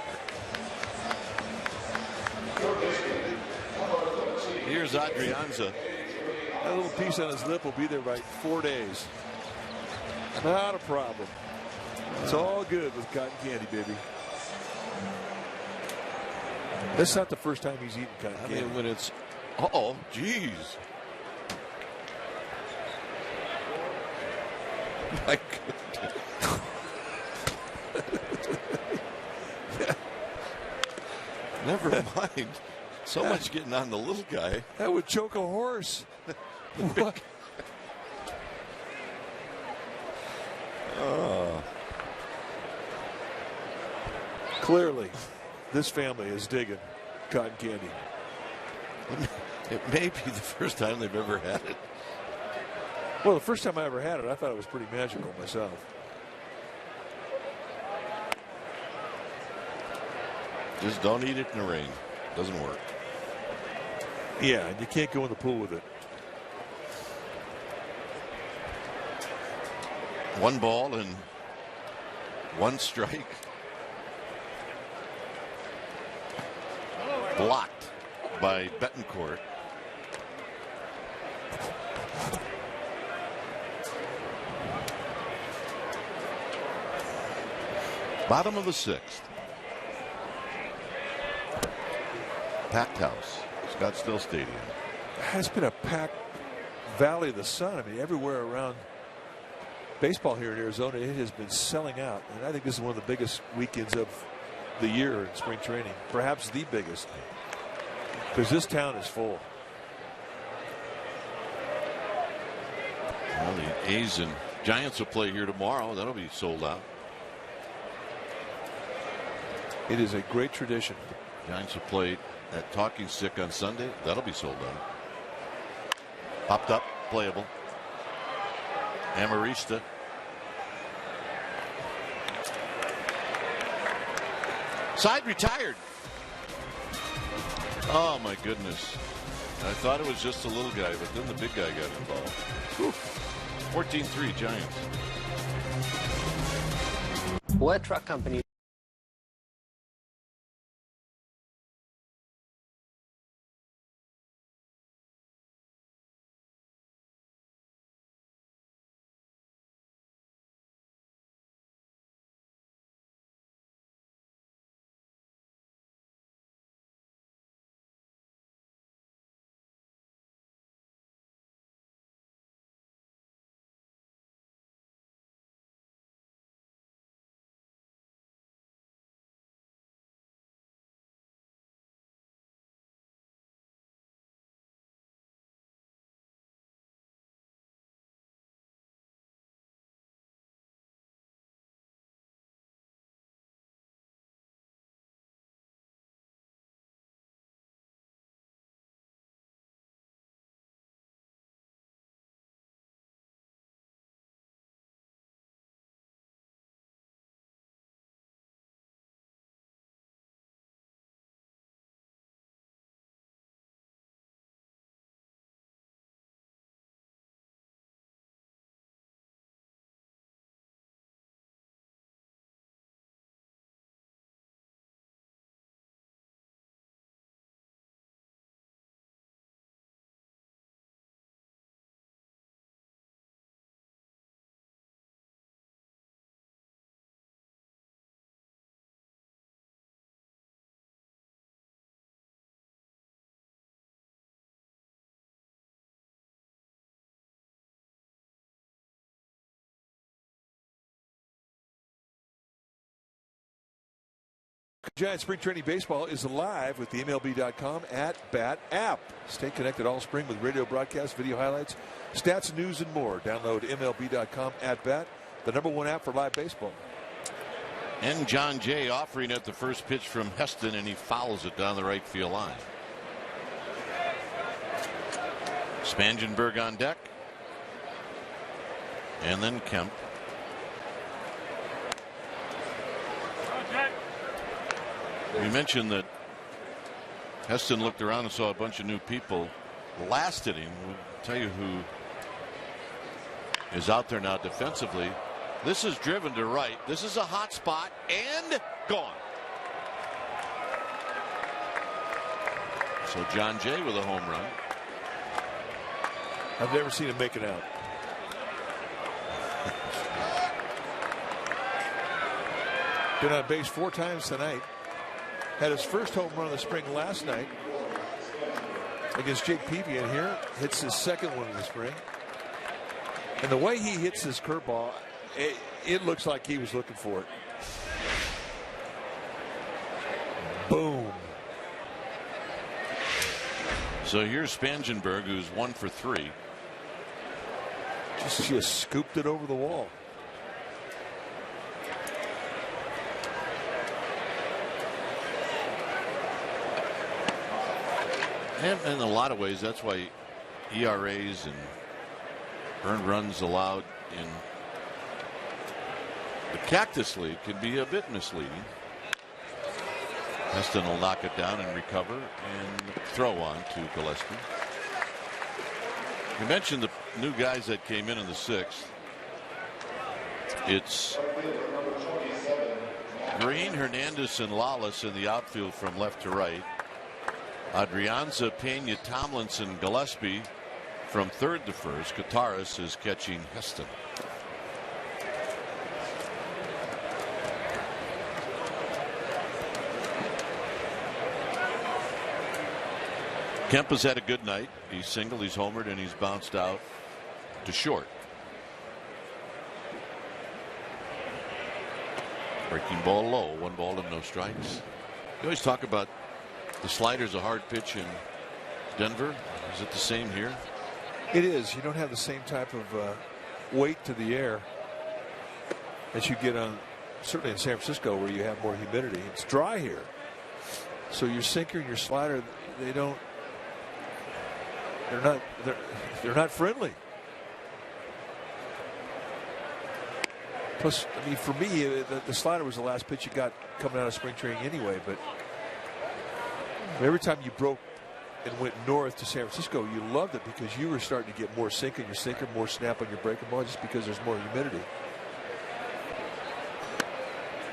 A: Here's Adrianza.
D: That little piece on his lip will be there by 4 days. Not a problem. It's all good with cotton candy, baby. That's not the first time he's eaten cotton candy.
A: I mean, when it's, oh, geez. My goodness. Never mind. So much getting on the little guy.
D: That would choke a horse. What? Clearly, this family is digging cotton candy.
A: It may be the first time they've ever had it.
D: Well, the first time I ever had it, I thought it was pretty magical myself.
A: Just don't eat it in the rain. Doesn't work.
D: Yeah, and you can't go in the pool with it.
A: 1 ball and 1 strike. Blocked by Betancourt. Bottom of the 6th. Packed house, Scottsdale Stadium.
D: It's been a packed Valley of the Sun. I mean, everywhere around baseball here in Arizona, it has been selling out. And I think this is one of the biggest weekends of the year in spring training. Perhaps the biggest. Because this town is full.
A: Well, the A's and Giants will play here tomorrow. That'll be sold out.
D: It is a great tradition.
A: Giants will play at Talking Stick on Sunday. That'll be sold out. Popped up, playable. Amarista. Side retired. Oh my goodness. I thought it was just a little guy, but then the big guy got involved. 14-3 Giants.
J: What truck company
D: Giants Spring Training Baseball is live with the MLB.com at-bat app. Stay connected all spring with radio broadcasts, video highlights, stats, news, and more. Download MLB.com at-bat, the #1 app for live baseball.
A: And John Jay offering at the first pitch from Heston, and he fouls it down the right field line. Spangenberg on deck. And then Kemp. We mentioned that Heston looked around and saw a bunch of new people. Last inning, we'll tell you who is out there now defensively. This is driven to right. This is a hot spot and gone. So John Jay with a home run.
D: I've never seen him make it out. Been on base 4 times tonight. Had his first home run of the spring last night against Jake Peavy, and here hits his second one of the spring. And the way he hits his curveball, it looks like he was looking for it. Boom.
A: So here's Spangenberg, who's 1 for 3.
D: Just scooped it over the wall.
A: And in a lot of ways, that's why ERAs and earned runs allowed in the Cactus League can be a bit misleading. Heston will knock it down and recover and throw on to Gillespie. You mentioned the new guys that came in the 6th. It's Green, Hernandez, and Lawless in the outfield from left to right. Adrianza, Pena, Tomlinson, Gillespie from 3rd to 1st. Kataris is catching Heston. Kemp has had a good night. He's singled, he's homered, and he's bounced out to short. Breaking ball low, 1 ball and no strikes. You always talk about the slider's a hard pitch in Denver. Is it the same here?
D: It is. You don't have the same type of weight to the air that you get on, certainly in San Francisco, where you have more humidity. It's dry here, so your sinker and your slider, they're not friendly. Plus, I mean, for me, the slider was the last pitch you got coming out of spring training anyway. But every time you broke and went north to San Francisco, you loved it because you were starting to get more sink in your sinker, more snap on your breaking ball, just because there's more humidity.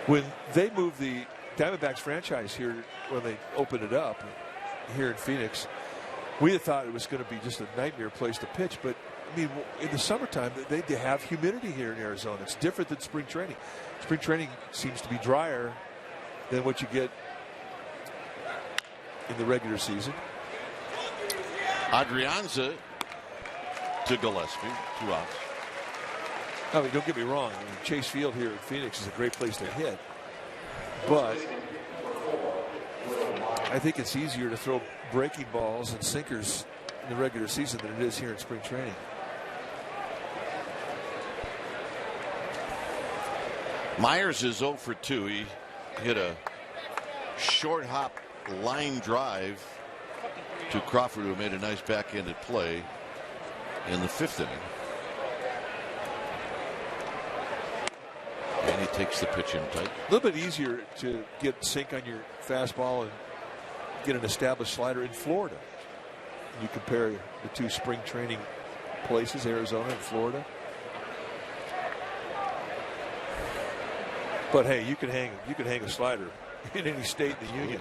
D: When they moved the Diamondbacks franchise here, when they opened it up here in Phoenix, we had thought it was going to be just a nightmare place to pitch. But I mean, in the summertime, they have humidity here in Arizona. It's different than spring training. Spring training seems to be drier than what you get in the regular season.
A: Adrianza to Gillespie, 2 outs.
D: I mean, don't get me wrong. I mean, Chase Field here in Phoenix is a great place to hit, but I think it's easier to throw breaking balls and sinkers in the regular season than it is here in spring training.
A: Myers is 0 for 2. He hit a short hop line drive to Crawford, who made a nice backhanded play in the 5th inning. And he takes the pitch in tight.
D: A little bit easier to get sink on your fastball and get an established slider in Florida. You compare the 2 spring training places, Arizona and Florida. But hey, you can hang a slider in any state in the union.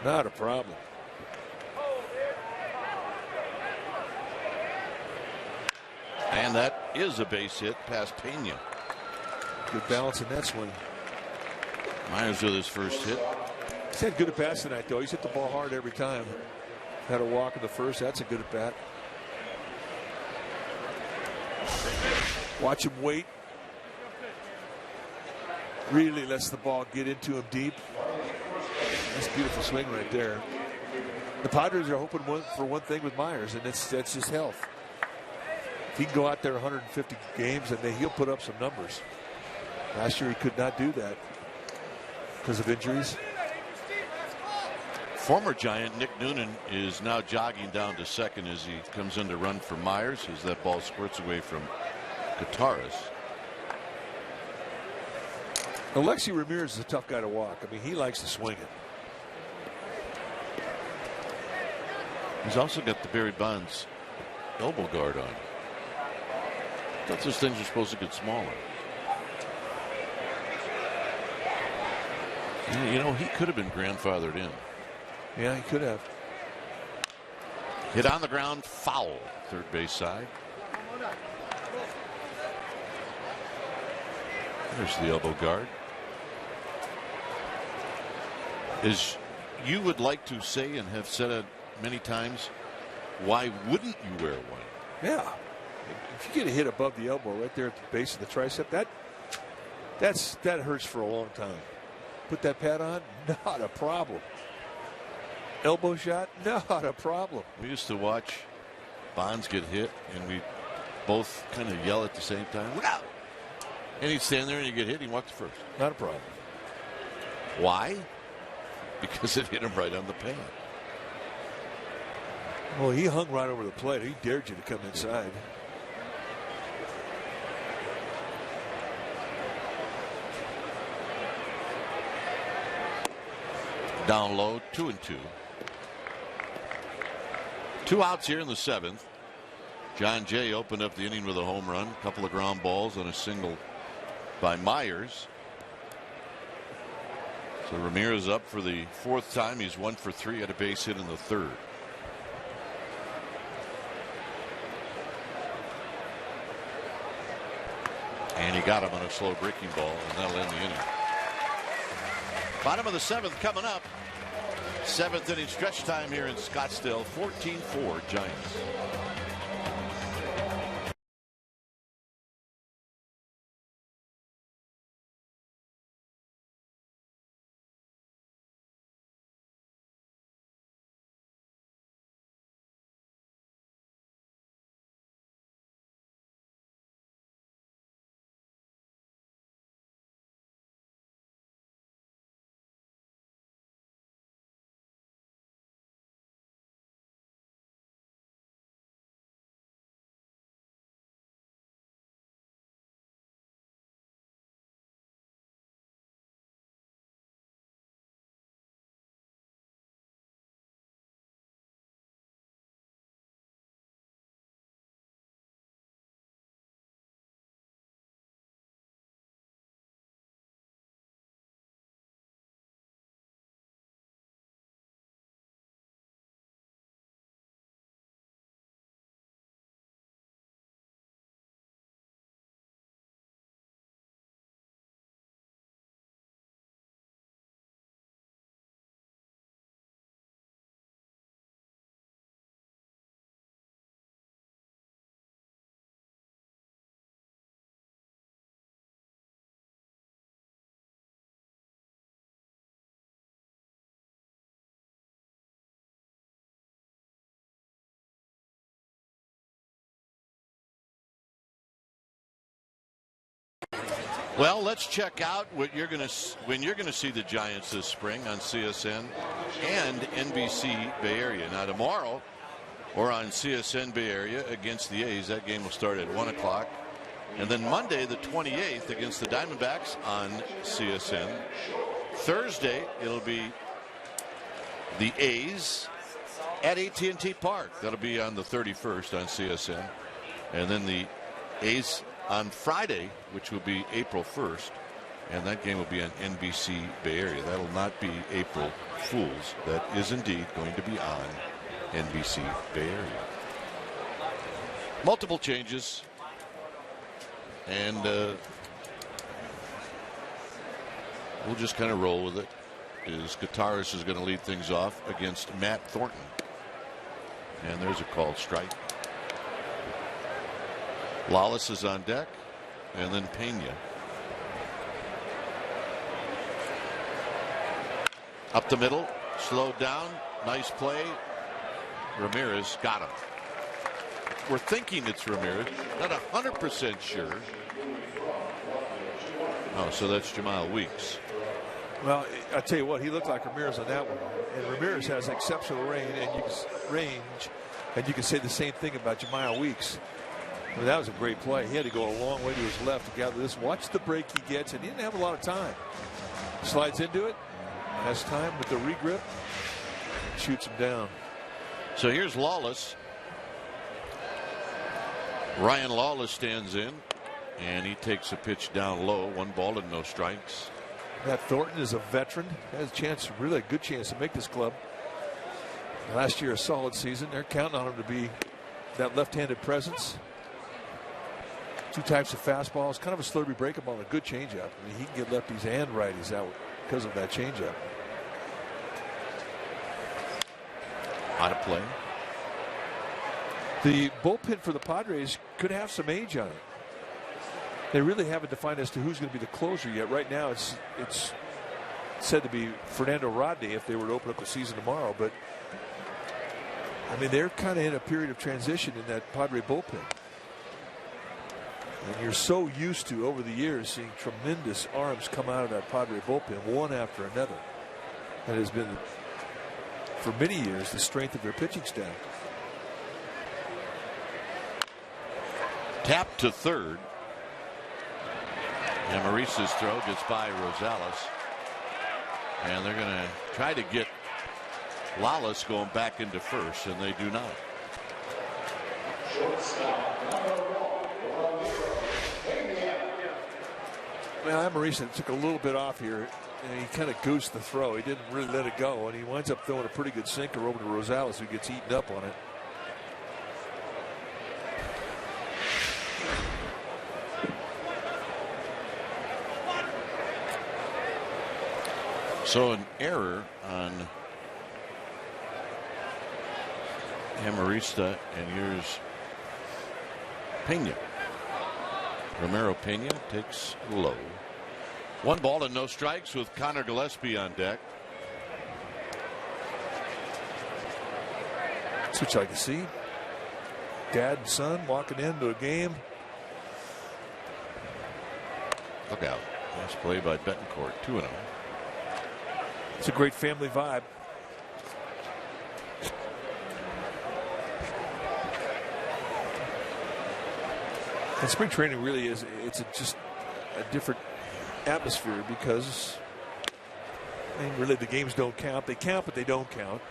D: Not a problem.
A: And that is a base hit past Pena.
D: Good balance in that swing.
A: Myers with his first hit.
D: He's had good at bats tonight, though. He's hit the ball hard every time. Had a walk in the first. That's a good at bat. Watch him wait. Really lets the ball get into him deep. That's a beautiful swing right there. The Padres are hoping for one thing with Myers, and that's his health. If he can go out there 150 games, then he'll put up some numbers. Last year he could not do that because of injuries.
A: Former Giant Nick Noonan is now jogging down to second as he comes in to run for Myers as that ball squirts away from Gutierrez.
D: Alexi Ramirez is a tough guy to walk. I mean, he likes to swing it.
A: He's also got the Barry Bonds elbow guard on. I thought those things are supposed to get smaller. You know, he could have been grandfathered in.
D: Yeah, he could have.
A: Hit on the ground, foul, third base side. There's the elbow guard. As you would like to say and have said it many times, why wouldn't you wear one?
D: Yeah. If you get a hit above the elbow right there at the base of the tricep, that hurts for a long time. Put that pad on, not a problem. Elbow shot, not a problem.
A: We used to watch Bonds get hit, and we both kind of yell at the same time, "Look out!" And he'd stand there and he'd get hit, he'd walk to first.
D: Not a problem.
A: Why? Because it hit him right on the pad.
D: Well, he hung right over the plate. He dared you to come inside.
A: Down low, 2-2. 2 outs here in the 7th. John Jay opened up the inning with a home run, a couple of ground balls, and a single by Myers. So Ramirez up for the 4th time. He's 1 for 3 at a base hit in the 3rd. And he got him on a slow breaking ball, and that'll end the inning. Bottom of the 7th coming up. 7th inning stretch time here in Scottsdale. 14-4 Giants. Well, let's check out what when you're going to see the Giants this spring on CSN and NBC Bay Area. Now tomorrow, we're on CSN Bay Area against the A's. That game will start at 1 o'clock, and then Monday the 28th against the Diamondbacks on CSN. Thursday it'll be the A's at AT&T Park. That'll be on the 31st on CSN, and then the A's on Friday, which will be April 1st, and that game will be on NBC Bay Area. That'll not be April Fools. That is indeed going to be on NBC Bay Area. Multiple changes, and we'll just kind of roll with it. Gutierrez is going to lead things off against Matt Thornton, and there's a called strike. Lawless is on deck, and then Pena. Up the middle, slowed down, nice play. Ramirez got him. We're thinking it's Ramirez, not 100% sure. Oh, so that's Jamal Weeks.
D: Well, I tell you what, he looked like Ramirez on that one. And Ramirez has exceptional range, and you can say the same thing about Jamal Weeks. I mean, that was a great play. He had to go a long way to his left to gather this. Watch the break he gets, and he didn't have a lot of time. Slides into it, has time with the regrip, and shoots him down.
A: So here's Lawless. Ryan Lawless stands in, and he takes a pitch down low. 1 ball and no strikes.
D: Matt Thornton is a veteran. Has a chance, really a good chance to make this club. Last year, a solid season. They're counting on him to be that left-handed presence. 2 types of fastballs, kind of a slurry breakup on a good changeup. I mean, he can get lefties and righties out because of that changeup.
A: Out of play.
D: The bullpen for the Padres could have some age on it. They really haven't defined as to who's going to be the closer yet. Right now, it's said to be Fernando Rodney if they were to open up the season tomorrow. But I mean, they're kind of in a period of transition in that Padre bullpen. And you're so used to, over the years, seeing tremendous arms come out of that Padre bullpen, one after another. That has been, for many years, the strength of their pitching staff.
A: Tap to third. And Maurice's throw gets by Rosales. And they're going to try to get Lawless going back into first, and they do not.
D: Well, Maurice took a little bit off here, and he kind of goosed the throw. He didn't really let it go, and he winds up throwing a pretty good sinker over to Rosales, who gets eaten up on it.
A: So an error on Amarista, and here's Pena. Romero Pena takes low. 1 ball and no strikes with Connor Gillespie on deck.
D: That's what you like to see. Dad and son walking into a game.
A: Look out. Nice play by Betancourt. 2-0.
D: It's a great family vibe. And spring training really is, it's just a different atmosphere because, I mean, really the games don't count. They count, but they don't count.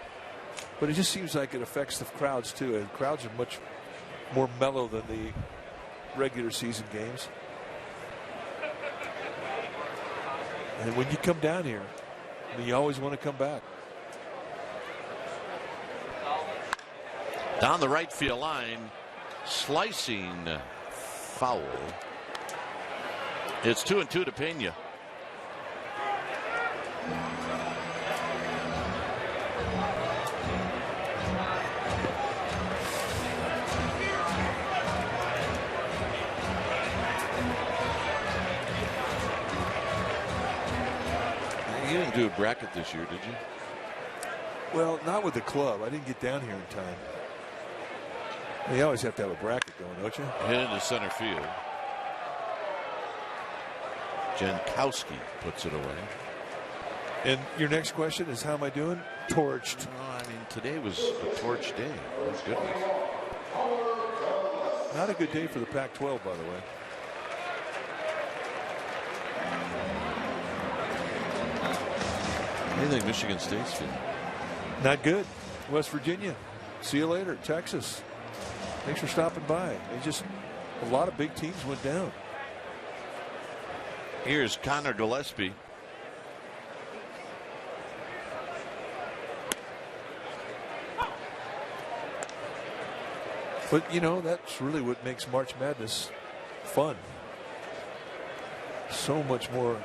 D: But it just seems like it affects the crowds too. And crowds are much more mellow than the regular season games. And when you come down here, you always want to come back.
A: Down the right field line, slicing foul. It's 2-2 to Pena. You didn't do a bracket this year, did you?
D: Well, not with the club. I didn't get down here in time. You always have to have a bracket going, don't you?
A: Hit into center field. Jankowski puts it away.
D: And your next question is, how am I doing? Torched.
A: I mean, today was a torch day. Oh, goodness.
D: Not a good day for the Pac-12, by the way.
A: What do you think Michigan State's feeling?
D: Not good. West Virginia. See you later. Texas. Thanks for stopping by. They just, a lot of big teams went down.
A: Here's Connor Gillespie.
D: But, you know, that's really what makes March Madness fun. So much more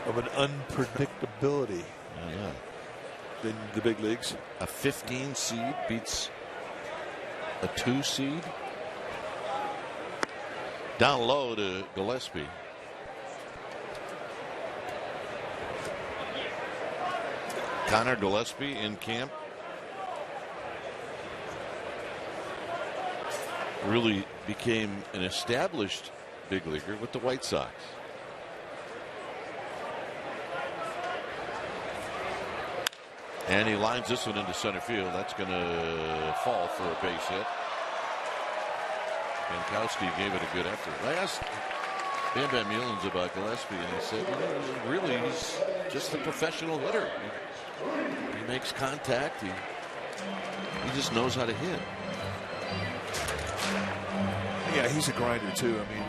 D: of an unpredictability than the big leagues.
A: A 15 seed beats a 2 seed. Down low to Gillespie. Connor Gillespie in camp. Really became an established big leaguer with the White Sox. And he lines this one into center field. That's going to fall for a base hit. Jankowski gave it a good effort. I asked Bam Bam Mullins about Gillespie, and he said, really, he's just a professional hitter. He makes contact. He just knows how to hit.
B: Yeah, he's a grinder too. I mean,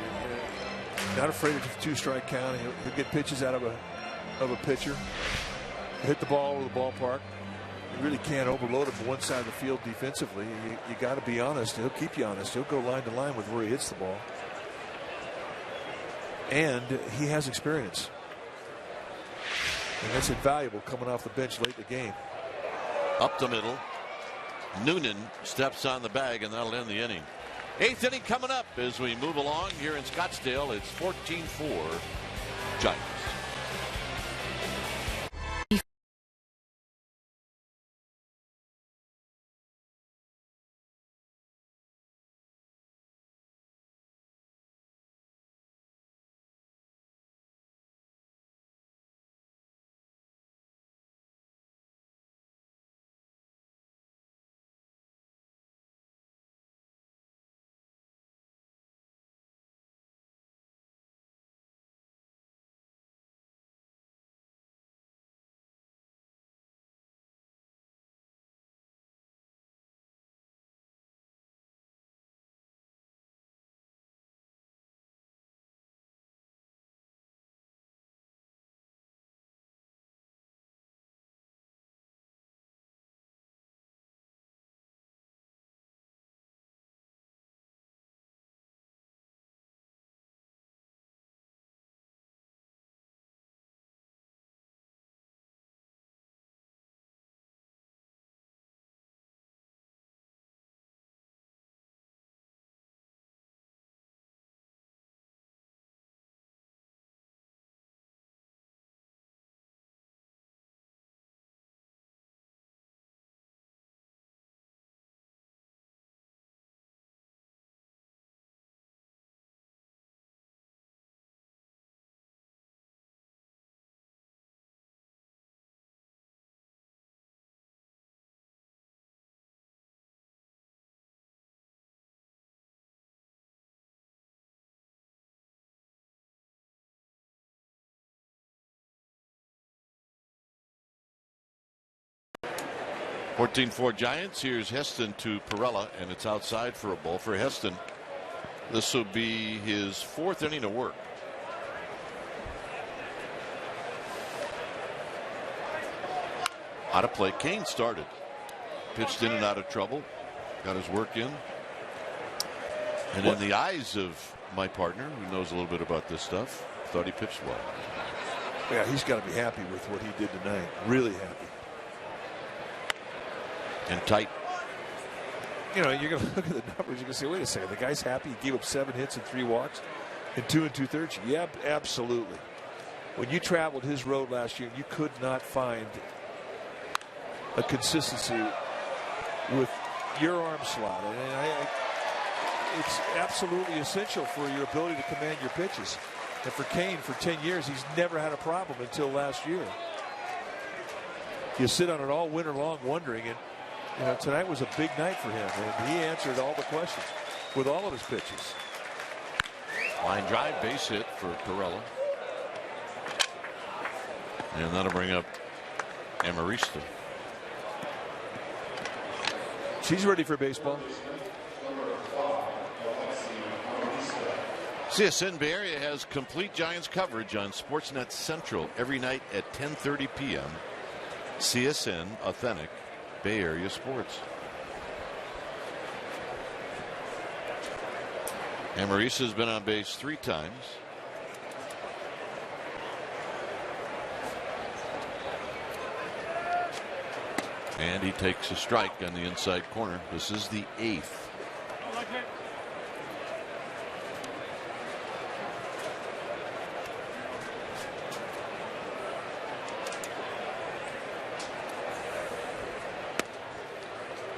B: not afraid of a 2-strike count. He'll get pitches out of a pitcher. Hit the ball over the ballpark. You really can't overload him from one side of the field defensively. You got to be honest. He'll keep you honest. He'll go line to line with where he hits the ball. And he has experience. And that's invaluable coming off the bench late in the game.
A: Up the middle. Noonan steps on the bag, and that'll end the inning. 8th inning coming up as we move along here in Scottsdale. It's 14-4 Giants. (14-4 Giants). Here's Heston to Perella, and it's outside for a ball for Heston. This will be his 4th inning of work. Out of play. Kane started. Pitched in and out of trouble. Got his work in. And in the eyes of my partner, who knows a little bit about this stuff, thought he pitched well.
B: Yeah, he's got to be happy with what he did tonight. Really happy.
A: And tight.
B: You know, you're going to look at the numbers. You're going to say, wait a second. The guy's happy. He gave up 7 hits and 3 walks in 2 2/3. Yeah, absolutely. When you traveled his road last year, you could not find a consistency with your arm slot. And it's absolutely essential for your ability to command your pitches. And for Kane, for 10 years, he's never had a problem until last year. You sit on it all winter long wondering, and you know, tonight was a big night for him, and he answered all the questions with all of his pitches.
A: Line drive, base hit for Perella. And that'll bring up Amarista.
B: She's ready for baseball.
A: CSN Bay Area has complete Giants coverage on Sportsnet Central every night at 10:30 p.m. CSN Authentic Bay Area Sports. Amarista has been on base 3 times. And he takes a strike on the inside corner. This is the 8th.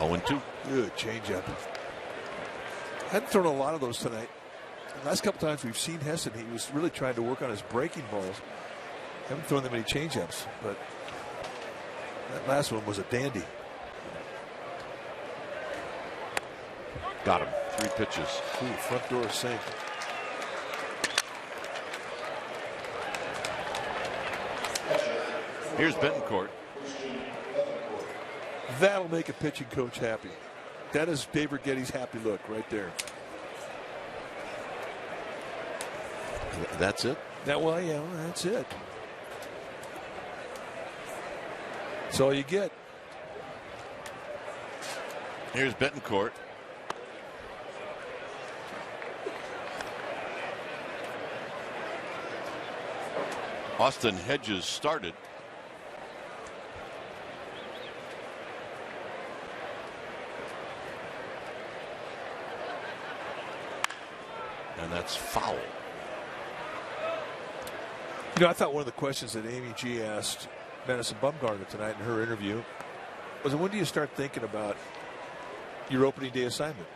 A: 0-2.
D: Good changeup. Hadn't thrown a lot of those tonight. The last couple times we've seen Hessen, he was really trying to work on his breaking balls. Haven't thrown that many changeups, but that last one was a dandy.
A: Got him. 3 pitches.
D: Ooh, front door sink.
A: Here's Betancourt.
D: That'll make a pitching coach happy. That is Dave Righetti's happy look right there.
A: That's it?
D: Well, yeah, that's it. That's all you get.
A: Here's Betancourt. Austin Hedges started. And that's foul.
D: You know, I thought one of the questions that Amy G asked Madison Bumgarner tonight in her interview was, when do you start thinking about your opening day assignment?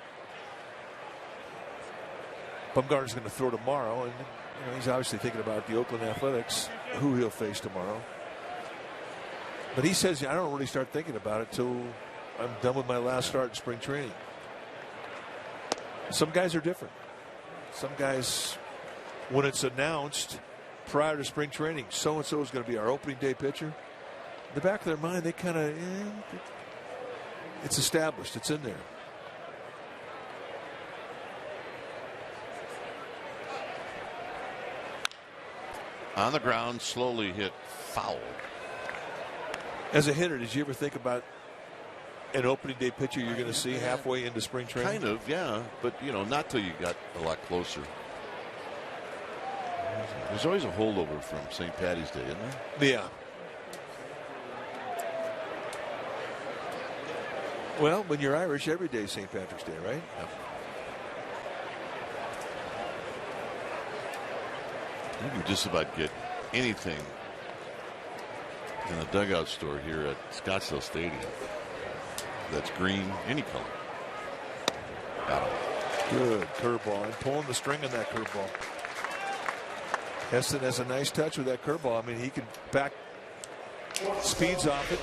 D: Bumgarner's going to throw tomorrow, and he's obviously thinking about the Oakland Athletics, who he'll face tomorrow. But he says, I don't really start thinking about it till I'm done with my last start in spring training. Some guys are different. Some guys, when it's announced prior to spring training, so-and-so is going to be our opening day pitcher, in the back of their mind, they kind of, it's established. It's in there.
A: On the ground, slowly hit foul.
D: As a hitter, did you ever think about an opening day pitcher you're going to see halfway into spring training?
A: Kind of, yeah. But, not till you got a lot closer. There's always a holdover from St. Paddy's Day, isn't there?
D: Yeah. Well, when you're Irish, every day is St. Patrick's Day, right?
A: Yep. You can just about get anything in the dugout store here at Scottsdale Stadium that's green, any color. Got him.
D: Good curveball, and pulling the string on that curveball. Heston has a nice touch with that curveball. I mean, he can back speeds off it,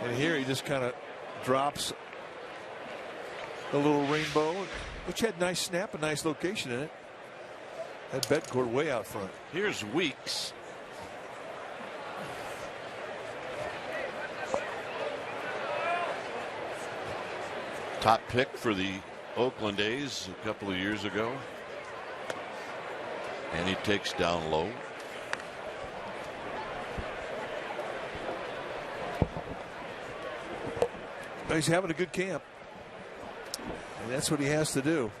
D: and here he just kind of drops a little rainbow, which had nice snap, a nice location in it. That Betancourt way out front.
A: Here's Weeks. Top pick for the Oakland A's a couple of years ago. And he takes down low.
D: He's having a good camp. And that's what he has to do.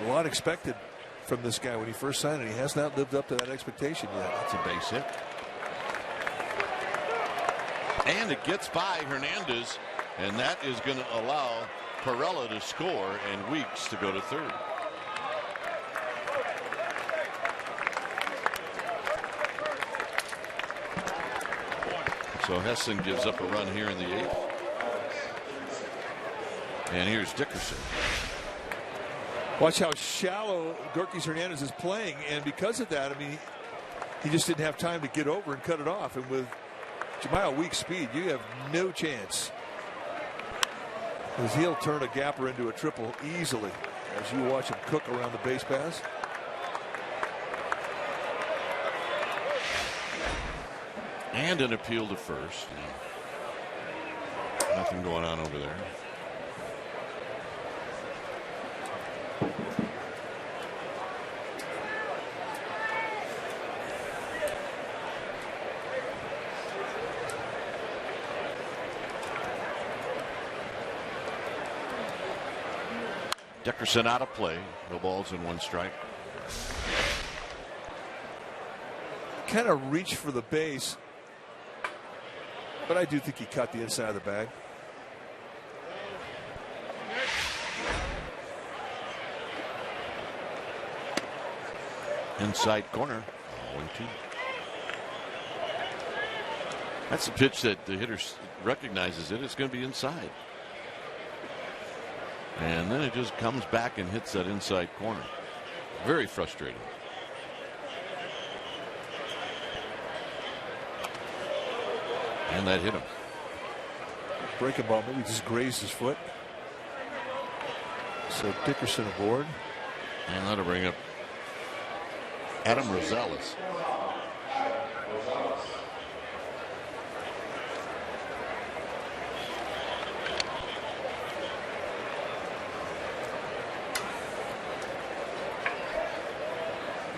D: A lot expected from this guy when he first signed it. He has not lived up to that expectation yet.
A: That's a base hit. And it gets by Hernandez, and that is going to allow Perella to score and Weeks to go to third. So Heston gives up a run here in the 8th. And here's Dickerson.
D: Watch how shallow Gorkys Hernandez is playing, and because of that, I mean, he just didn't have time to get over and cut it off. And with Jemiah Weeks' speed, you have no chance, because he'll turn a gapper into a triple easily as you watch him cook around the base pass.
A: And an appeal to first. Nothing going on over there. Dickerson out of play. No balls and 1 strike.
D: Kind of reached for the base, but I do think he cut the inside of the bag.
A: Inside corner. 1-2. That's a pitch that the hitter recognizes it's going to be inside. And then it just comes back and hits that inside corner. Very frustrating. And that hit him.
D: Breaking ball maybe just grazed his foot. So Dickerson aboard.
A: And that'll bring up Adam Rosales.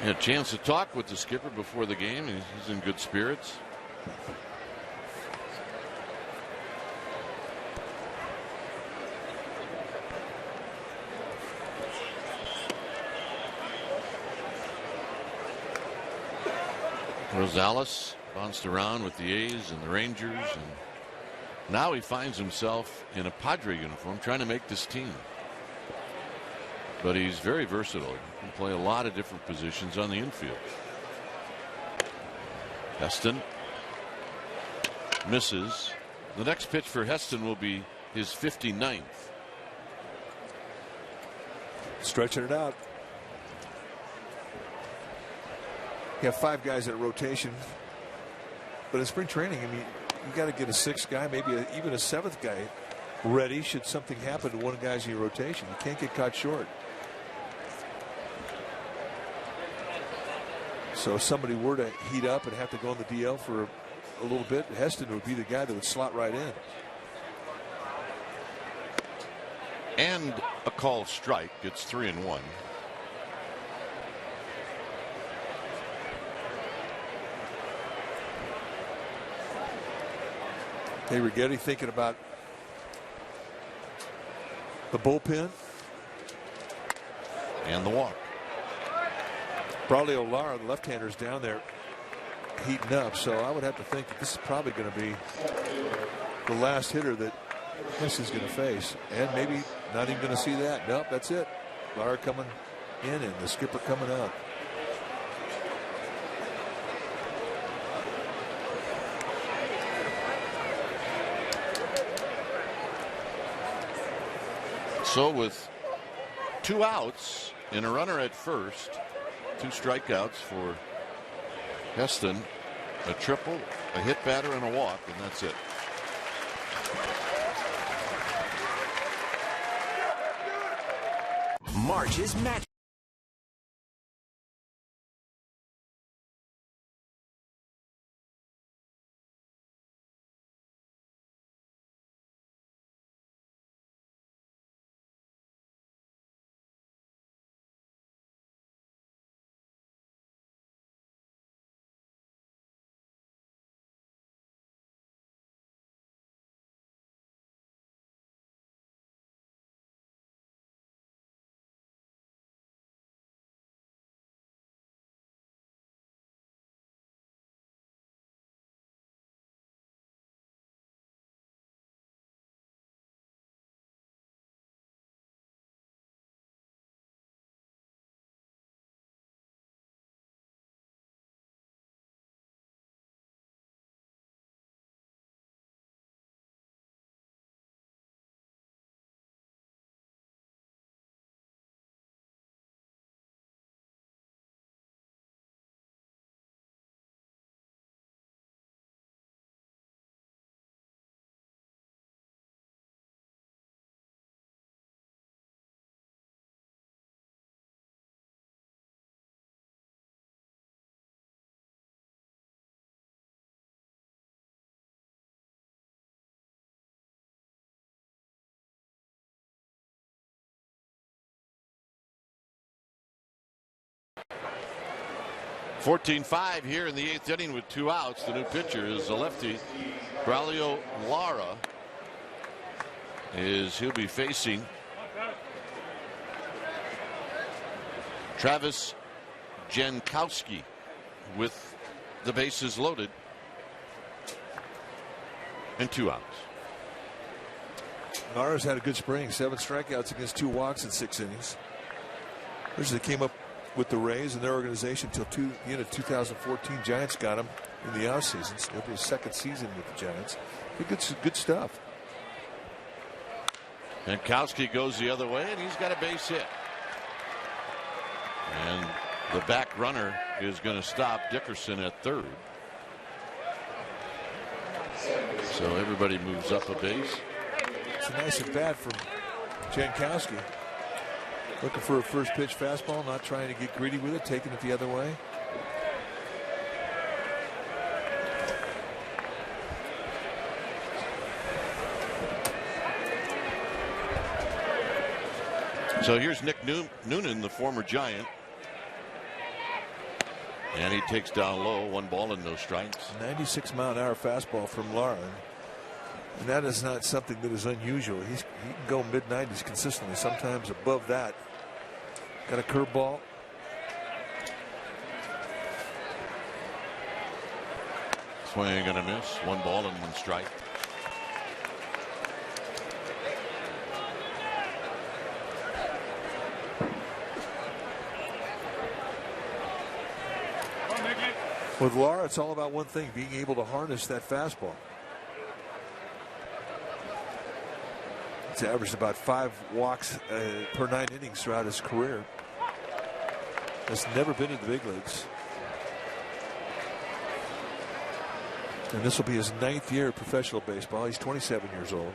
A: Had a chance to talk with the skipper before the game. He's in good spirits. Rosales bounced around with the A's and the Rangers, and now he finds himself in a Padre uniform trying to make this team. But he's very versatile. He can play a lot of different positions on the infield. Heston misses. The next pitch for Heston will be his 59th.
D: Stretching it out. You have 5 guys in a rotation, but in spring training, I mean, you got to get a 6th guy, maybe even a 7th guy ready should something happen to one guy's in your rotation. You can't get caught short. So if somebody were to heat up and have to go on the DL for a little bit, Heston would be the guy that would slot right in.
A: And a called strike. It's 3-1.
D: Hey, Righetti thinking about the bullpen.
A: And the walk.
D: Braulio Lara, the left-hander, is down there heating up, so I would have to think that this is probably going to be the last hitter that this is going to face. And maybe not even going to see that. Nope, that's it. Lara coming in and the skipper coming out.
A: So with 2 outs and a runner at first, 2 strikeouts for Heston, a triple, a hit batter, and a walk, and that's it.
K: March's match.
A: (14-5) here in the 8th inning with 2 outs. The new pitcher is the lefty Braulio Lara. He'll be facing Travis Jankowski with the bases loaded and 2 outs.
D: Lara's had a good spring, 7 strikeouts against 2 walks in 6 innings. Originally came up with the Rays and their organization until the end of 2014. Giants got him. in the offseason. So it'll be his second season with the Giants. Good stuff.
A: Jankowski goes the other way, and he's got a base hit. And the back runner is going to stop Dickerson at third. So everybody moves up a base.
D: It's a nice at bat from Jankowski. Looking for a first pitch fastball, not trying to get greedy with it, taking it the other way.
A: So here's Nick Noonan, the former Giant. And he takes down low, 1 ball and no strikes.
D: 96-mile-an-hour fastball from Lauren. And that is not something that is unusual. He can go mid-90s consistently, sometimes above that. Got a curveball.
A: Swing ain't gonna miss. 1 ball and 1 strike.
D: With Lara, it's all about one thing, being able to harness that fastball. He's averaged about 5 walks per 9 innings throughout his career. Has never been in the big leagues. And this will be his 9th year of professional baseball. He's 27 years old.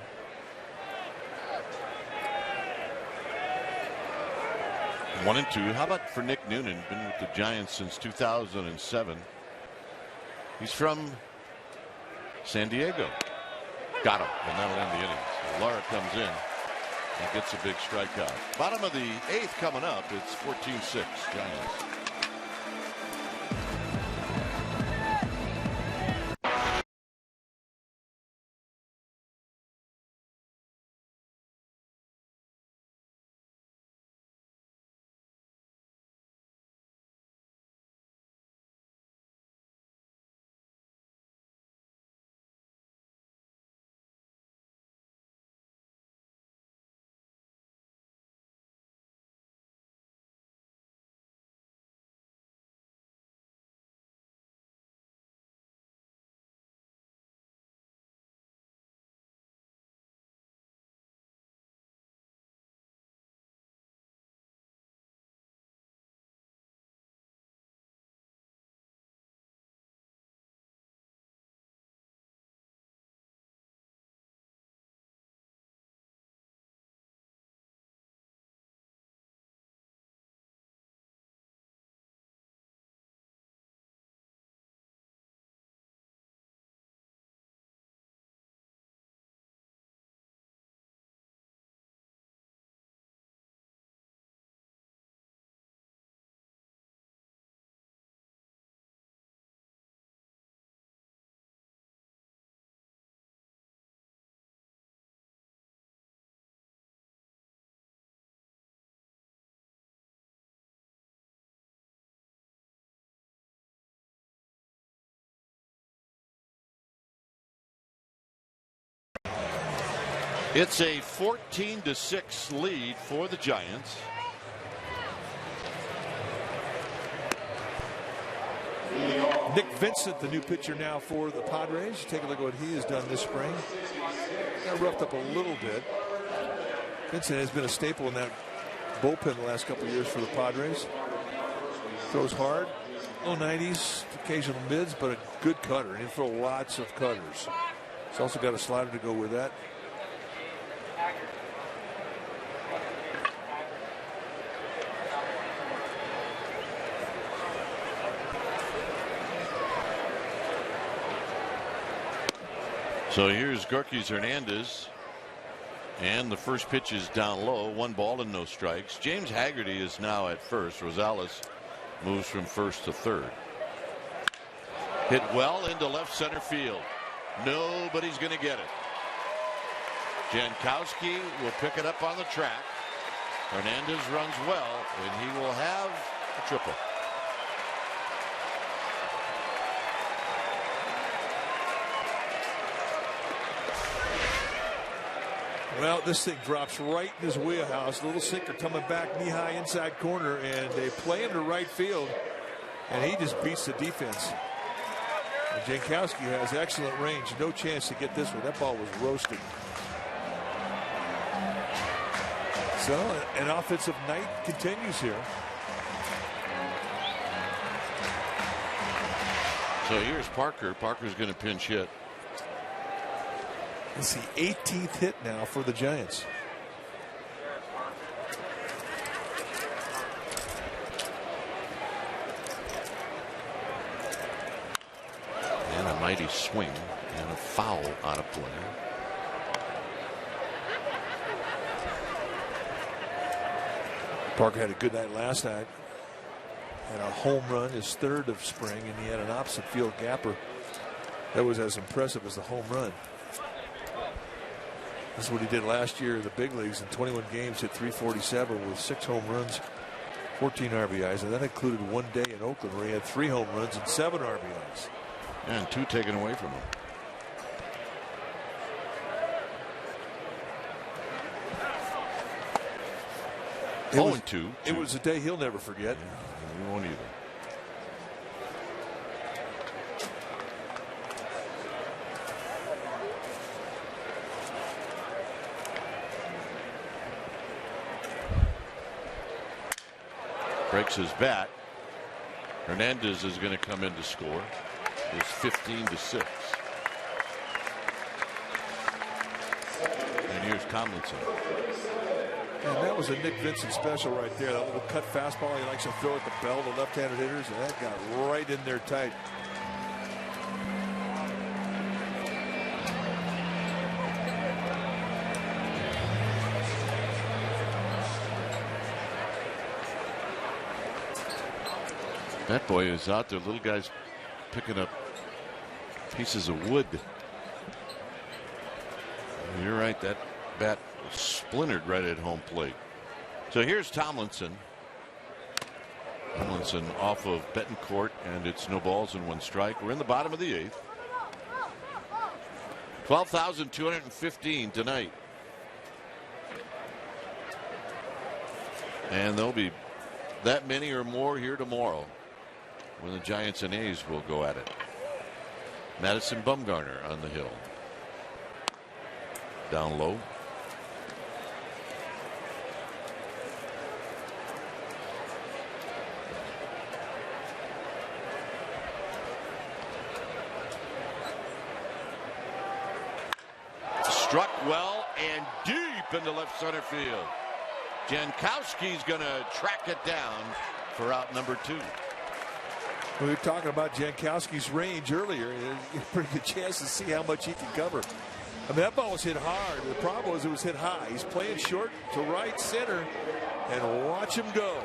A: One and two. How about for Nick Noonan? Been with the Giants since 2007. He's from San Diego. Got him, and that'll end the inning. So Lara comes in and gets a big strikeout. Bottom of the 8th coming up. It's 14-6 Giants. It's a 14-6 lead for the Giants.
D: Nick Vincent, the new pitcher now for the Padres. Take a look at what he has done this spring. Got roughed up a little bit. Vincent has been a staple in that bullpen the last couple of years for the Padres. Throws hard, low 90s, occasional mids, but a good cutter. And he'll throw lots of cutters. He's also got a slider to go with that.
A: So here's Gorkys Hernandez, and the first pitch is down low, 1 ball and no strikes. James Haggerty is now at first. Rosales moves from first to third. Hit well into left center field. Nobody's going to get it. Jankowski will pick it up on the track. Hernandez runs well, and he will have a triple.
D: Well, this thing drops right in his wheelhouse. Little sinker coming back knee-high inside corner, and they play him to right field, and he just beats the defense. Jankowski has excellent range. No chance to get this one. That ball was roasted. So an offensive night continues here.
A: So here's Parker. Parker's going to pinch hit.
D: It's the 18th hit now for the Giants.
A: And a mighty swing and a foul out of play.
D: Parker had a good night last night. Had a home run, his third of spring, and he had an opposite field gapper that was as impressive as the home run. This is what he did last year in the big leagues. In 21 games, hit .347 with 6 home runs, 14 RBIs, and that included one day in Oakland where he had 3 home runs and 7 RBIs.
A: And 2 taken away from him.
D: It was a day he'll never forget.
A: Yeah, we won't either. Breaks his bat. Hernandez is going to come in to score. It's 15-6. And here's Tomlinson.
D: And that was a Nick Vincent special right there. That little cut fastball he likes to throw at the bell to left-handed hitters, and that got right in there tight.
A: That boy is out there. Little guy's picking up pieces of wood. You're right. That bat was splintered right at home plate. So here's Tomlinson. Tomlinson off of Betancourt, and it's no balls and 1 strike. We're in the bottom of the 8th. 12,215 tonight. And there'll be that many or more here tomorrow when the Giants and A's will go at it. Madison Bumgarner on the hill. Down low. Struck well and deep into left center field. Jankowski's going to track it down for out number 2.
D: We were talking about Jankowski's range earlier. A pretty good chance to see how much he can cover. I mean, that ball was hit hard. The problem was it was hit high. He's playing short to right center, and watch him go.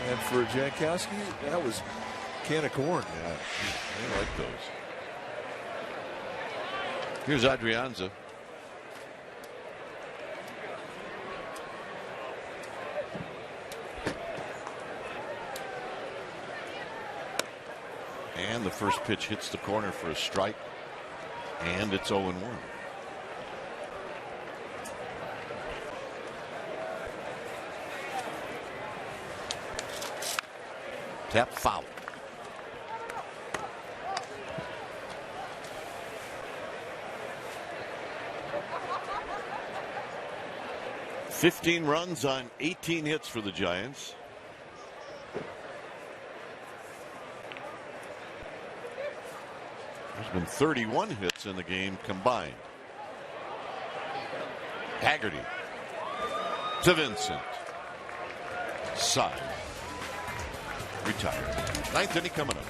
D: And for Jankowski, that was a can of corn.
A: Yeah, I like those. Here's Adrianza. And the first pitch hits the corner for a strike. And it's 0-1. Tap foul. $15 runs on 18 hits for the Giants. There's been 31 hits in the game combined. Haggerty to Vincent. Side. Retired. 9th inning coming up.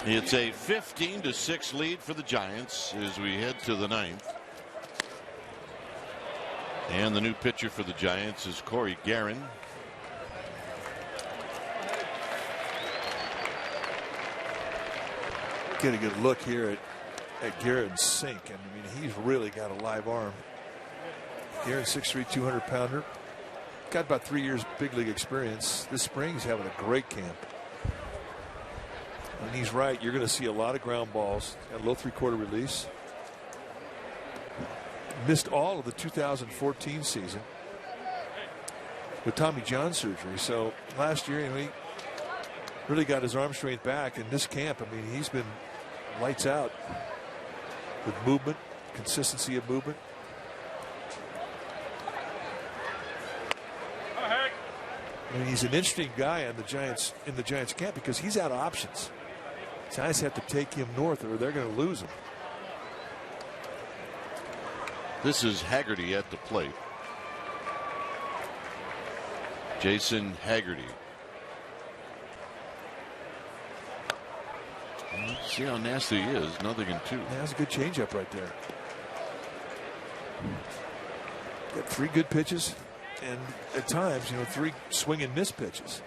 A: It's a 15-6 lead for the Giants as we head to the 9th. And the new pitcher for the Giants is Corey Guerin.
B: Get a good look here at Guerin's sink. And I mean, he's really got a live arm. Guerin, 6'3", 200-pounder. Got about 3 years big league experience. This spring he's having a great camp. And he's right. You're going to see a lot of ground balls. Got a low 3/4 release. Missed all of the 2014 season with Tommy John surgery. So last year, he really got his arm strength back. In this camp, I mean, he's been lights out with movement, consistency of movement. I mean, he's an interesting guy on the Giants in the Giants camp because he's out of options. Giants have to take him north or they're going to lose him.
A: This is Haggerty at the plate. Jason Haggerty. See how nasty he is. Nothing in 2.
B: Yeah, that's a good changeup right there. Got 3 good pitches, and at times, 3 swing and miss pitches.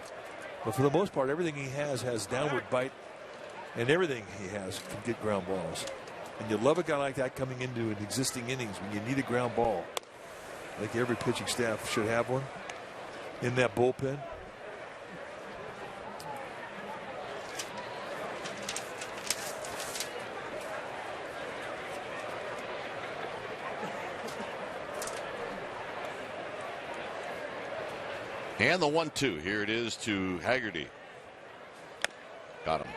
B: But for the most part, everything he has downward bite, and everything he has can get ground balls. And you love a guy like that coming into an existing innings when you need a ground ball. I think every pitching staff should have one in that bullpen.
A: And the 1-2. Here it is to Haggerty. Got him.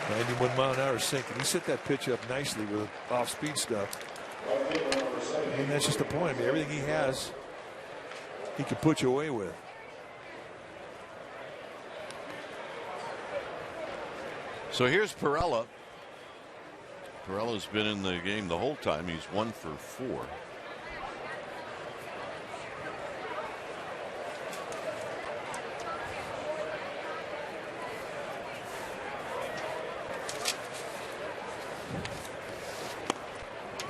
B: 91-mile-an-hour sink, and he set that pitch up nicely with off-speed stuff. And that's just the point. I mean, everything he has, he can put you away with.
A: So here's Perella. Perella's been in the game the whole time. He's 1 for 4.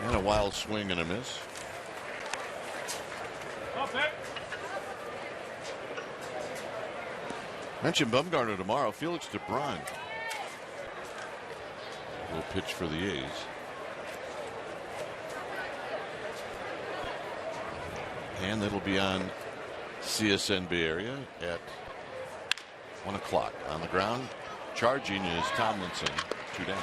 A: And a wild swing and a miss. Mention Bumgarner tomorrow. Felix DeBron will pitch for the A's. And it'll be on CSN Bay Area at 1 o'clock. On the ground, charging is Tomlinson, 2 down.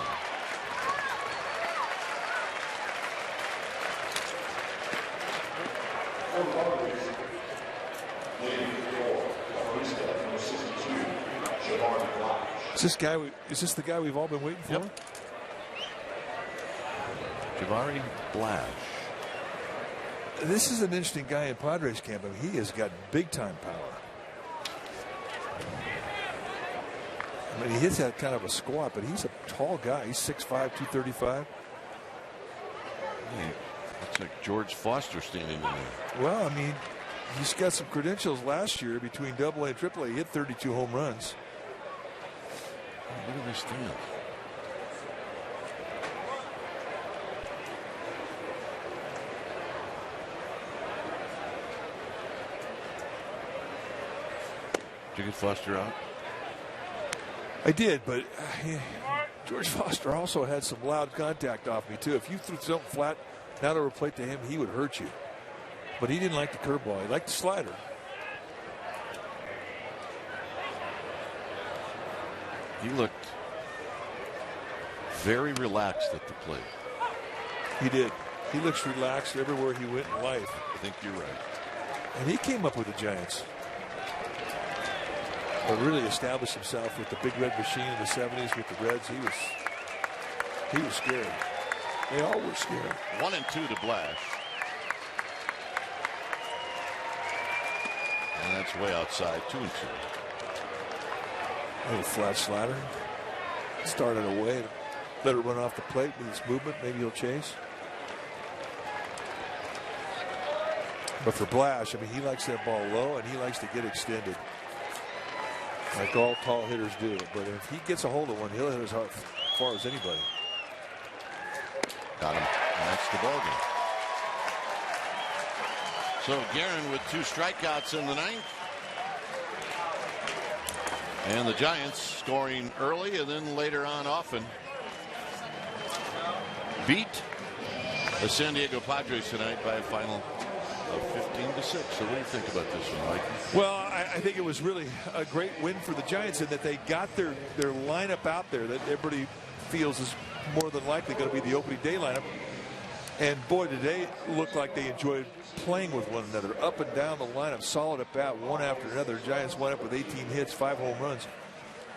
B: Is this the guy we've all been waiting for?
A: Yep. Jabari Blash.
B: This is an interesting guy in Padres camp. I mean, he has got big time power. I mean, he hits that kind of a squat, but he's a tall guy. He's 6'5", 235.
A: Looks like George Foster standing in there.
B: Well, I mean, he's got some credentials last year between AA and AAA. He hit 32 home runs.
A: Where do they stand? Did you get Foster out?
B: I did, but George Foster also had some loud contact off me, too. If you threw something flat down over plate to him, he would hurt you. But he didn't like the curveball. He liked the slider.
A: He looked very relaxed at the plate.
B: He did. He looks relaxed everywhere he went in life.
A: I think you're right.
B: And he came up with the Giants. But really established himself with the big red machine in the 70s with the Reds. He was scared. They all were scared.
A: 1-2 to Blash. And that's way outside. 2-2.
B: A little flat slider. Started away. Let it run off the plate with his movement. Maybe he'll chase. But for Blash, I mean, he likes that ball low and he likes to get extended.
D: like all tall hitters do. But if he gets a hold of one, he'll hit as far as anybody.
A: Got him. And that's the ball game. So Guerin with 2 strikeouts in the 9th. And the Giants scoring early and then later on often. Beat the San Diego Padres tonight by a final of 15-6. So what do you think about this one, Mike?
D: Well, I think it was really a great win for the Giants in that they got their lineup out there that everybody feels is more than likely going to be the opening day lineup. And boy, today looked like they enjoyed playing with one another. Up and down the lineup, solid at bat, one after another. Giants went up with 18 hits, 5 home runs.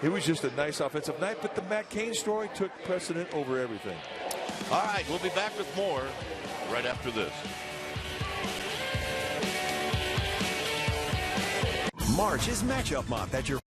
D: It was just a nice offensive night, but the Matt Cain story took precedent over everything.
A: All right, we'll be back with more right after this.
K: March is matchup month at your